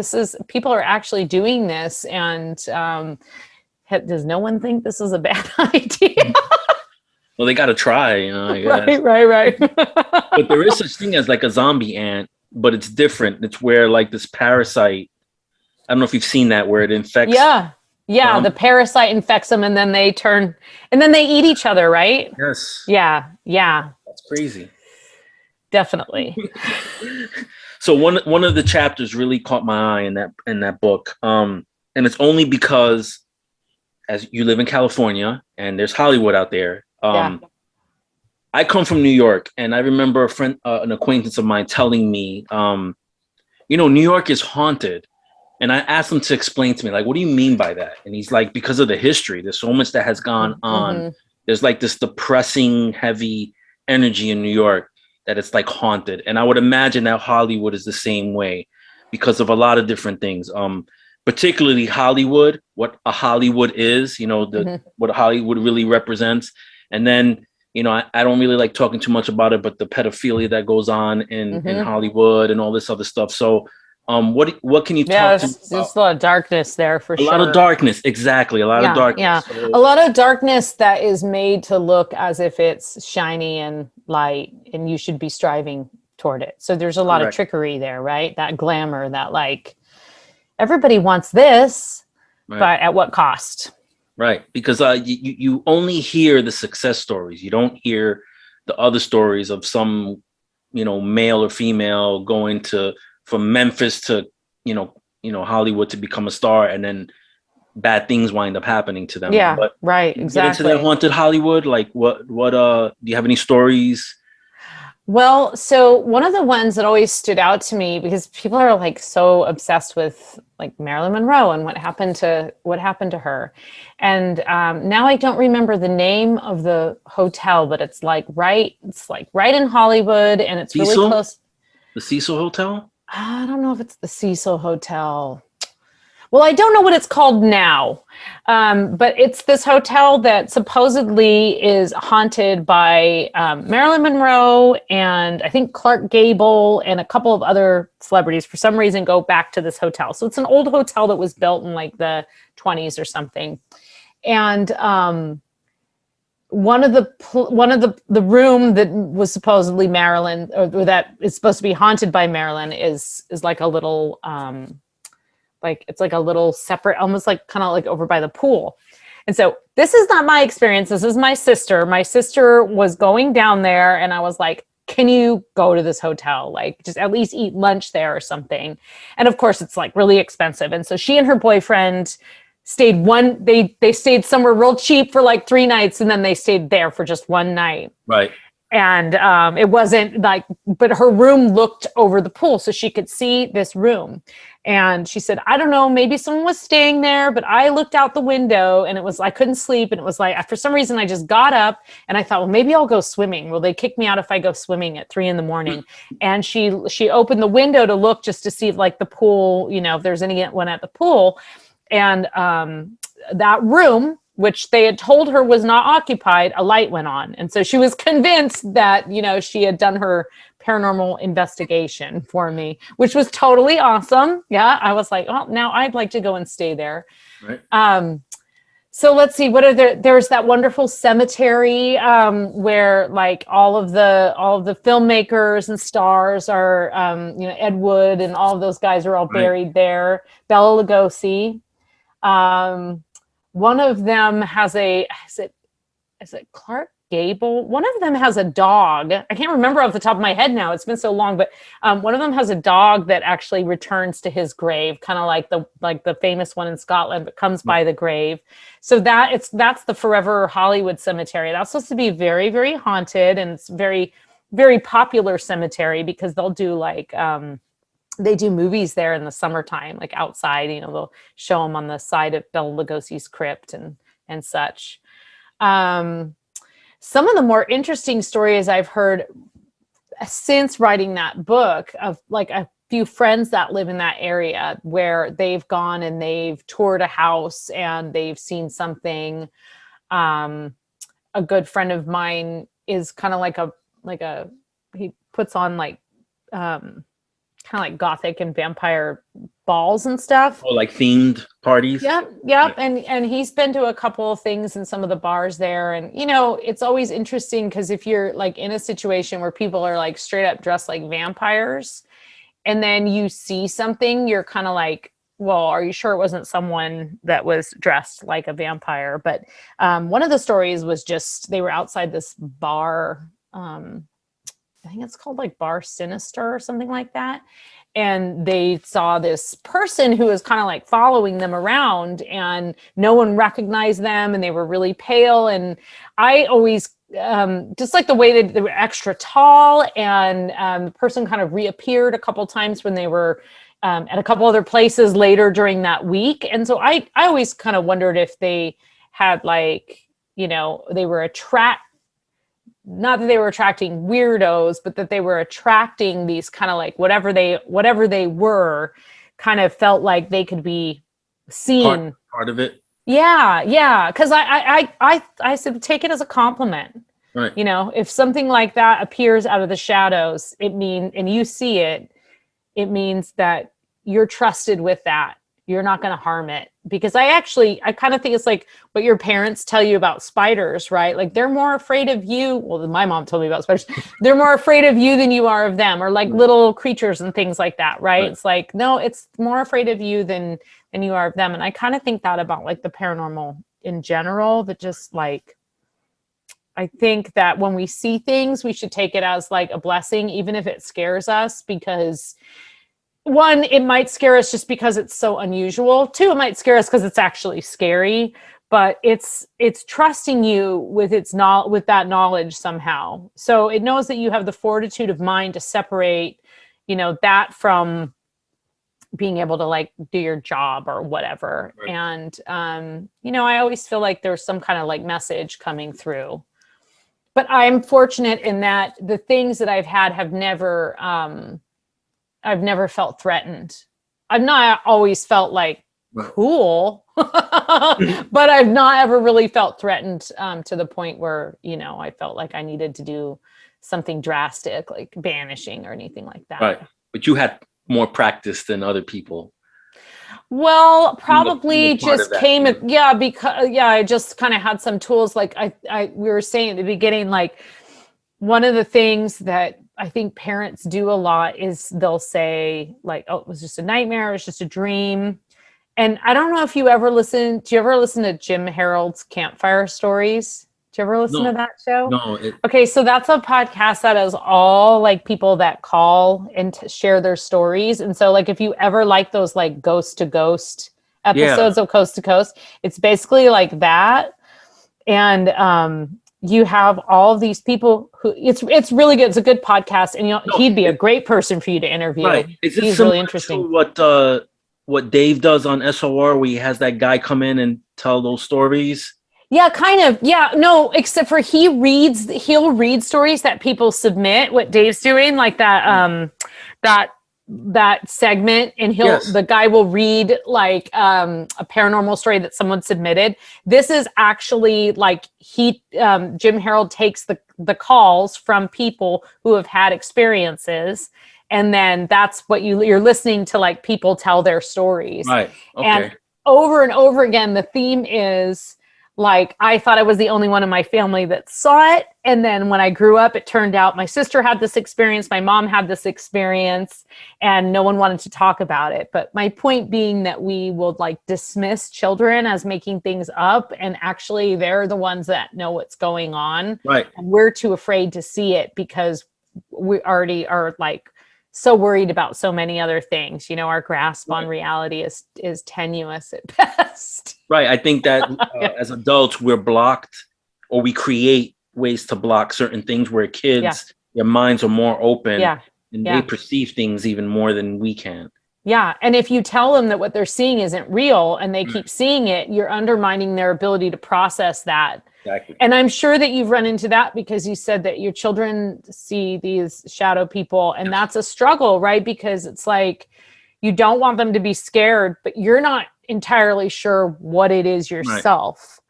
people are actually doing this, and does no one think this is a bad idea? Well, they got to try, you know. I guess. Right. But there is such thing as like a zombie ant, but it's different. It's where like this parasite, I don't know if you've seen that, where it infects. Yeah, the parasite infects them, and then they eat each other, right? Yes. Yeah. That's crazy. Definitely. So one of the chapters really caught my eye in that book, and it's only because, as you live in California and there's Hollywood out there. I come from New York, and I remember an acquaintance of mine telling me, you know, New York is haunted. And I asked him to explain to me, like, what do you mean by that? And he's like, because of the history, there's so much that has gone on. Mm-hmm. There's like this depressing, heavy energy in New York that it's like haunted. And I would imagine that Hollywood is the same way because of a lot of different things. Particularly Hollywood, what a Hollywood is, you know, what Hollywood really represents. And then, you know, I don't really like talking too much about it, but the pedophilia that goes on in Hollywood and all this other stuff. So what can you talk to? There's a lot of darkness there for sure. A lot of darkness, exactly. A lot of darkness. Yeah, so, a lot of darkness that is made to look as if it's shiny and light, and you should be striving toward it. So there's a lot of trickery there, right? That glamour, that like everybody wants this, but at what cost? Right, because you only hear the success stories. You don't hear the other stories of some, you know, male or female going from Memphis to, you know, Hollywood to become a star, and then bad things wind up happening to them. Yeah, but right, exactly. Get into that haunted Hollywood, like what do you have any stories? Well, so one of the ones that always stood out to me, because people are like so obsessed with like Marilyn Monroe and what happened to her. And now I don't remember the name of the hotel, but it's like right in Hollywood, and it's Cecil? Really close. The Cecil Hotel? I don't know if it's the Cecil Hotel. Well, I don't know what it's called now, but it's this hotel that supposedly is haunted by Marilyn Monroe and I think Clark Gable and a couple of other celebrities for some reason go back to this hotel. So it's an old hotel that was built in like the 20s or something. And one of the room that was supposedly Marilyn, or that is supposed to be haunted by Marilyn, is like a little like it's like a little separate, almost like kind of like over by the pool. And so this is not my experience. This is my sister. My sister was going down there, and I was like, can you go to this hotel? Like, just at least eat lunch there or something. And of course, it's like really expensive. And so she and her boyfriend stayed they stayed somewhere real cheap for like 3 nights, and then they stayed there for just one night. Right. And it wasn't like, but her room looked over the pool, so she could see this room. And she said, I don't know, maybe someone was staying there, but I looked out the window and I couldn't sleep. And it was like, for some reason, I just got up and I thought, well, maybe I'll go swimming. Will they kick me out if I go swimming at 3 a.m? And she opened the window to look just to see if like the pool, if there's anyone at the pool. And that room, which they had told her was not occupied, a light went on. And so she was convinced that, she had done her paranormal investigation for me, which was totally awesome. Yeah. I was like, oh, now I'd like to go and stay there. Right. So let's see, there's that wonderful cemetery where like all of the filmmakers and stars are, Ed Wood and all of those guys are all buried there. Bela Lugosi. One of them has is it Clark Gable? One of them has a dog. I can't remember off the top of my head now. It's been so long, but one of them has a dog that actually returns to his grave, kind of like the famous one in Scotland, but comes by the grave. So that's the Forever Hollywood Cemetery. That's supposed to be very, very haunted, and it's very, very popular cemetery because they'll do like they do movies there in the summertime, like outside, they'll show them on the side of Bela Lugosi's crypt and such. Some of the more interesting stories I've heard since writing that book of like a few friends that live in that area where they've gone and they've toured a house and they've seen something. A good friend of mine is kind of like he puts on like, kind of like gothic and vampire balls and stuff. Oh, like themed parties. Yep. Yeah. And he's been to a couple of things in some of the bars there. And, it's always interesting because if you're like in a situation where people are like straight up dressed like vampires and then you see something, you're kind of like, well, are you sure it wasn't someone that was dressed like a vampire? But one of the stories was just, they were outside this bar, I think it's called like Bar Sinister or something like that. And they saw this person who was kind of like following them around and no one recognized them and they were really pale. And I always, just like the way that they were extra tall, and the person kind of reappeared a couple times when they were at a couple other places later during that week. And so I always kind of wondered if they had like, they were not that they were attracting weirdos, but that they were attracting these kind of like whatever they were, kind of felt like they could be seen. Part of it. Yeah. Because I said take it as a compliment. Right. If something like that appears out of the shadows, and you see it, it means that you're trusted with that. You're not going to harm it. Because I kind of think it's like what your parents tell you about spiders, right? Like they're more afraid of you. Well, my mom told me about spiders. They're more afraid of you than you are of them, or like little creatures and things like that, right? It's like, no, it's more afraid of you than you are of them. And I kind of think that about like the paranormal in general, that just like, I think that when we see things, we should take it as like a blessing, even if it scares us, because one, it might scare us just because it's so unusual. Two, it might scare us because it's actually scary, but it's trusting you with with that knowledge somehow. So it knows that you have the fortitude of mind to separate, that from being able to like do your job or whatever. Right. And, I always feel like there's some kind of like message coming through, but I'm fortunate in that the things that I've had have I've never felt threatened. I've not always felt like cool. But I've not ever really felt threatened to the point where, I felt like I needed to do something drastic, like banishing or anything like that. Right. But you had more practice than other people. Well, probably just came, because I just kind of had some tools. Like we were saying at the beginning, like one of the things that I think parents do a lot is they'll say like, oh, it was just a nightmare. It was just a dream. And I don't know if do you ever listen to Jim Harold's Campfire Stories? Do you ever listen to that show? No. Okay, so that's a podcast that is all like people that call and share their stories. And so like if you ever like those like ghost to ghost episodes of Coast to Coast, it's basically like that. And you have all of these people who it's really good. It's a good podcast, and he'd be a great person for you to interview. Right. Is it He's really interesting. To what Dave does on SOR, where he has that guy come in and tell those stories? Yeah, kind of. Yeah, no, except for he'll read stories that people submit, what Dave's doing, like that that segment, and the guy will read like a paranormal story that someone submitted. This is actually like Jim Harold takes the calls from people who have had experiences, and then that's what you're listening to, like people tell their stories. Right. Okay. And over again, the theme is like, I thought I was the only one in my family that saw it. And then when I grew up, it turned out my sister had this experience, my mom had this experience, and no one wanted to talk about it. But my point being that we will like dismiss children as making things up, and actually they're the ones that know what's going on. Right. And we're too afraid to see it because we already are like so worried about so many other things. Our grasp on reality is tenuous at best. Right. I think that as adults, we're blocked, or we create ways to block certain things, where kids, their minds are more open and they perceive things even more than we can. Yeah. And if you tell them that what they're seeing isn't real and they keep seeing it, you're undermining their ability to process that. Exactly. And I'm sure that you've run into that, because you said that your children see these shadow people, and that's a struggle, right? Because it's like, you don't want them to be scared, but you're not entirely sure what it is yourself.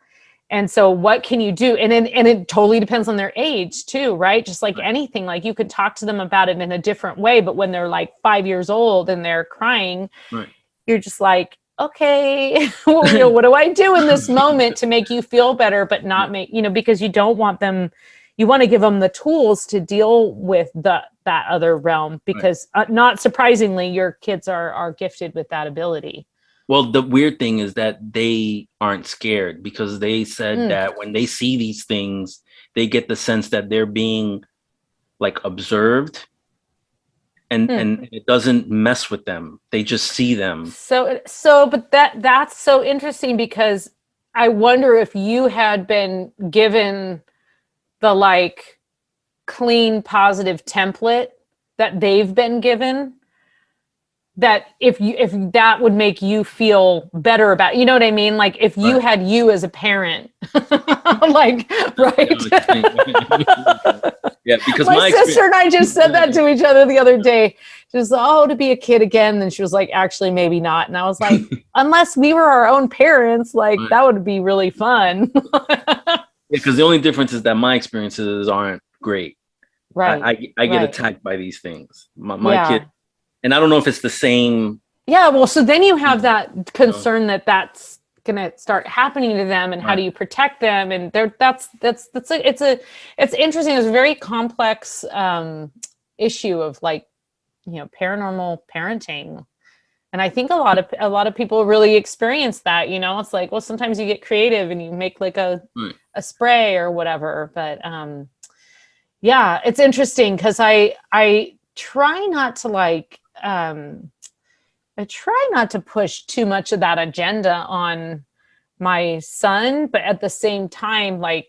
Right. And so what can you do? And it totally depends on their age too, right? Just like anything, like you could talk to them about it in a different way, but when they're like 5 years old and they're crying, you're just like, okay, what do I do in this moment to make you feel better, but not make, because you don't want them, you want to give them the tools to deal with that other realm, because not surprisingly, your kids are gifted with that ability. Well, the weird thing is that they aren't scared, because they said that when they see these things, they get the sense that they're being like observed. And it doesn't mess with them. They just see them. But that's so interesting, because I wonder if you had been given the like clean, positive template that they've been given, that if that would make you feel better about, you know what I mean? Like if you had you as a parent, like, right. Yeah, because my sister and I just said that to each other the other day. She was, to be a kid again. Then she was like, actually, maybe not. And I was like, unless we were our own parents, like that would be really fun. Because the only difference is that my experiences aren't great. Right. I get attacked by these things. My kid, and I don't know if it's the same. Yeah. Well, so then you have that concern that that's gonna start happening to them, and how do you protect them? And it's interesting. It's a very complex issue of like, paranormal parenting, and I think a lot of people really experience that. It's like, well, sometimes you get creative and you make like a spray or whatever, but it's interesting, because I try not to like I try not to push too much of that agenda on my son, but at the same time, like,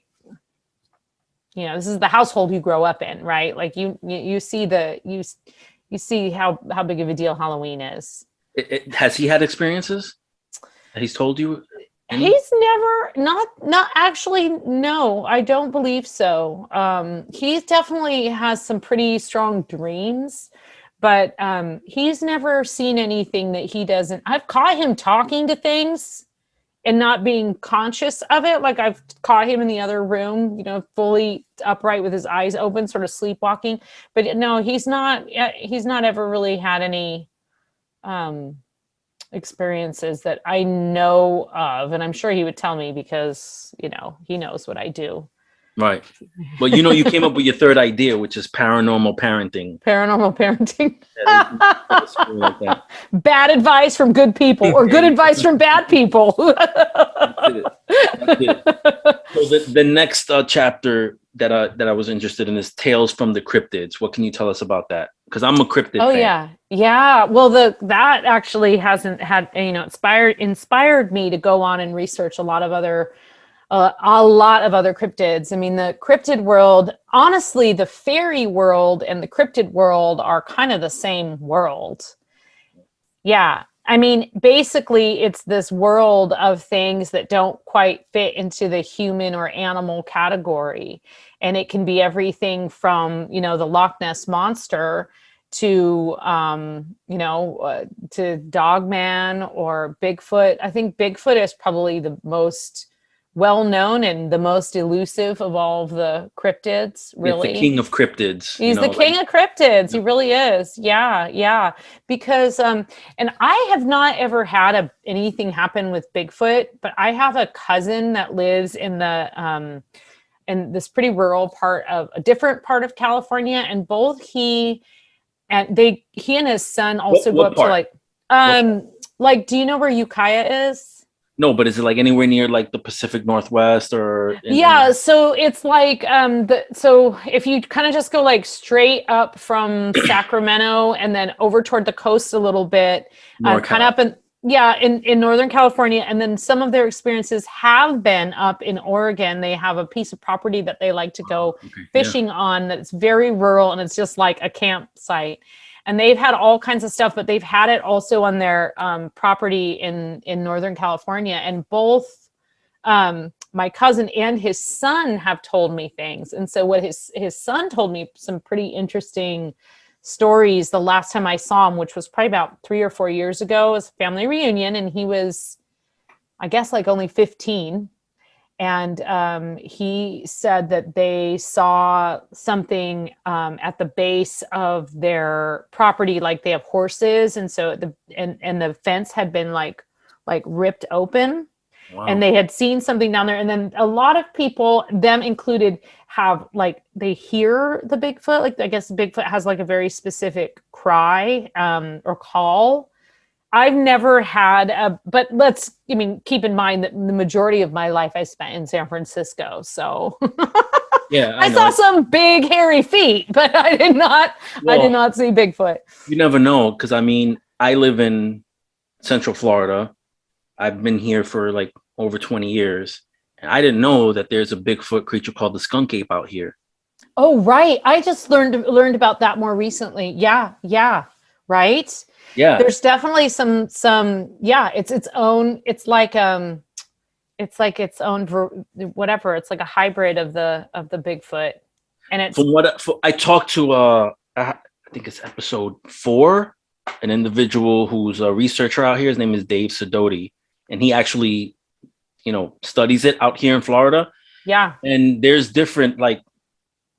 this is the household you grow up in, right? Like you see you see how big of a deal Halloween is. Has he had experiences? He's told you? He's never, not actually. No, I don't believe so. He definitely has some pretty strong dreams, but he's never seen anything that he doesn't. I've caught him talking to things and not being conscious of it. Like I've caught him in the other room, you know, fully upright with his eyes open, sort of sleepwalking. But no, he's not ever really had any experiences that I know of. And I'm sure he would tell me because, you know, he knows what I do. Right. Well, you know, you came up with your third idea, which is paranormal parenting. Paranormal parenting. Like that. Bad advice from good people, or good advice from bad people. That's it. So the next chapter that I was interested in is Tales from the Cryptids. What can you tell us about that? Because I'm a cryptid fan. Yeah. Well, that actually hasn't had, you know, inspired me to go on and research a lot of other cryptids. I mean, the cryptid world, honestly, the fairy world and the cryptid world are kind of the same world. Yeah. I mean, basically, it's this world of things that don't quite fit into the human or animal category. And it can be everything from, you know, the Loch Ness Monster to, to Dogman or Bigfoot. I think Bigfoot is probably the most well-known and the most elusive of all of the cryptids, really. He's the king of cryptids. He's the king of cryptids. He really is. Yeah. Because, and I have not ever had anything happen with Bigfoot, but I have a cousin that lives in this pretty rural part of a different part of California, and both he and his son also go up to like, do you know where Ukiah is? No, but is it like anywhere near like the Pacific Northwest or? So it's like so if you kind of just go like straight up from Sacramento and then over toward the coast a little bit, kind of up in Northern California, and then some of their experiences have been up in Oregon. They have a piece of property that they like to go fishing on that's very rural, and it's just like a campsite. And they've had all kinds of stuff, but they've had it also on their property in Northern California. And both my cousin and his son have told me things. And so what his son told me some pretty interesting stories the last time I saw him, which was probably about 3 or 4 years ago, as a family reunion. And he was, I guess, like only 15. And he said that they saw something at the base of their property, like they have horses, and so the fence had been like ripped open. Wow. And they had seen something down there. And then a lot of people, them included, have like they hear the Bigfoot. Like I guess Bigfoot has like a very specific cry or call. I've never had but keep in mind that the majority of my life I spent in San Francisco. So yeah, I saw some big hairy feet, but I did not see Bigfoot. You never know. Cause I mean, I live in Central Florida. I've been here for like over 20 years. And I didn't know that there's a Bigfoot creature called the skunk ape out here. Oh, right. I just learned about that more recently. Yeah. Right. Yeah, there's definitely some it's its own, it's like its own whatever, it's like a hybrid of the Bigfoot. And it's I talked to I think it's episode 4, an individual who's a researcher out here. His name is Dave Sidoti, and he actually, you know, studies it out here in Florida. Yeah. And there's different like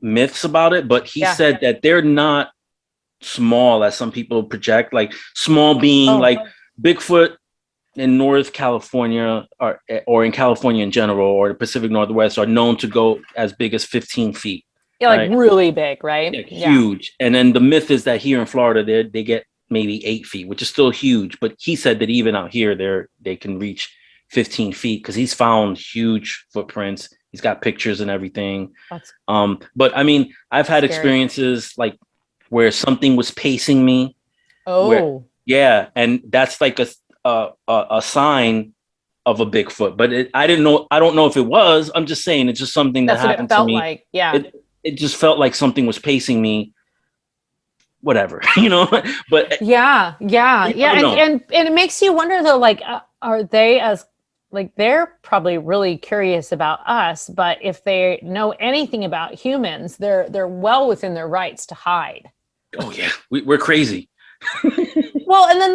myths about it, but he said that they're not small as some people project, like small being like Bigfoot in North California or in California in general, or the Pacific Northwest, are known to go as big as 15 feet. Yeah, like really big, right? Yeah, huge. And then the myth is that here in Florida, they get maybe 8 feet, which is still huge. But he said that even out here, they can reach 15 feet because he's found huge footprints. He's got pictures and everything. But I mean, I've had experiences like where something was pacing me. Oh, and that's like a sign of a Bigfoot. But I don't know if it was. I'm just saying it's just something that happened to me. Like. Yeah, it just felt like something was pacing me. Whatever, you know. But yeah, and it makes you wonder though. Like, are they as like they're probably really curious about us, but if they know anything about humans, they're well within their rights to hide. Oh yeah, we're crazy. Well, and then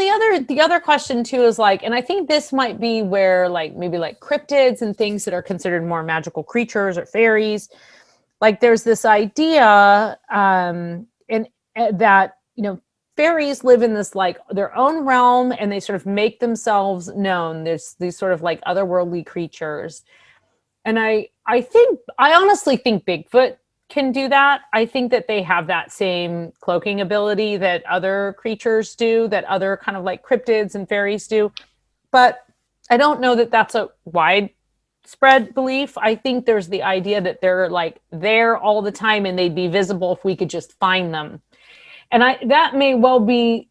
the other question too is like, and I think this might be where like maybe like cryptids and things that are considered more magical creatures or fairies, like there's this idea and that fairies live in this like their own realm and they sort of make themselves known. There's these sort of like otherworldly creatures, and I honestly think Bigfoot can do that. I think that they have that same cloaking ability that other creatures do, that other kind of like cryptids and fairies do. But I don't know that that's a widespread belief. I think there's the idea that they're like there all the time and they'd be visible if we could just find them. And that may well be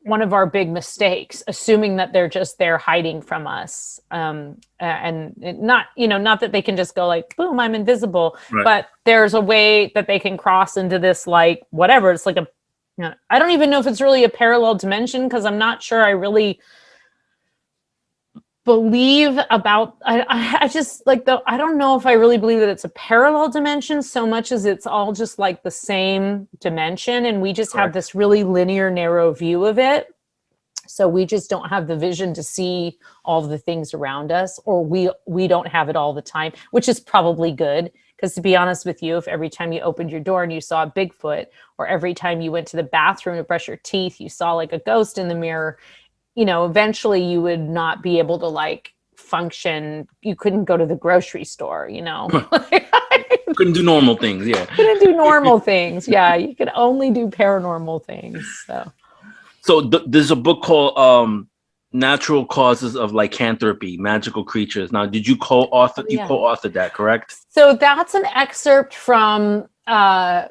one of our big mistakes, assuming that they're just there hiding from us. And not, not that they can just go like, boom, I'm invisible, right. But there's a way that they can cross into this, like, whatever. It's like I don't even know if it's really a parallel dimension, because I'm not sure I really believe about, I just like I don't know if I really believe that it's a parallel dimension so much as it's all just like the same dimension. And we just have this really linear, narrow view of it. So we just don't have the vision to see all the things around us, or we don't have it all the time, which is probably good. Because to be honest with you, if every time you opened your door and you saw a Bigfoot, or every time you went to the bathroom to brush your teeth, you saw like a ghost in the mirror, eventually you would not be able to like function. You couldn't go to the grocery store, Couldn't do normal things. Yeah. Couldn't do normal things. Yeah. You could only do paranormal things. So there's a book called Natural Causes of Lycanthropy, Magical Creatures. Now, did you co-author? You co-authored that, correct? So that's an excerpt from, that's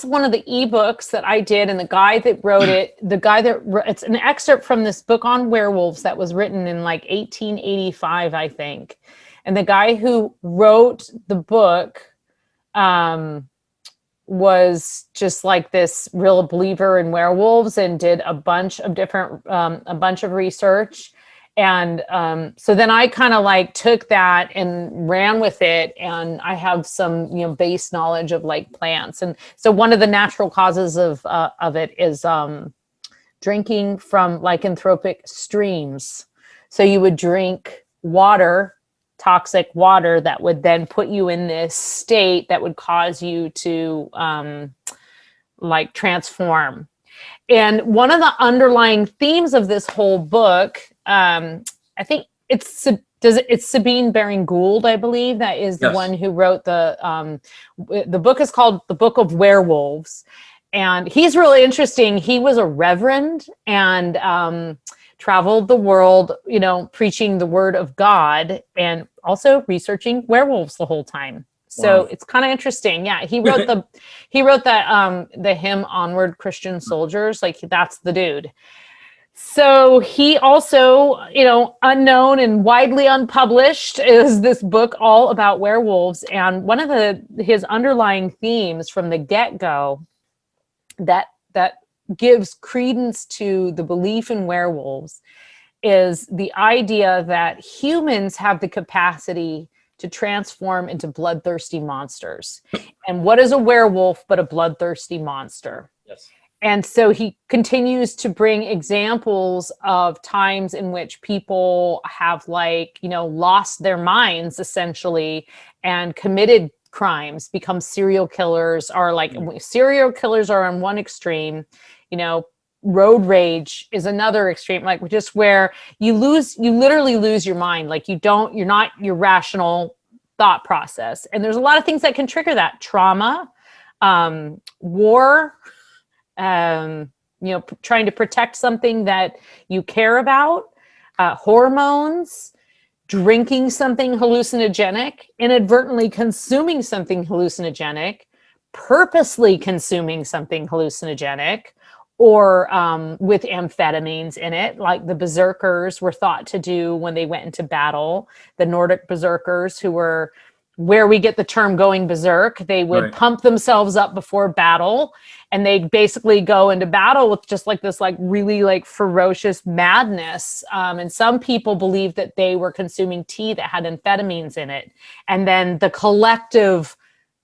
one of the ebooks that I did, and the guy that wrote it, it's an excerpt from this book on werewolves that was written in like 1885, I think. And the guy who wrote the book was just like this real believer in werewolves and did a bunch of research. And so then I kind of like took that and ran with it, and I have some base knowledge of like plants. And so one of the natural causes of it is drinking from lycanthropic streams. So you would drink water, toxic water, that would then put you in this state that would cause you to like transform. And one of the underlying themes of this whole book, I think it's Sabine Baring Gould, I believe, that is the one who wrote the book is called The Book of Werewolves. And he's really interesting. He was a reverend and traveled the world, preaching the word of God and also researching werewolves the whole time. So It's kind of interesting. Yeah, he wrote the hymn Onward Christian Soldiers. Like, that's the dude. So he also, unknown and widely unpublished, is this book all about werewolves. And one of his underlying themes from the get-go that gives credence to the belief in werewolves is the idea that humans have the capacity to transform into bloodthirsty monsters. And what is a werewolf but a bloodthirsty monster? Yes. And so he continues to bring examples of times in which people have lost their minds essentially and committed crimes, become serial killers, serial killers are on one extreme, road rage is another extreme, like just where you literally lose your mind. Like you're not your rational thought process. And there's a lot of things that can trigger that: trauma, war, trying to protect something that you care about, hormones, drinking something hallucinogenic, inadvertently consuming something hallucinogenic, purposely consuming something hallucinogenic, or with amphetamines in it, like the berserkers were thought to do when they went into battle. The Nordic berserkers, who were where we get the term going berserk, they would pump themselves up before battle, and they basically go into battle with just like this really ferocious madness. And some people believe that they were consuming tea that had amphetamines in it. And then the collective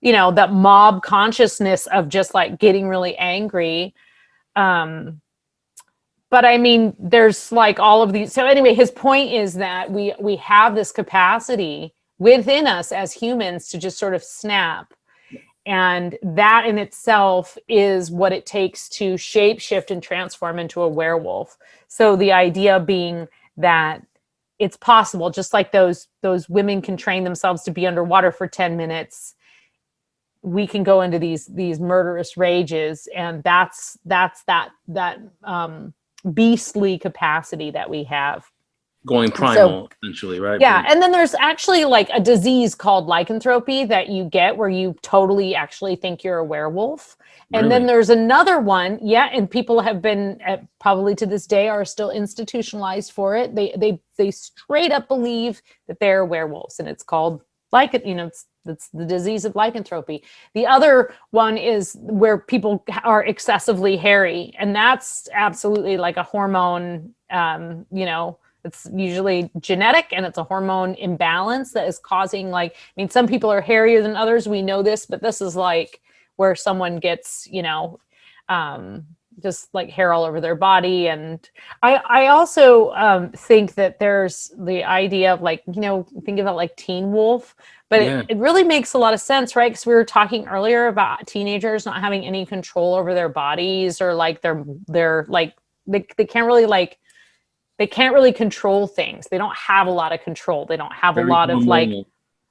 that mob consciousness of just like getting really angry. But I mean, there's like all of these. So anyway, his point is that we have this capacity within us as humans to just sort of snap. And that in itself is what it takes to shape shift and transform into a werewolf. So the idea being that it's possible, just like those women can train themselves to be underwater for 10 minutes. We can go into these murderous rages, and that's that beastly capacity that we have. Going primal, essentially, right? Yeah, and then there's actually like a disease called lycanthropy that you get where you totally actually think you're a werewolf. And then there's another one, and people have been probably to this day are still institutionalized for it. They straight up believe that they're werewolves, and it's called it's the disease of lycanthropy. The other one is where people are excessively hairy, and that's absolutely like a hormone, it's usually genetic, and it's a hormone imbalance that is causing some people are hairier than others. We know this, but this is like where someone gets, just like hair all over their body. And I also think that there's the idea of think about like Teen Wolf, but it really makes a lot of sense, right? Because we were talking earlier about teenagers not having any control over their bodies, or like they're like, they can't really they can't really control things. They don't have a lot of control. They don't have a lot of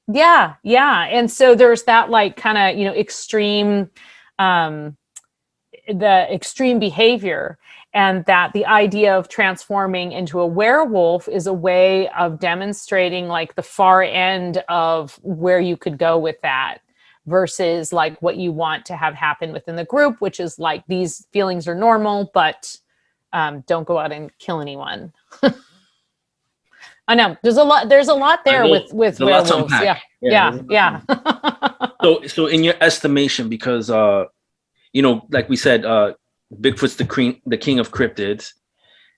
yeah. And so there's that kind of, extreme, the extreme behavior, and that the idea of transforming into a werewolf is a way of demonstrating the far end of where you could go with that versus what you want to have happen within the group, which is these feelings are normal, but don't go out and kill anyone. I know there's a lot there with werewolves. Yeah. So in your estimation, because like we said, Bigfoot's the king of cryptids,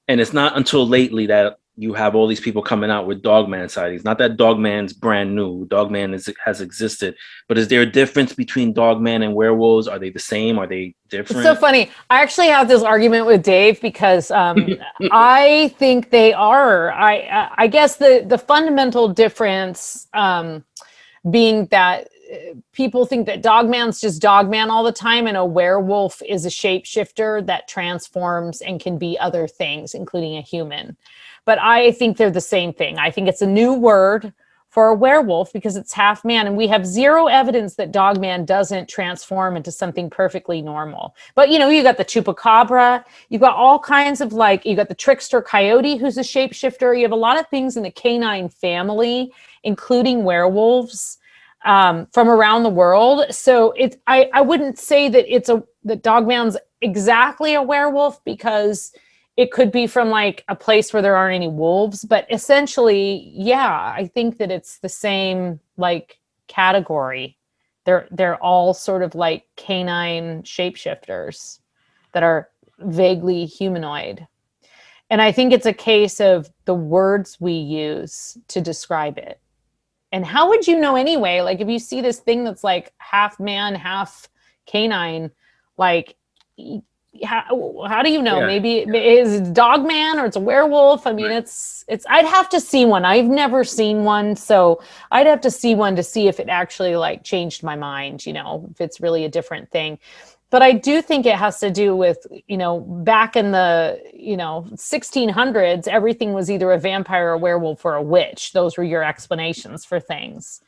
and it's not until lately that you have all these people coming out with Dogman sightings. Not that Dogman's brand new. Dogman has existed, but is there a difference between Dogman and werewolves? Are they the same? Are they different? It's so funny. I actually have this argument with Dave because I think they are. I guess the fundamental difference being that people think that Dogman's just Dogman all the time, and a werewolf is a shapeshifter that transforms and can be other things, including a human. But I think they're the same thing. I think it's a new word for a werewolf because it's half man, and we have zero evidence that Dogman doesn't transform into something perfectly normal. But you got the chupacabra, you've got all kinds of you got the trickster coyote who's a shapeshifter. You have a lot of things in the canine family, including werewolves, from around the world. So I wouldn't say that that Dogman's exactly a werewolf, because it could be from a place where there aren't any wolves, but essentially, I think that it's the same category. They're all sort of canine shapeshifters that are vaguely humanoid. And I think it's a case of the words we use to describe it. And how would you know anyway? If you see this thing that's half man, half canine, how do you know? Yeah. Maybe is it Dogman or it's a werewolf? I mean, it's I'd have to see one. I've never seen one, so I'd have to see one to see if it actually changed my mind, if it's really a different thing. But I do think it has to do with, back in the, 1600s, everything was either a vampire, a werewolf, or a witch. Those were your explanations for things.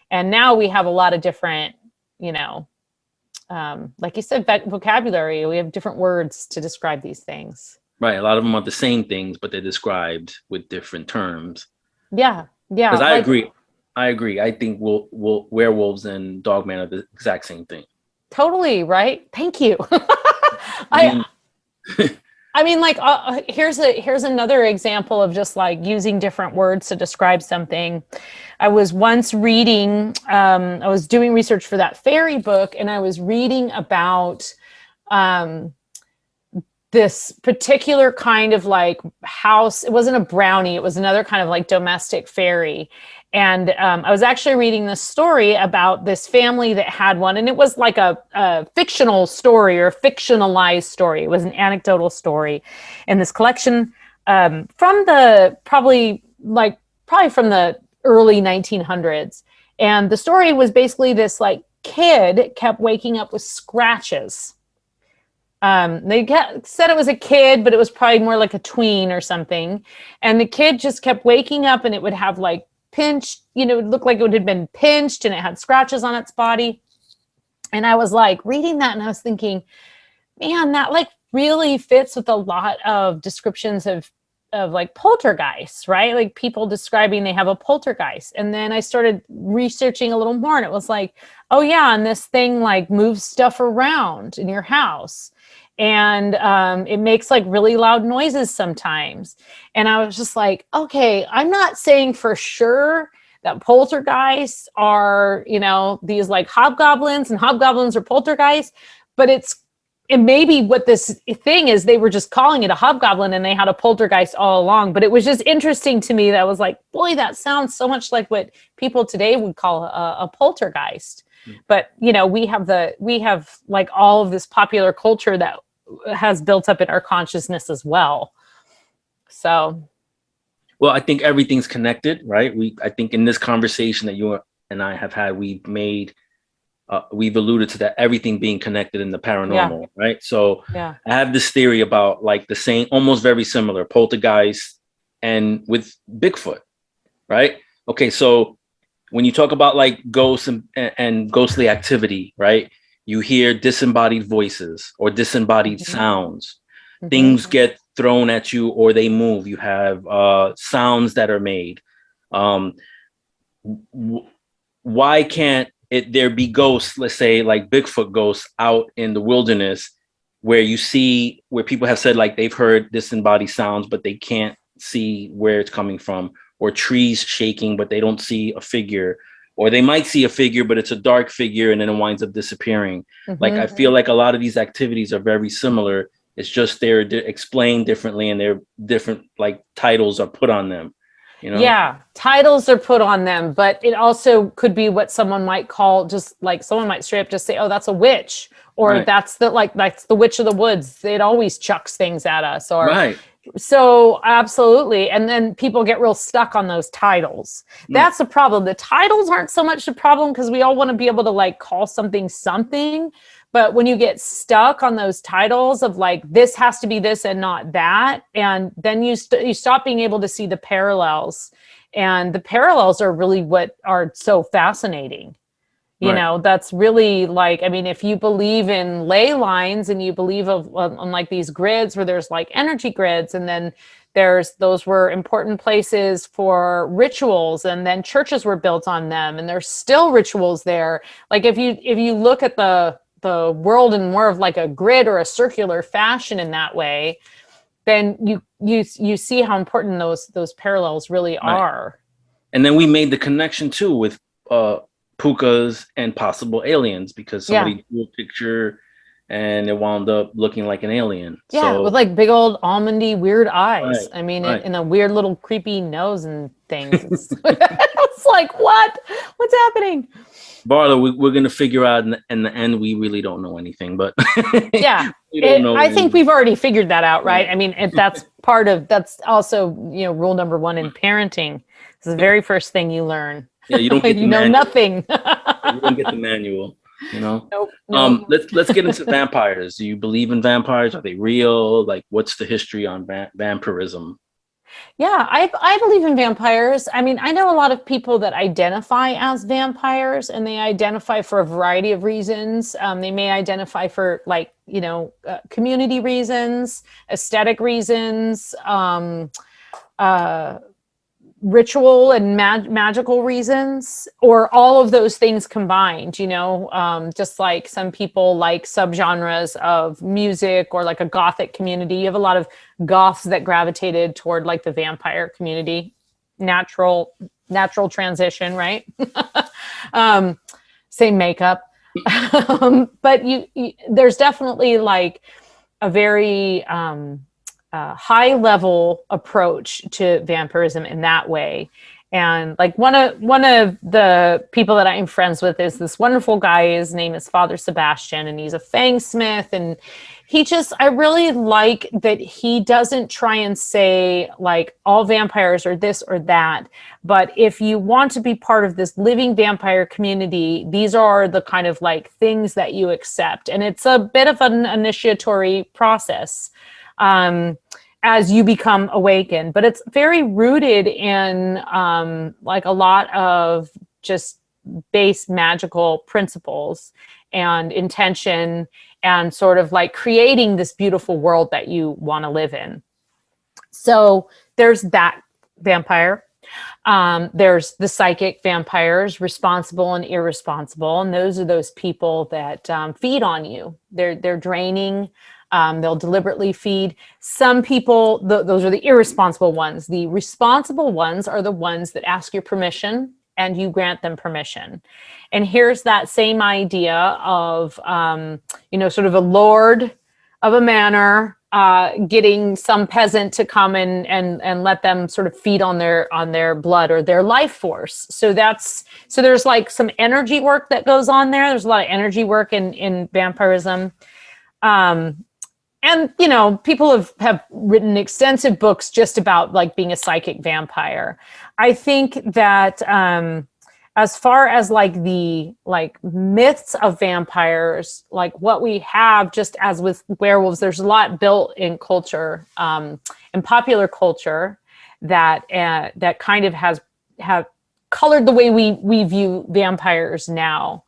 And now we have a lot of different, like you said, vocabulary. We have different words to describe these things. Right. A lot of them are the same things, but they're described with different terms. Yeah. Because I agree. I think werewolves and Dogman are the exact same thing. Totally. Right. Thank you. Here's another example of just using different words to describe something. I was once reading, I was doing research for that fairy book, and I was reading about this particular kind of like house. It wasn't a brownie. It was another kind of like domestic fairy. And I was actually reading this story about this family that had one, and it was like a fictional story or a fictionalized story. It was an anecdotal story, and this collection from the probably from the early 1900s. And the story was basically this like kid kept waking up with scratches. Said it was a kid, but it was probably more like a tween or something. And the kid just kept waking up, and it would have like pinched, it would look like it had been pinched, and it had scratches on its body. And I was like reading that, and I was thinking, man, that like really fits with a lot of descriptions of like poltergeists, right? Like people describing they have a poltergeist. And then I started researching a little more, and it was like, oh yeah, and this thing like moves stuff around in your house. And it makes like really loud noises sometimes. And I was just like, okay, I'm not saying for sure that poltergeists are, these like hobgoblins, and hobgoblins are poltergeists, but it may be what this thing is. They were just calling it a hobgoblin, and they had a poltergeist all along. But it was just interesting to me. That was like, boy, that sounds so much like what people today would call a poltergeist. But we have like all of this popular culture that has built up in our consciousness as well. So, well, I think everything's connected, right? I think in this conversation that you and I have had, we've alluded to that everything being connected in the paranormal, right? So I have this theory about like the same, almost very similar poltergeist and with Bigfoot, right? Okay, so when you talk about like ghosts and ghostly activity, right? You hear disembodied voices or disembodied sounds. Things get thrown at you or they move. You have sounds that are made. Why can't there be ghosts, let's say like Bigfoot ghosts out in the wilderness where people have said like they've heard disembodied sounds, but they can't see where it's coming from, or trees shaking, but they don't see a figure, or they might see a figure, but it's a dark figure and then it winds up disappearing. Like, I feel like a lot of these activities are very similar. It's just they're explained differently, and they're different, like titles are put on them. Yeah, titles are put on them, but it also could be what someone might call, just like someone might straight up just say, oh, that's a witch, or that's the witch of the woods. It always chucks things at us, or so absolutely. And then people get real stuck on those titles. That's the problem. The titles aren't so much the problem, because we all want to be able to like call something something. But when you get stuck on those titles of like, this has to be this and not that, and then you stop being able to see the parallels. And the parallels are really what are so fascinating. That's really like, I mean, if you believe in ley lines and you believe on like these grids where there's like energy grids, and then those were important places for rituals, and then churches were built on them, and there's still rituals there. Like if you look at the world in more of like a grid or a circular fashion in that way, then you see how important those parallels really are. And then we made the connection too with pukas and possible aliens, because somebody drew a picture and it wound up looking like an alien. With like big old almondy weird eyes. I mean, and a weird little creepy nose and things. It's like, what's happening? Varla, we're going to figure out in the end, we really don't know anything, but I think we've already figured that out, right? I mean, that's also, rule number 1 in parenting. It's the very first thing you learn. Yeah, you don't get the know nothing. You don't get the manual, Nope. Let's get into vampires. Do you believe in vampires? Are they real? Like, what's the history on vampirism? Yeah, I believe in vampires. I mean, I know a lot of people that identify as vampires, and they identify for a variety of reasons. They may identify for like, community reasons, aesthetic reasons, ritual and magical reasons, or all of those things combined, just like some people like subgenres of music, or like a gothic community. You have a lot of goths that gravitated toward like the vampire community. Natural transition, right? Same makeup. But there's definitely like a very high level approach to vampirism in that way. And like one of the people that I'm friends with is this wonderful guy. His name is Father Sebastian, and he's a Fang Smith. And I really like that he doesn't try and say like all vampires are this or that. But if you want to be part of this living vampire community, these are the kind of like things that you accept. And it's a bit of an initiatory process. As you become awakened, but it's very rooted in like a lot of just base magical principles and intention, and sort of like creating this beautiful world that you want to live in. So there's that vampire. There's the psychic vampires, responsible and irresponsible, and those are those people that feed on you. They're draining. They'll deliberately feed. Some people, those are the irresponsible ones. The responsible ones are the ones that ask your permission and you grant them permission. And here's that same idea of, sort of a lord of a manor getting some peasant to come and let them sort of feed on their blood or their life force. So there's like some energy work that goes on there. There's a lot of energy work in vampirism. And, people have written extensive books just about like being a psychic vampire. I think that as far as like the like myths of vampires, like what we have just as with werewolves, there's a lot built in culture, in popular culture that kind of have colored the way we view vampires now.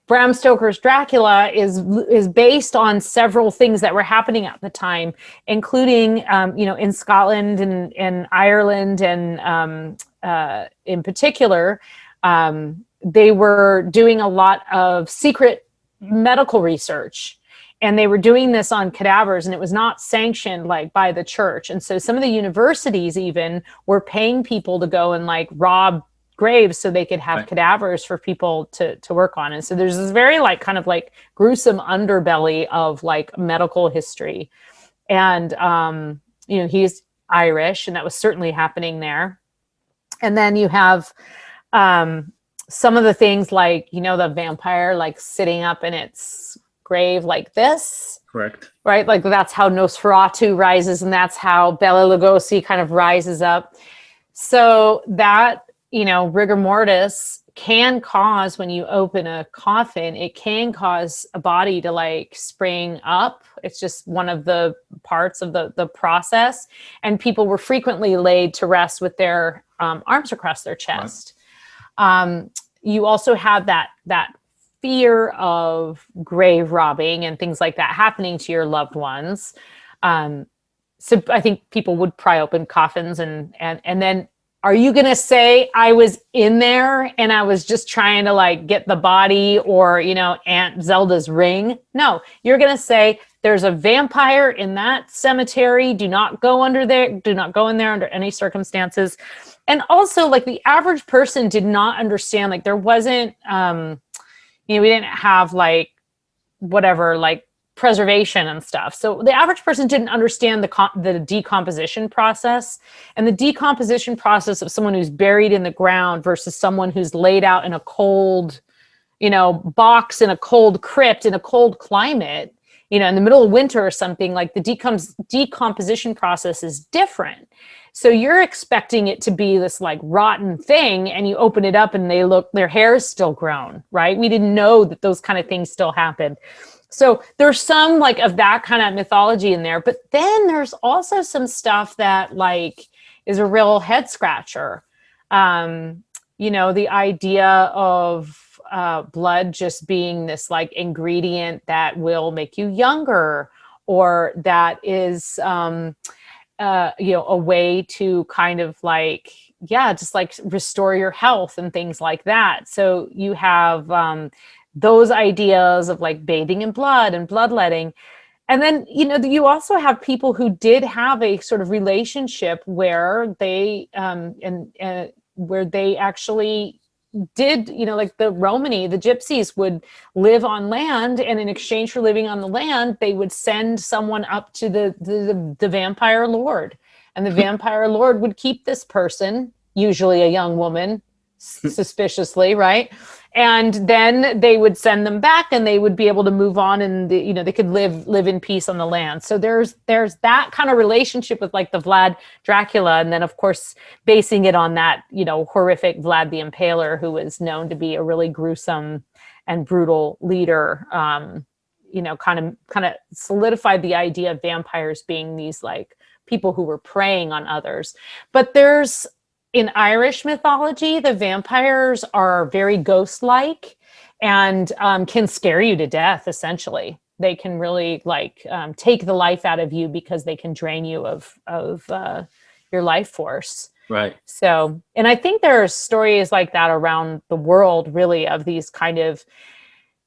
Bram Stoker's Dracula is based on several things that were happening at the time, including, in Scotland and Ireland, and in particular, they were doing a lot of secret medical research, and they were doing this on cadavers, and it was not sanctioned like by the church. And so some of the universities even were paying people to go and like rob graves so they could have right. cadavers for people to work on. And so there's this very like kind of like gruesome underbelly of like medical history. And, he's Irish, and that was certainly happening there. And then you have some of the things like, the vampire like sitting up in its grave like this. Correct. Right? Like that's how Nosferatu rises, and that's how Bela Lugosi kind of rises up. So that, rigor mortis can cause, when you open a coffin, it can cause a body to like spring up. It's just one of the parts of the process. And people were frequently laid to rest with their arms across their chest. Right. You also have that fear of grave robbing and things like that happening to your loved ones. So I think people would pry open coffins and then, are you going to say I was in there and I was just trying to like get the body or, Aunt Zelda's ring? No, you're going to say there's a vampire in that cemetery. Do not go under there. Do not go in there under any circumstances. And also like the average person did not understand, like there wasn't, we didn't have like whatever, like preservation and stuff. So the average person didn't understand the decomposition process, and the decomposition process of someone who's buried in the ground versus someone who's laid out in a cold, box in a cold crypt in a cold climate, in the middle of winter or something. Like the decomposition process is different. So you're expecting it to be this like rotten thing, and you open it up and their hair is still grown, right? We didn't know that those kind of things still happened. So there's some like of that kind of mythology in there, but then there's also some stuff that like is a real head scratcher. The idea of blood just being this like ingredient that will make you younger, or that is, a way to kind of like, just like restore your health and things like that. So you have, those ideas of like bathing in blood and bloodletting. And then, you also have people who did have a sort of relationship where they, where they actually did, like the gypsies would live on land, and in exchange for living on the land, they would send someone up to the vampire lord, and the vampire lord would keep this person, usually a young woman, suspiciously, right? And then they would send them back, and they would be able to move on, and they could live in peace on the land. So there's that kind of relationship with like the Vlad Dracula, and then of course basing it on that horrific Vlad the Impaler, who was known to be a really gruesome and brutal leader. Kind of solidified the idea of vampires being these like people who were preying on others. But in Irish mythology, the vampires are very ghost-like and can scare you to death, essentially. They can really take the life out of you because they can drain you of your life force. Right. So, and I think there are stories like that around the world, really, of these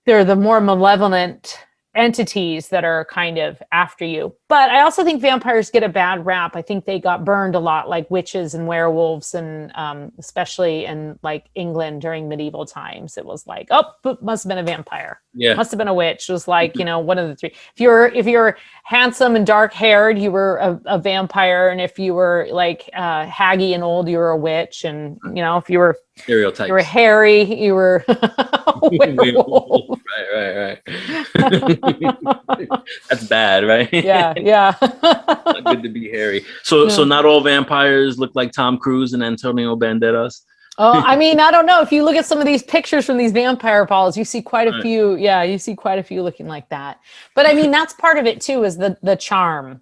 they're the more malevolent entities that are kind of after you. But I also think vampires get a bad rap. I think they got burned a lot, like witches and werewolves, and especially in like England during medieval times. It was like, oh, must have been a vampire. Yeah. Must have been a witch. It was like, one of the three. If you're handsome and dark haired, you were a vampire. And if you were like haggy and old, you were a witch. And if you were stereotypes, you were hairy, you were a werewolf. Right. That's bad, right? Yeah. Not good to be hairy. So not all vampires look like Tom Cruise and Antonio Banderas. Oh, I mean, I don't know. If you look at some of these pictures from these vampire balls, you see quite a few. Yeah, you see quite a few looking like that. But I mean, that's part of it too, is the charm.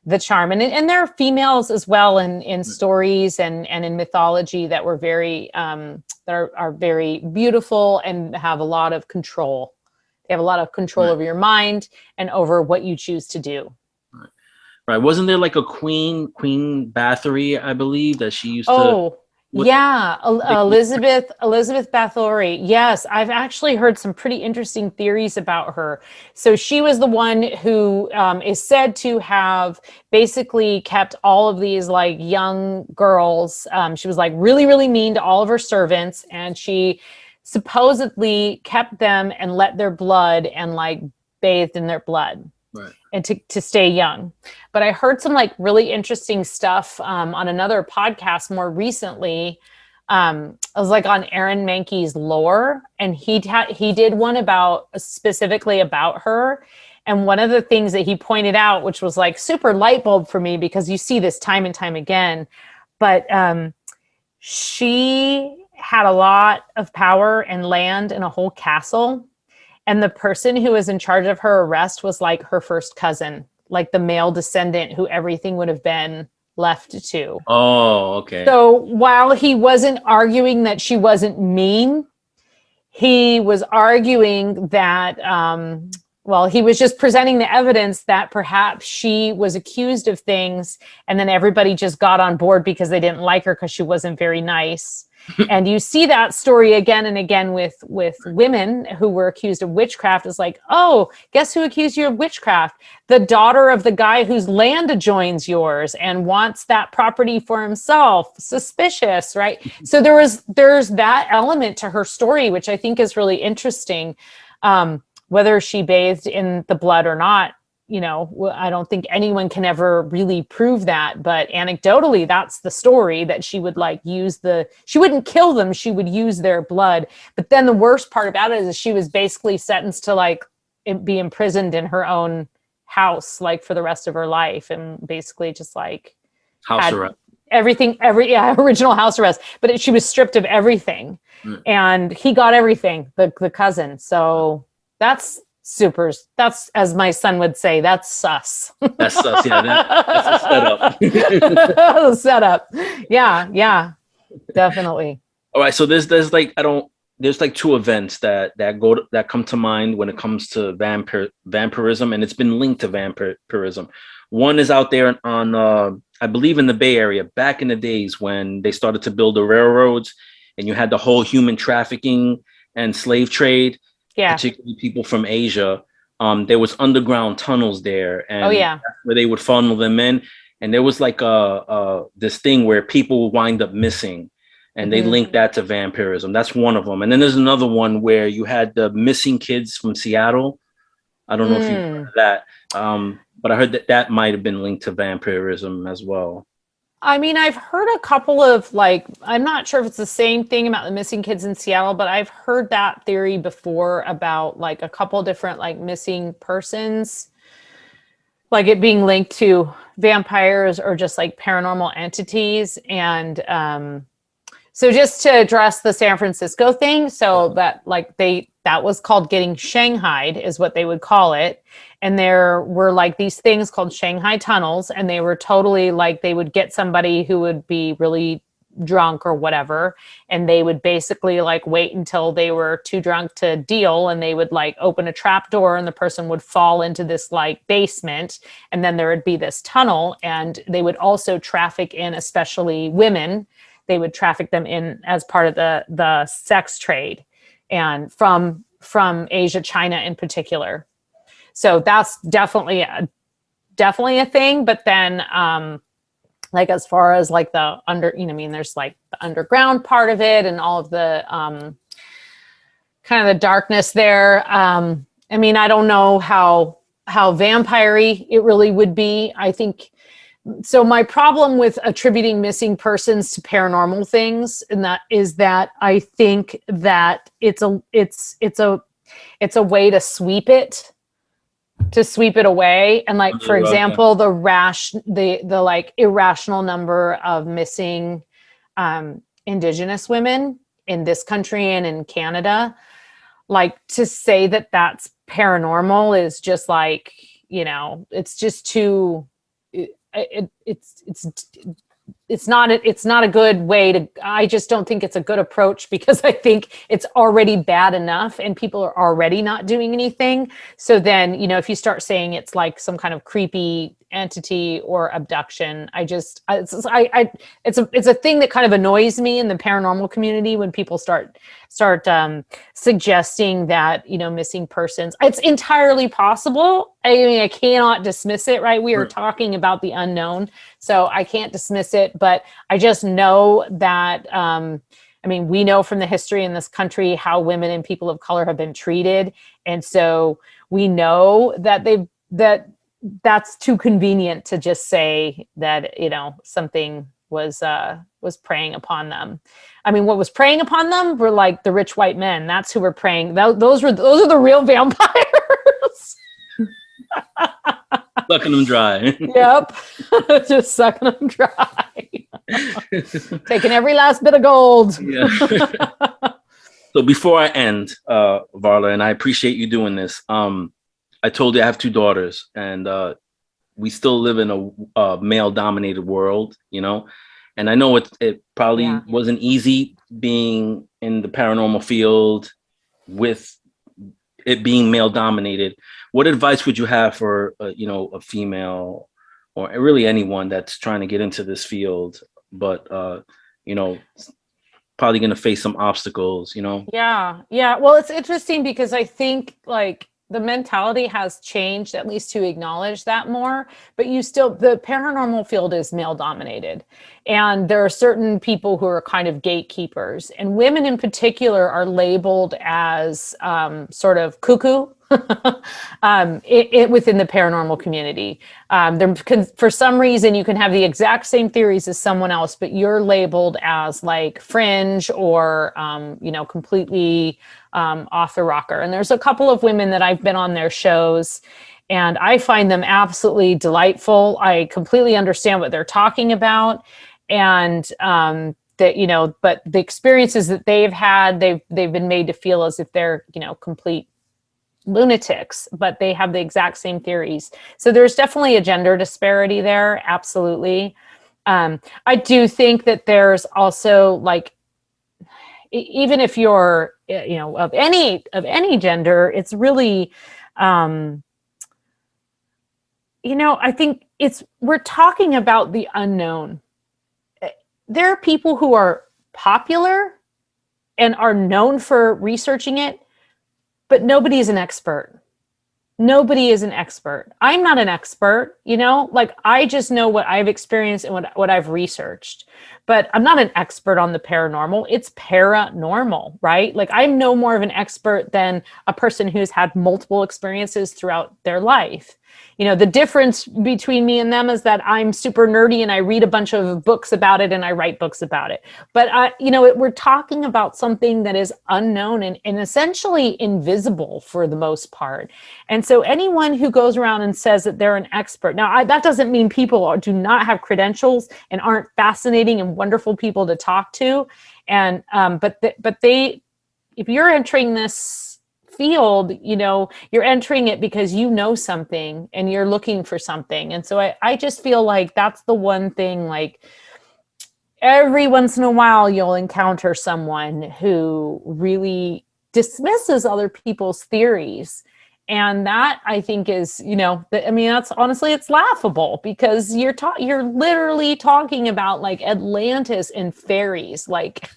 And there are females as well in stories and in mythology that were very that are very beautiful and have a lot of control. They have a lot of control over your mind and over what you choose to do. Right. Wasn't there like a Queen Bathory, I believe, that she used to? Oh, yeah. Elizabeth Bathory. Yes. I've actually heard some pretty interesting theories about her. So she was the one who is said to have basically kept all of these like young girls. She was like really, really mean to all of her servants, and she supposedly kept them and let their blood and like bathed in their blood. Right. And to stay young. But I heard some like really interesting stuff on another podcast more recently. I was like on Aaron Mahnke's lore, and he did one specifically about her. And one of the things that he pointed out, which was like super light bulb for me, because you see this time and time again, but she had a lot of power and land and a whole castle. And the person who was in charge of her arrest was like her first cousin, like the male descendant who everything would have been left to. Oh, okay. So while he wasn't arguing that she wasn't mean, he was arguing that, he was just presenting the evidence that perhaps she was accused of things, and then everybody just got on board because they didn't like her because she wasn't very nice. And you see that story again and again with women who were accused of witchcraft. Is like, oh, guess who accused you of witchcraft? The daughter of the guy whose land adjoins yours and wants that property for himself. Suspicious, right? So there's that element to her story, which I think is really interesting. Whether she bathed in the blood or not, I don't think anyone can ever really prove that, but anecdotally, that's the story, that she would like she wouldn't kill them. She would use their blood. But then the worst part about it is she was basically sentenced to like be imprisoned in her own house, like for the rest of her life, and basically just like house arrest. Original house arrest. But she was stripped of everything, and he got everything, the cousin. So that's as my son would say, that's sus. That's sus, yeah. That's a setup. Setup. Yeah, definitely. All right, so there's like two events that come to mind when it comes to vampirism, and it's been linked to vampirism. One is out there on I believe in the Bay Area back in the days when they started to build the railroads, and you had the whole human trafficking and slave trade. Yeah. Particularly people from Asia. There was underground tunnels there, and that's where they would funnel them in. And there was like this thing where people would wind up missing, and they link that to vampirism. That's one of them. And then there's another one where you had the missing kids from Seattle. I don't know if you heard of that, but I heard that might have been linked to vampirism as well. I mean, I've heard a couple of like, I'm not sure if it's the same thing about the missing kids in Seattle, but I've heard that theory before about like a couple different like missing persons, like it being linked to vampires or just like paranormal entities. And so just to address the San Francisco thing, so that like that was called getting shanghaied is what they would call it. And there were like these things called Shanghai tunnels, and they were totally like, they would get somebody who would be really drunk or whatever, and they would basically like wait until they were too drunk to deal, and they would like open a trap door and the person would fall into this like basement, and then there would be this tunnel, and they would also traffic in, especially women, they would traffic them in as part of the sex trade, and from Asia, China in particular. So that's definitely a thing. But then like as far as like the there's like the underground part of it and all of the kind of the darkness there. I mean, I don't know how vampire-y it really would be. I think so. My problem with attributing missing persons to paranormal things, and that is that I think that it's a way to sweep it away. And like, for example, the like irrational number of missing Indigenous women in this country and in Canada, like to say that that's paranormal is just like, it's just too, it's not a good way to, I just don't think it's a good approach, because I think it's already bad enough and people are already not doing anything. So then, if you start saying it's like some kind of creepy entity or abduction, it's a thing that kind of annoys me in the paranormal community when people start suggesting that, missing persons, it's entirely possible. I mean, I cannot dismiss it, right? We are talking about the unknown, so I can't dismiss it, but I just know that, we know from the history in this country how women and people of color have been treated. And so we know that that's too convenient to just say that, something was preying upon them. I mean, what was preying upon them were like the rich white men. That's who were preying. Those are the real vampires. Sucking them dry. Yep. Just sucking them dry. Taking every last bit of gold. Yeah. So before I end, Varla, and I appreciate you doing this, I told you I have two daughters, and we still live in a male-dominated world, and I know it probably wasn't easy being in the paranormal field with it being male-dominated. What advice would you have for a female, or really anyone that's trying to get into this field, but probably going to face some obstacles? Yeah. Well, it's interesting because I think like the mentality has changed, at least to acknowledge that more, but the paranormal field is male dominated. And there are certain people who are kind of gatekeepers, and women in particular are labeled as sort of cuckoo within the paranormal community. For some reason, you can have the exact same theories as someone else, but you're labeled as like fringe or, completely off the rocker. And there's a couple of women that I've been on their shows, and I find them absolutely delightful. I completely understand what they're talking about. And that, but the experiences that they've had, they've been made to feel as if they're, complete lunatics, but they have the exact same theories. So there's definitely a gender disparity there. Absolutely. I do think that there's also like, even if you're, of any gender, it's really, I think we're talking about the unknown. There are people who are popular and are known for researching it, but nobody's an expert. nobody is an expert. I'm not an expert, like I just know what I've experienced and what I've researched, but I'm not an expert on the paranormal. It's paranormal, right? Like I'm no more of an expert than a person who's had multiple experiences throughout their life. The difference between me and them is that I'm super nerdy and I read a bunch of books about it and I write books about it. But we're talking about something that is unknown and essentially invisible for the most part. And so anyone who goes around and says that they're an expert, now that doesn't mean people do not have credentials and aren't fascinating and wonderful people to talk to. And but if you're entering this field, you're entering it because something and you're looking for something. And so I just feel like that's the one thing, like every once in a while you'll encounter someone who really dismisses other people's theories. And that I think is, that's honestly, it's laughable because you're literally talking about like Atlantis and fairies, like,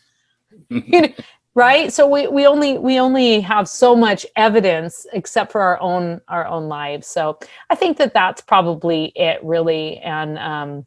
right? So we only have so much evidence except for our own lives. So I think that's probably it, really. And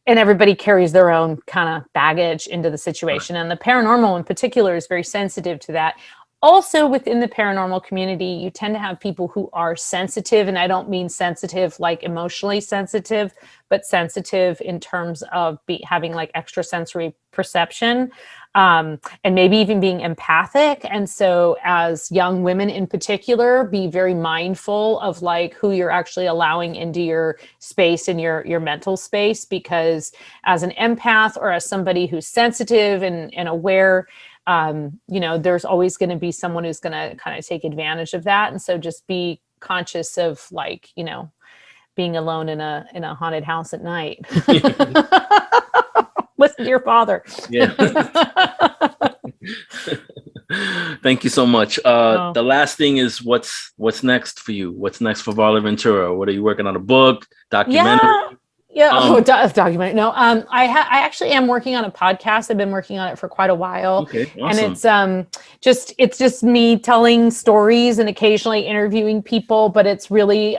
everybody carries their own kind of baggage into the situation. And the paranormal in particular is very sensitive to that. Also, within the paranormal community, you tend to have people who are sensitive, and I don't mean sensitive like emotionally sensitive, but sensitive in terms of having like extrasensory perception, and maybe even being empathic. And so as young women in particular, be very mindful of like who you're actually allowing into your space and your mental space, because as an empath or as somebody who's sensitive and aware, there's always going to be someone who's going to kind of take advantage of that. And so just be conscious of like, being alone in a haunted house at night. Listen to your father. Yeah. Thank you so much. The last thing is what's next for you? What's next for Varla Ventura? What are you working on? A book, documentary? Yeah, documentary. No, I actually am working on a podcast. I've been working on it for quite a while. Okay, awesome. And it's just me telling stories and occasionally interviewing people, but it's really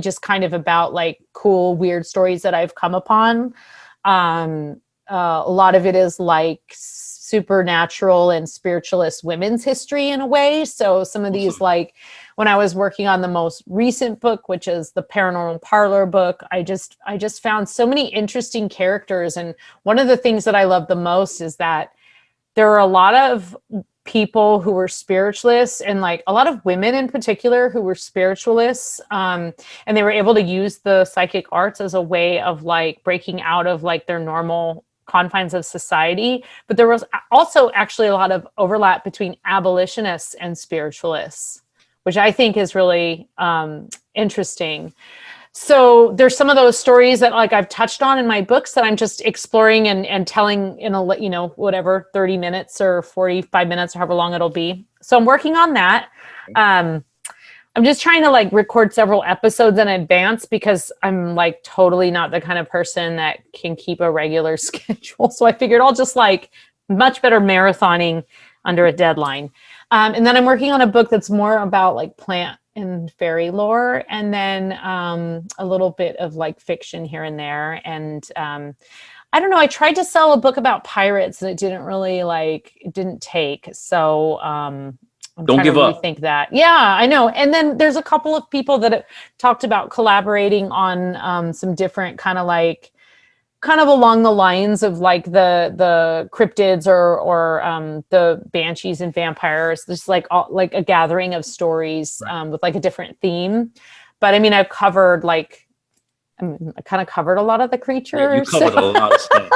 just kind of about like cool, weird stories that I've come upon. A lot of it is like supernatural and spiritualist women's history in a way. So some of these, like when I was working on the most recent book, which is the Paranormal Parlor book, I just found so many interesting characters. And one of the things that I love the most is that there are a lot of people who were spiritualists, and like a lot of women in particular who were spiritualists, and they were able to use the psychic arts as a way of like breaking out of like their normal confines of society. But there was also actually a lot of overlap between abolitionists and spiritualists, which I think is really interesting. So there's some of those stories that like I've touched on in my books that I'm just exploring and telling in a, whatever, 30 minutes or 45 minutes or however long it'll be. So I'm working on that. I'm just trying to like record several episodes in advance because I'm like totally not the kind of person that can keep a regular schedule. So I figured I'll just like much better marathoning under a deadline. And then I'm working on a book that's more about like plant and fairy lore, and then a little bit of like fiction here and there. And I don't know, I tried to sell a book about pirates and it didn't take. So I'm Don't give up. Rethink that. Yeah, I know. And then there's a couple of people that have talked about collaborating on some different kind of along the lines of like the cryptids or the banshees and vampires. There's like a gathering of stories with like a different theme. But I mean, I kind of covered a lot of the creatures. Yeah, you covered a lot of stuff.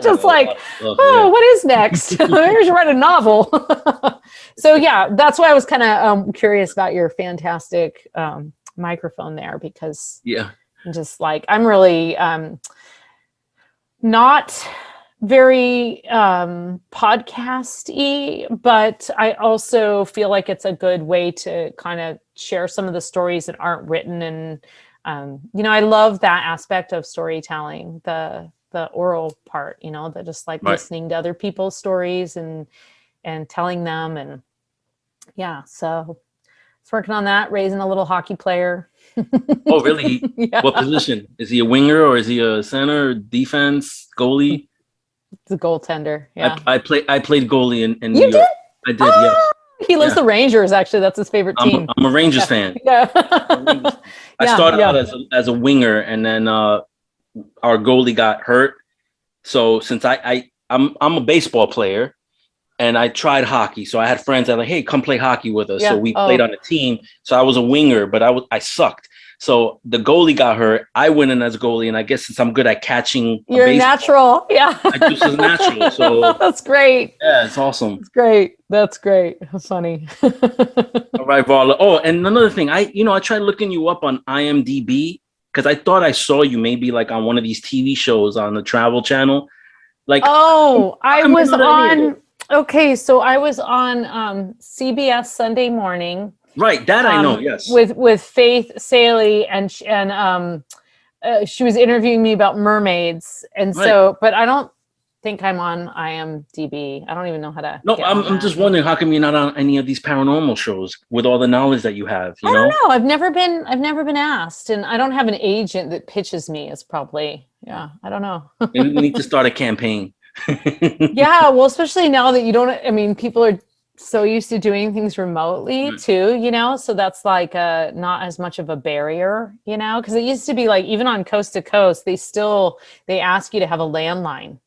Just like, what is next? Maybe I should write a novel. So yeah, that's why I was kind of curious about your fantastic microphone there, because I'm just like, I'm really not very podcast-y, but I also feel like it's a good way to kind of share some of the stories that aren't written. And I love that aspect of storytelling, the oral part, the just like listening to other people's stories and telling them. And yeah, so He's working on that, raising a little hockey player. Oh, really? Yeah. What position? Is he a winger or is he a center, defense, goalie? He's a goaltender. Yeah. I played goalie in New You did? York. I did, yes. He loves Yeah. the Rangers, actually. That's his favorite team. I'm a Rangers fan. Yeah. I started out as a winger, and then our goalie got hurt. So since I'm a baseball player, and I tried hockey, so I had friends that were like, hey, come play hockey with us. Yeah. So we played on a team. So I was a winger, but I sucked. So the goalie got hurt. I went in as goalie, and I guess since I'm good at catching, You're natural. Yeah. I just was natural. So that's great. yeah, it's awesome. That's great. That's great. That's funny. All right, Varla. Oh, and another thing, I tried looking you up on IMDb because I thought I saw you maybe like on one of these TV shows on the Travel Channel. Like, I was on. Okay, so I was on CBS Sunday Morning. Right, that I know. Yes, with Faith Saley, and she was interviewing me about mermaids, and so, but I don't think I'm on IMDb. I don't even know how to. No, I'm just wondering how come you're not on any of these paranormal shows with all the knowledge that you have. You know? I don't know. I've never been asked, and I don't have an agent that pitches me. It's probably I don't know. We need to start a campaign. Yeah, well, especially now that you don't. I mean, people are so used to doing things remotely too, so that's like not as much of a barrier, because it used to be like even on Coast to Coast, they ask you to have a landline.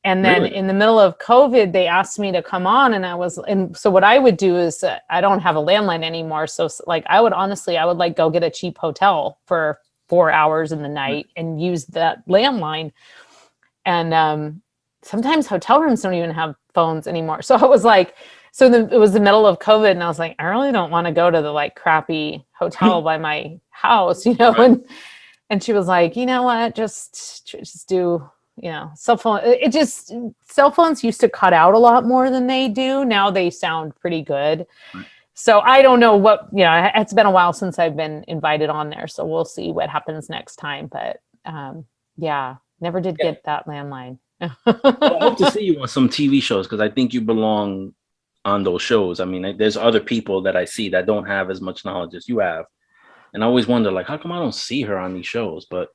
And then in the middle of COVID, they asked me to come on, and so what I would do is I don't have a landline anymore. So like I would like go get a cheap hotel for 4 hours in the night and use that landline. And sometimes hotel rooms don't even have phones anymore. So I was like, it was the middle of COVID, and I was like, I really don't want to go to the like crappy hotel by my house, and she was like, you know what, just do, cell phone. Cell phones used to cut out a lot more than they do. Now they sound pretty good. So I don't know what, it's been a while since I've been invited on there. So we'll see what happens next time. But never did get that landline. Well, I hope to see you on some TV shows because I think you belong on those shows. I mean, there's other people that I see that don't have as much knowledge as you have. And I always wonder, like, how come I don't see her on these shows? But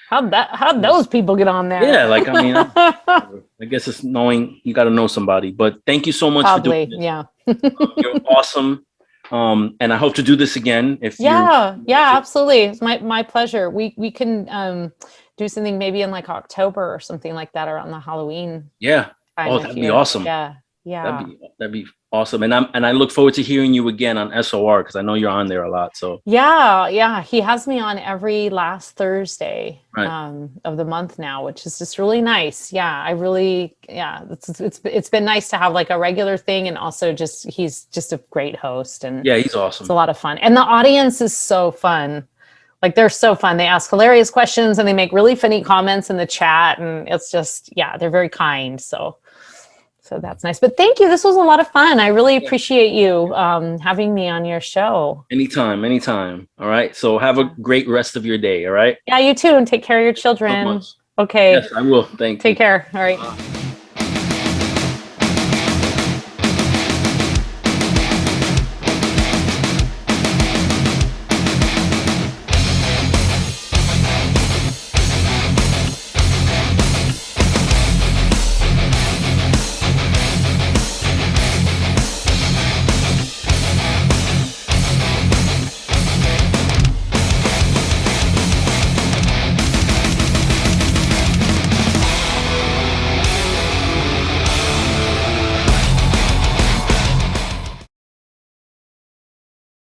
how'd those people get on there? Yeah, like, I mean, I guess it's knowing, you got to know somebody. But thank you so much for doing this. Yeah. You're awesome. And I hope to do this again. Absolutely. It's my pleasure. We can do something maybe in like October or something like that around the Halloween. Yeah. That'd be awesome. Yeah. That'd be awesome. And I look forward to hearing you again on SOR because I know you're on there a lot. So yeah. He has me on every last Thursday of the month now, which is just really nice. Yeah, I really it's been nice to have like a regular thing, and also he's just a great host, and he's awesome. It's a lot of fun, and the audience is so fun. Like they're so fun. They ask hilarious questions and they make really funny comments in the chat, and it's just they're very kind. So that's nice. But thank you. This was a lot of fun. I really appreciate you having me on your show. Anytime. All right. So have a great rest of your day. All right. Yeah, you too. And take care of your children. So much. Okay. Yes, I will. Thank you. Take care. All right.